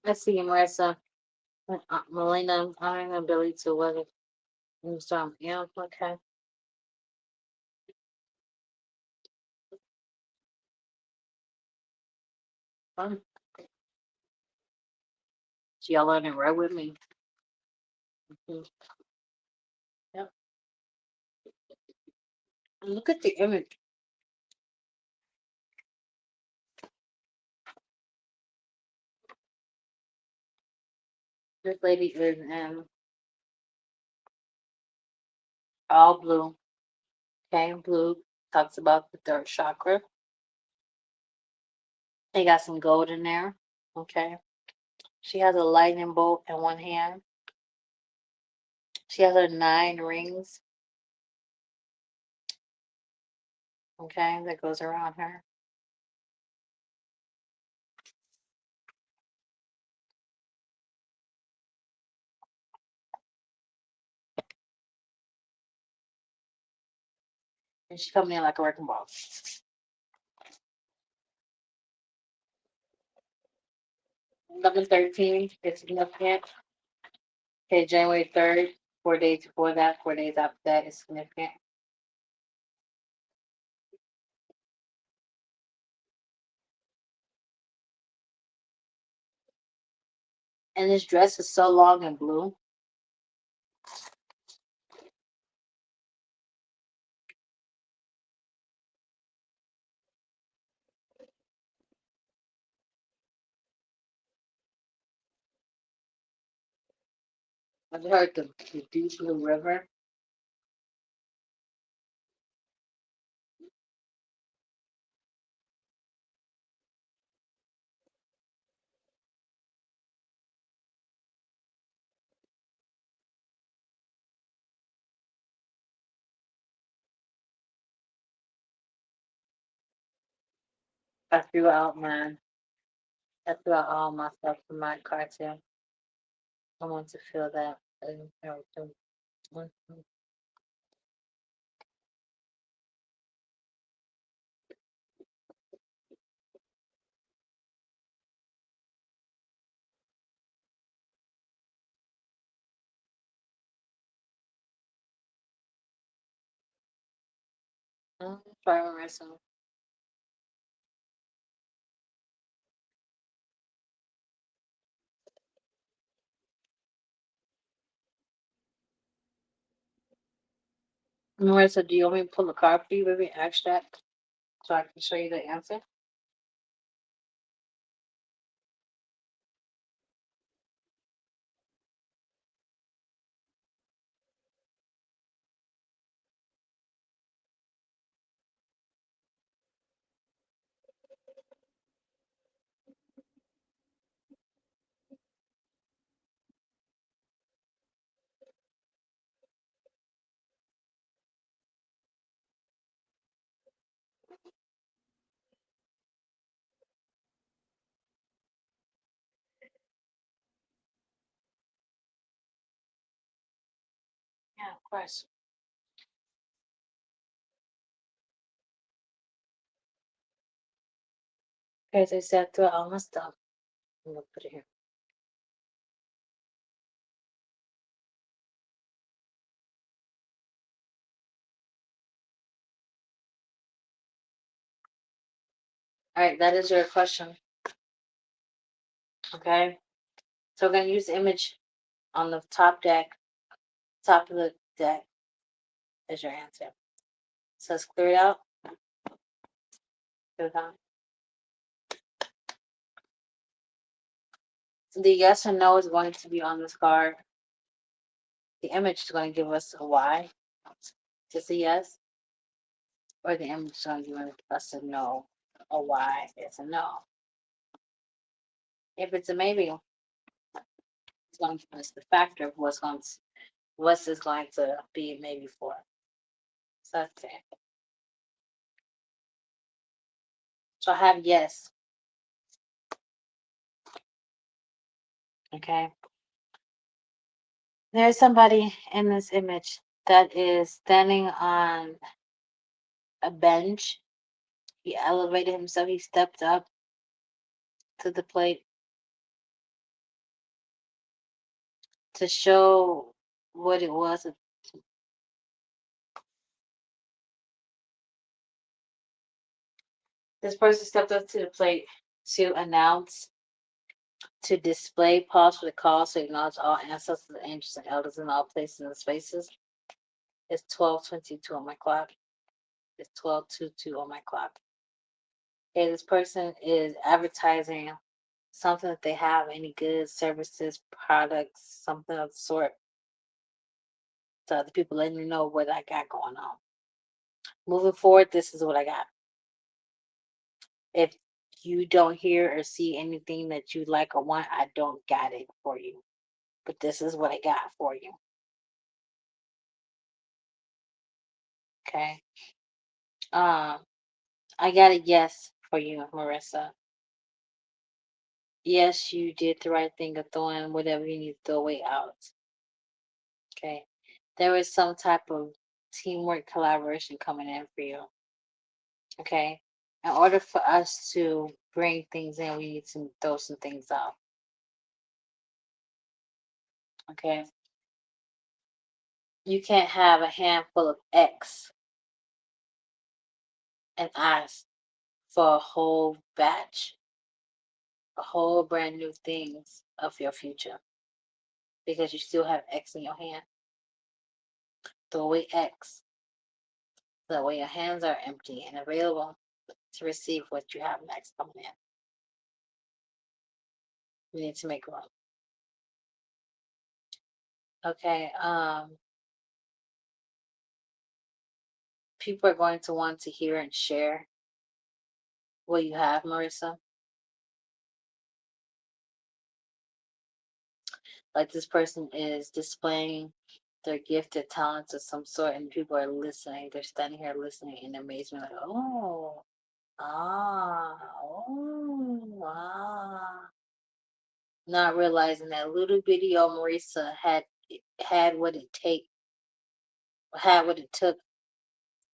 I see you, Marissa. Melina, honoring the ability to weather the storm. Yeah, okay. Fun. So y'all learning right with me. Mhm. Yep. And look at the image. This lady is in all blue. Okay, blue talks about the third chakra. They got some gold in there. Okay. She has a lightning bolt in one hand. She has her 9 rings. Okay, that goes around her. And she's coming in like a wrecking ball. 11/13 is significant. Okay, January 3rd, 4 days before that, 4 days after that is significant. And this dress is so long and blue. I've heard the deep blue river. I threw out mine. I threw out all my stuff from my cartoon. I want to feel that and everything. Mhm. Try Marissa. Marissa, do you want me to pull a card for you, baby? Ask that so I can show you the answer. Yeah, of course. Okay, as I said, throw all my stuff. I'm gonna put it here. All right, that is your question. Okay, so we're gonna use the image on the top of the deck as your answer. So let's clear it out. Clear it out. So the yes or no is going to be on this card. The image is going to give us a Y, just a yes, or the image is going to give us a no, a Y, it's a no. If it's a maybe, it's going to give us the factor of what's is going to be a maybe for. So that's it. So I have yes. Okay. There's somebody in this image that is standing on a bench. He elevated himself, he stepped up to the plate to show what it was. This person stepped up to the plate to announce, to display, pause for the call, to acknowledge all ancestors, angels, and elders in all places and spaces. It's 12:22 on my clock. It's 12:22 on my clock. Okay, this person is advertising something that they have, any goods, services, products, something of the sort, to other people, letting you know what I got going on. Moving forward, this is what I got. If you don't hear or see anything that you like or want, I don't got it for you. But this is what I got for you. Okay. I got a yes for you, Marissa. Yes, you did the right thing of throwing whatever you need to throw away out. Okay. There is some type of teamwork collaboration coming in for you. Okay. In order for us to bring things in, we need to throw some things out. Okay. You can't have a handful of X and ask for a whole batch, a whole brand new things of your future, because you still have X in your hand. Throw away X. That way your hands are empty and available to receive what you have next coming in. We need to make room. Okay. People are going to want to hear and share what you have, Marissa. Like this person is displaying their gift or talents of some sort, and people are listening. They're standing here listening in amazement, like, oh, oh, not realizing that little bitty old Marissa had what it took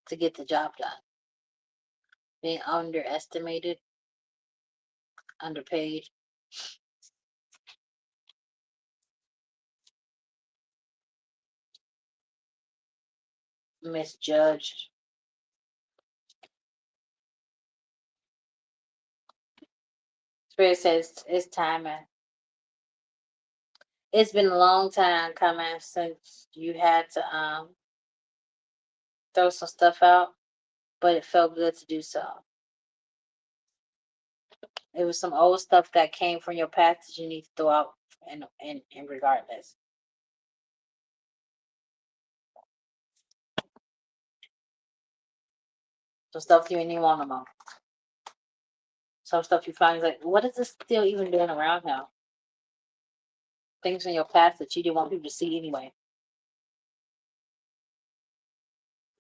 to get the job done. Being underestimated, underpaid, misjudged. Spirit says it's timing. It's been a long time coming since you had to throw some stuff out, but it felt good to do so. It was some old stuff that came from your past that you need to throw out, and regardless. Some stuff you didn't even want no more. Some stuff you find is like, what is this still even doing around now? Things from your past that you didn't want people to see anyway.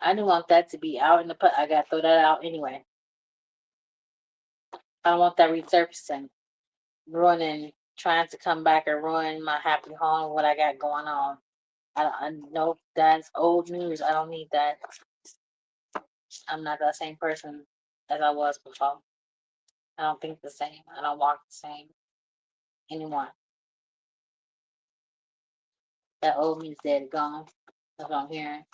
I didn't want that to be out in the put. I gotta throw that out anyway. I don't want that resurfacing, ruining, trying to come back and ruin my happy home, what I got going on. I know that's old news. I don't need that. I'm not that same person as I was before. I don't think the same. I don't walk the same anymore. That old me is dead, gone. That's what I'm hearing.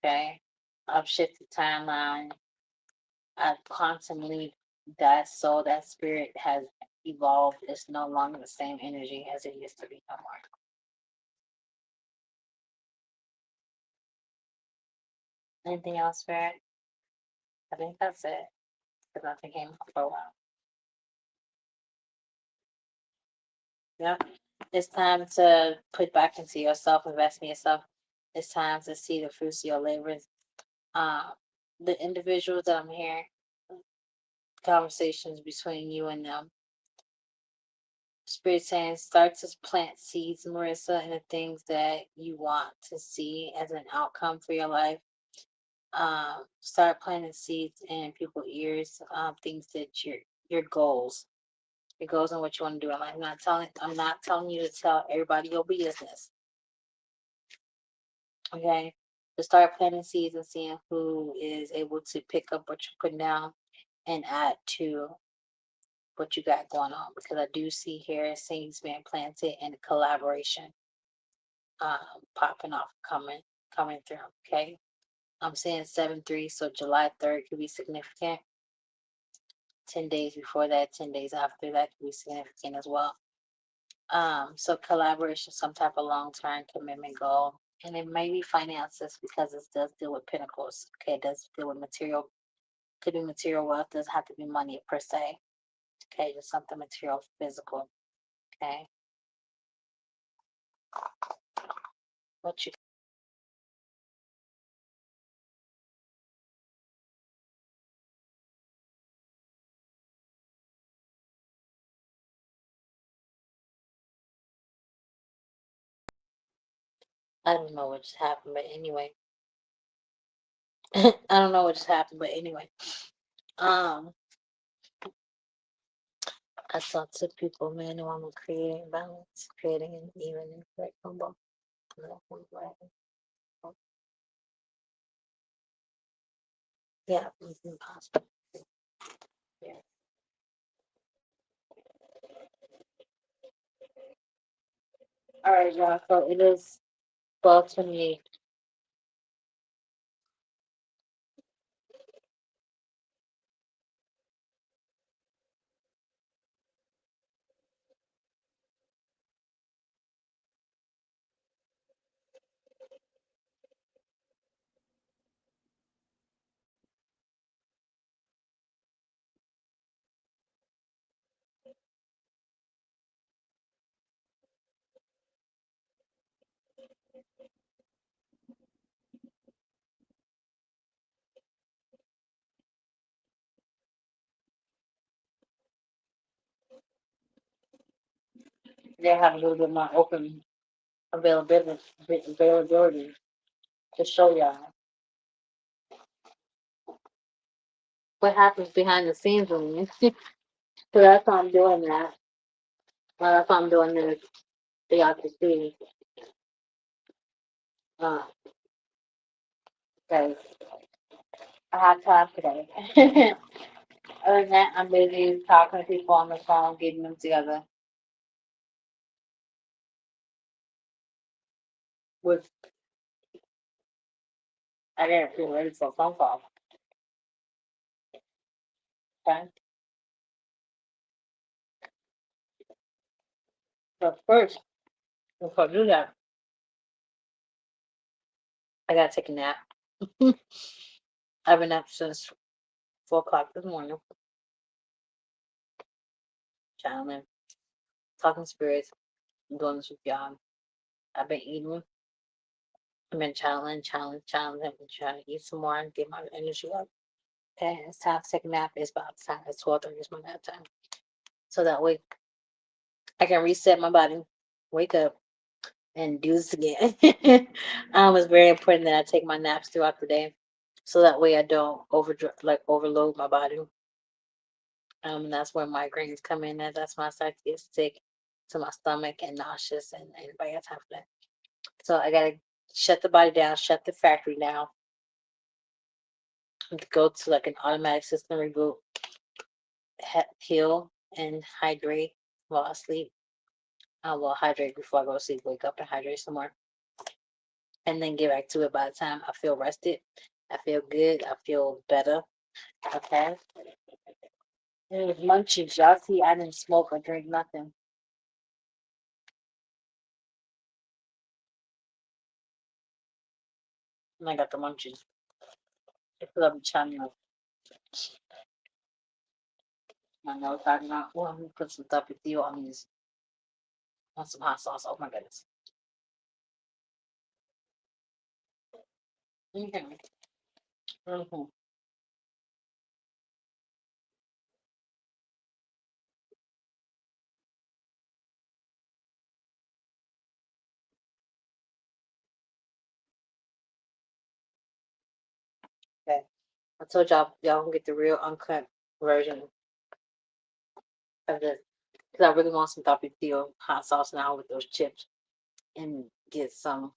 Okay. I've shifted timeline. I constantly, that soul, that spirit has evolved. It's no longer the same energy as it used to be no more. Anything else, Spirit? I think that's it. Because nothing came up for a while. Yeah. It's time to put back into yourself, invest in yourself. It's time to see the fruits of your labors. Um, the individuals that I'm hearing, conversations between you and them. Spirit saying start to plant seeds, Marissa, in the things that you want to see as an outcome for your life. Start planting seeds in people's ears, things that your goals, your goals and what you want to do. I'm not telling you to tell everybody your business. Okay. To start planting seeds and seeing who is able to pick up what you're putting down and add to what you got going on, because I do see here seeds being planted and collaboration popping off, coming through. Okay, I'm saying 7/3, so July 3rd could be significant. 10 days before that, 10 days after that could be significant as well. So collaboration, some type of long-term commitment goal, and it may be finances because it does deal with pentacles. Okay, it does deal with material, could be material wealth, doesn't have to be money per se. Okay, just something material, physical. Okay, what you, I don't know what just happened, but anyway, I don't know what just happened, but anyway, um, I saw two people, man, who want creating balance, creating an even and correct combo. Yeah, possible. Yeah. All right, y'all. So it is 12:28. They have a little bit more open availability to show y'all what happens behind the scenes with me. So that's why I'm doing that. Well, that's why I'm doing this. So y'all can see. Uh, because I have time today. Other than that, I'm busy talking to people on the phone, getting them together with, I didn't feel ready for a phone call. Okay. But first, before I do that, I gotta take a nap. I've been up since 4 o'clock this morning, channeling, talking spirits, doing this with y'all. I've been eating. I've been channeling. I've been trying to eat some more and get my energy up. Okay, it's time to take a nap. It's about time. It's 12:30. It's my nap time. So that way I can reset my body, wake up, and do this again. It's very important that I take my naps throughout the day, so that way I don't overload my body. And that's where migraines come in. And that's when I start to get sick to my stomach and nauseous, and anybody got time for that. So I gotta shut the body down, shut the factory down, and go to like an automatic system reboot, heal and hydrate while I sleep. I will hydrate before I go to sleep, wake up and hydrate some more, and then get back to it by the time I feel rested. I feel good. I feel better. Okay. And it was munchies. Y'all see, I didn't smoke or drink nothing. And I got the munchies. It's love channel. My nose starting out. Well, I'm gonna put some stuff with you on these, on some hot sauce. Oh my goodness. Okay. Mm-hmm. Okay. I told y'all can get the real uncut version of this. Because I really want some tapatio hot sauce now with those chips, and get some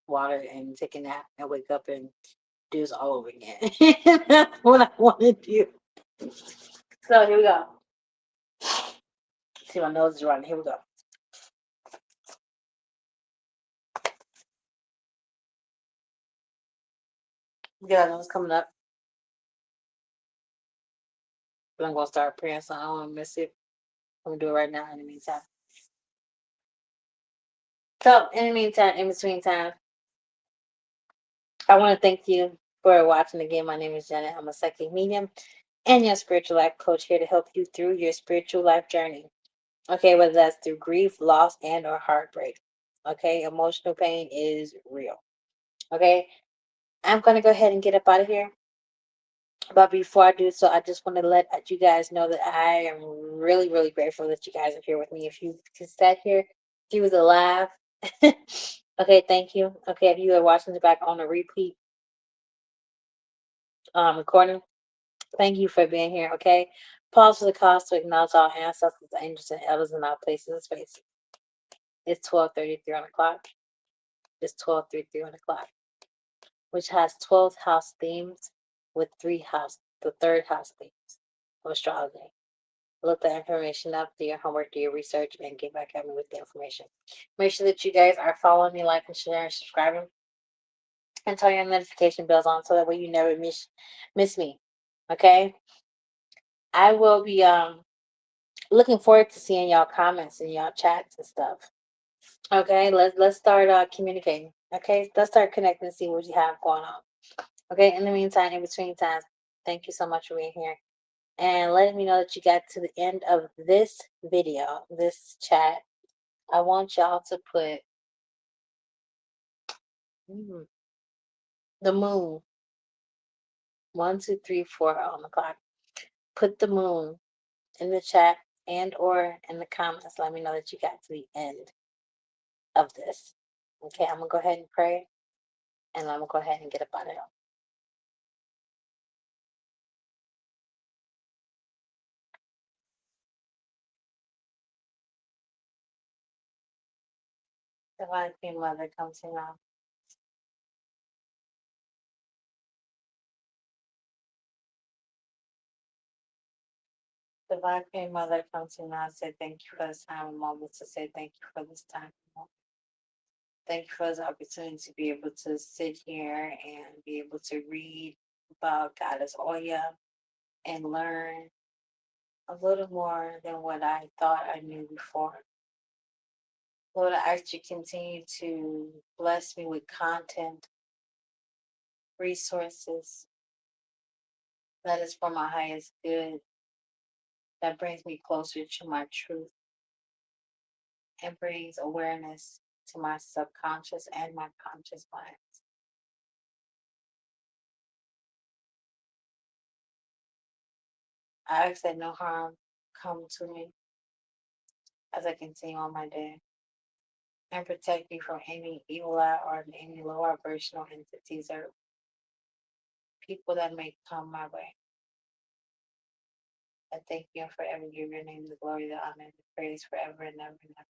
water and take a nap and wake up and do this all over again. That's what I want to do. So here we go. See, my nose is running. Here we go. Yeah, nose coming up. But I'm gonna start praying, so I don't want to miss it. I'm gonna do it right now in the meantime. So, in the meantime, in between time, I want to thank you for watching again. My name is Janet. I'm a psychic medium and your spiritual life coach here to help you through your spiritual life journey. Okay, whether that's through grief, loss, and or heartbreak. Okay, emotional pain is real. Okay, I'm gonna go ahead and get up out of here. But before I do so, I just want to let you guys know that I am really, really grateful that you guys are here with me. If you can sat here through the live, okay, thank you. Okay, if you are watching this back on a repeat recording, thank you for being here. Okay, pause for the cause to acknowledge our ancestors, angels, and elders in our places and spaces. It's 12:33 on the clock. It's 12:33 on the clock, which has 12 house themes with the third house themes of astrology. Look that information up, do your homework, do your research, and get back at me with the information. Make sure that you guys are following me, liking, sharing, subscribing, and turn your notification bells on so that way you never miss me. Okay? I will be looking forward to seeing y'all comments and y'all chats and stuff. Okay, let's start communicating. Okay, let's start connecting and see what you have going on. Okay, in the meantime, in between times, thank you so much for being here and letting me know that you got to the end of this video, this chat. I want y'all to put the moon 1, 2, 3, 4 on the clock. Put the moon in the chat and or in the comments. Let me know that you got to the end of this. Okay, I'm gonna go ahead and pray, and I'm gonna go ahead and get up out of here. Divine Queen Mother, come to now. Divine Queen Mother, come to now. Say thank you for this time and moment. To say thank you for this time and moment. Thank you for this opportunity to be able to sit here and be able to read about Goddess Oya and learn a little more than what I thought I knew before. Lord, I ask you to continue to bless me with content, resources that is for my highest good, that brings me closer to my truth and brings awareness to my subconscious and my conscious mind. I ask that no harm come to me as I continue on my day and protect me from any evil eye or any low vibrational entities or people that may come my way. I thank you and forever give your name the glory, the honor, and the praise forever and ever and ever.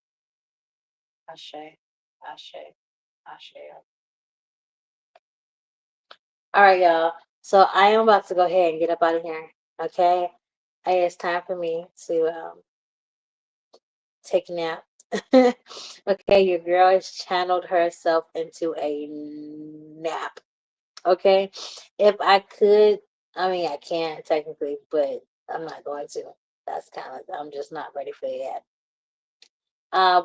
Ashe, Ashe, Ashe. All right, y'all. So I am about to go ahead and get up out of here. Okay. It's time for me to take a nap. Okay, your girl has channeled herself into a nap. Okay. If I could, I mean I can technically, but I'm not going to. That's kind of I'm just not ready for that.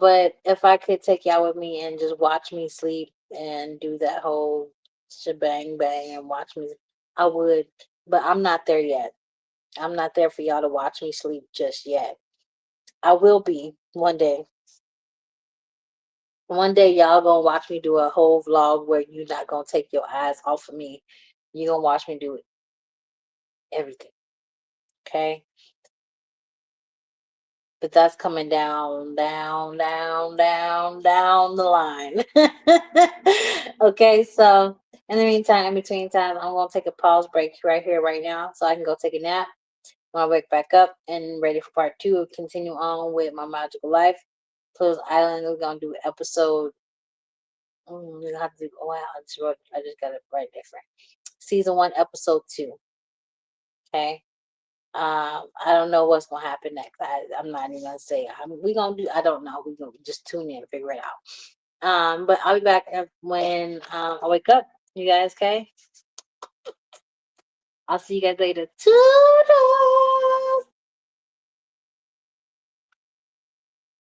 But if I could take y'all with me and just watch me sleep and do that whole shebang bang and watch me, I would. But I'm not there yet. I'm not there for y'all to watch me sleep just yet. I will be one day. One day y'all gonna watch me do a whole vlog where you're not gonna take your eyes off of me. You're gonna watch me do everything. Okay? But that's coming down, down the line. Okay, so in the meantime, in between time, I'm gonna take a pause break right here, right now, so I can go take a nap. When I wake back up and ready for part 2, continue on with my magical life. Close Island, we're gonna do episode. We're gonna have to do. Oh wow, I just got it right different. Season 1, episode 2. Okay, I don't know what's gonna happen next. I'm not even gonna say. We gonna do. I don't know. We gonna just tune in and figure it out. But I'll be back when I wake up. You guys, okay? I'll see you guys later. Toodles!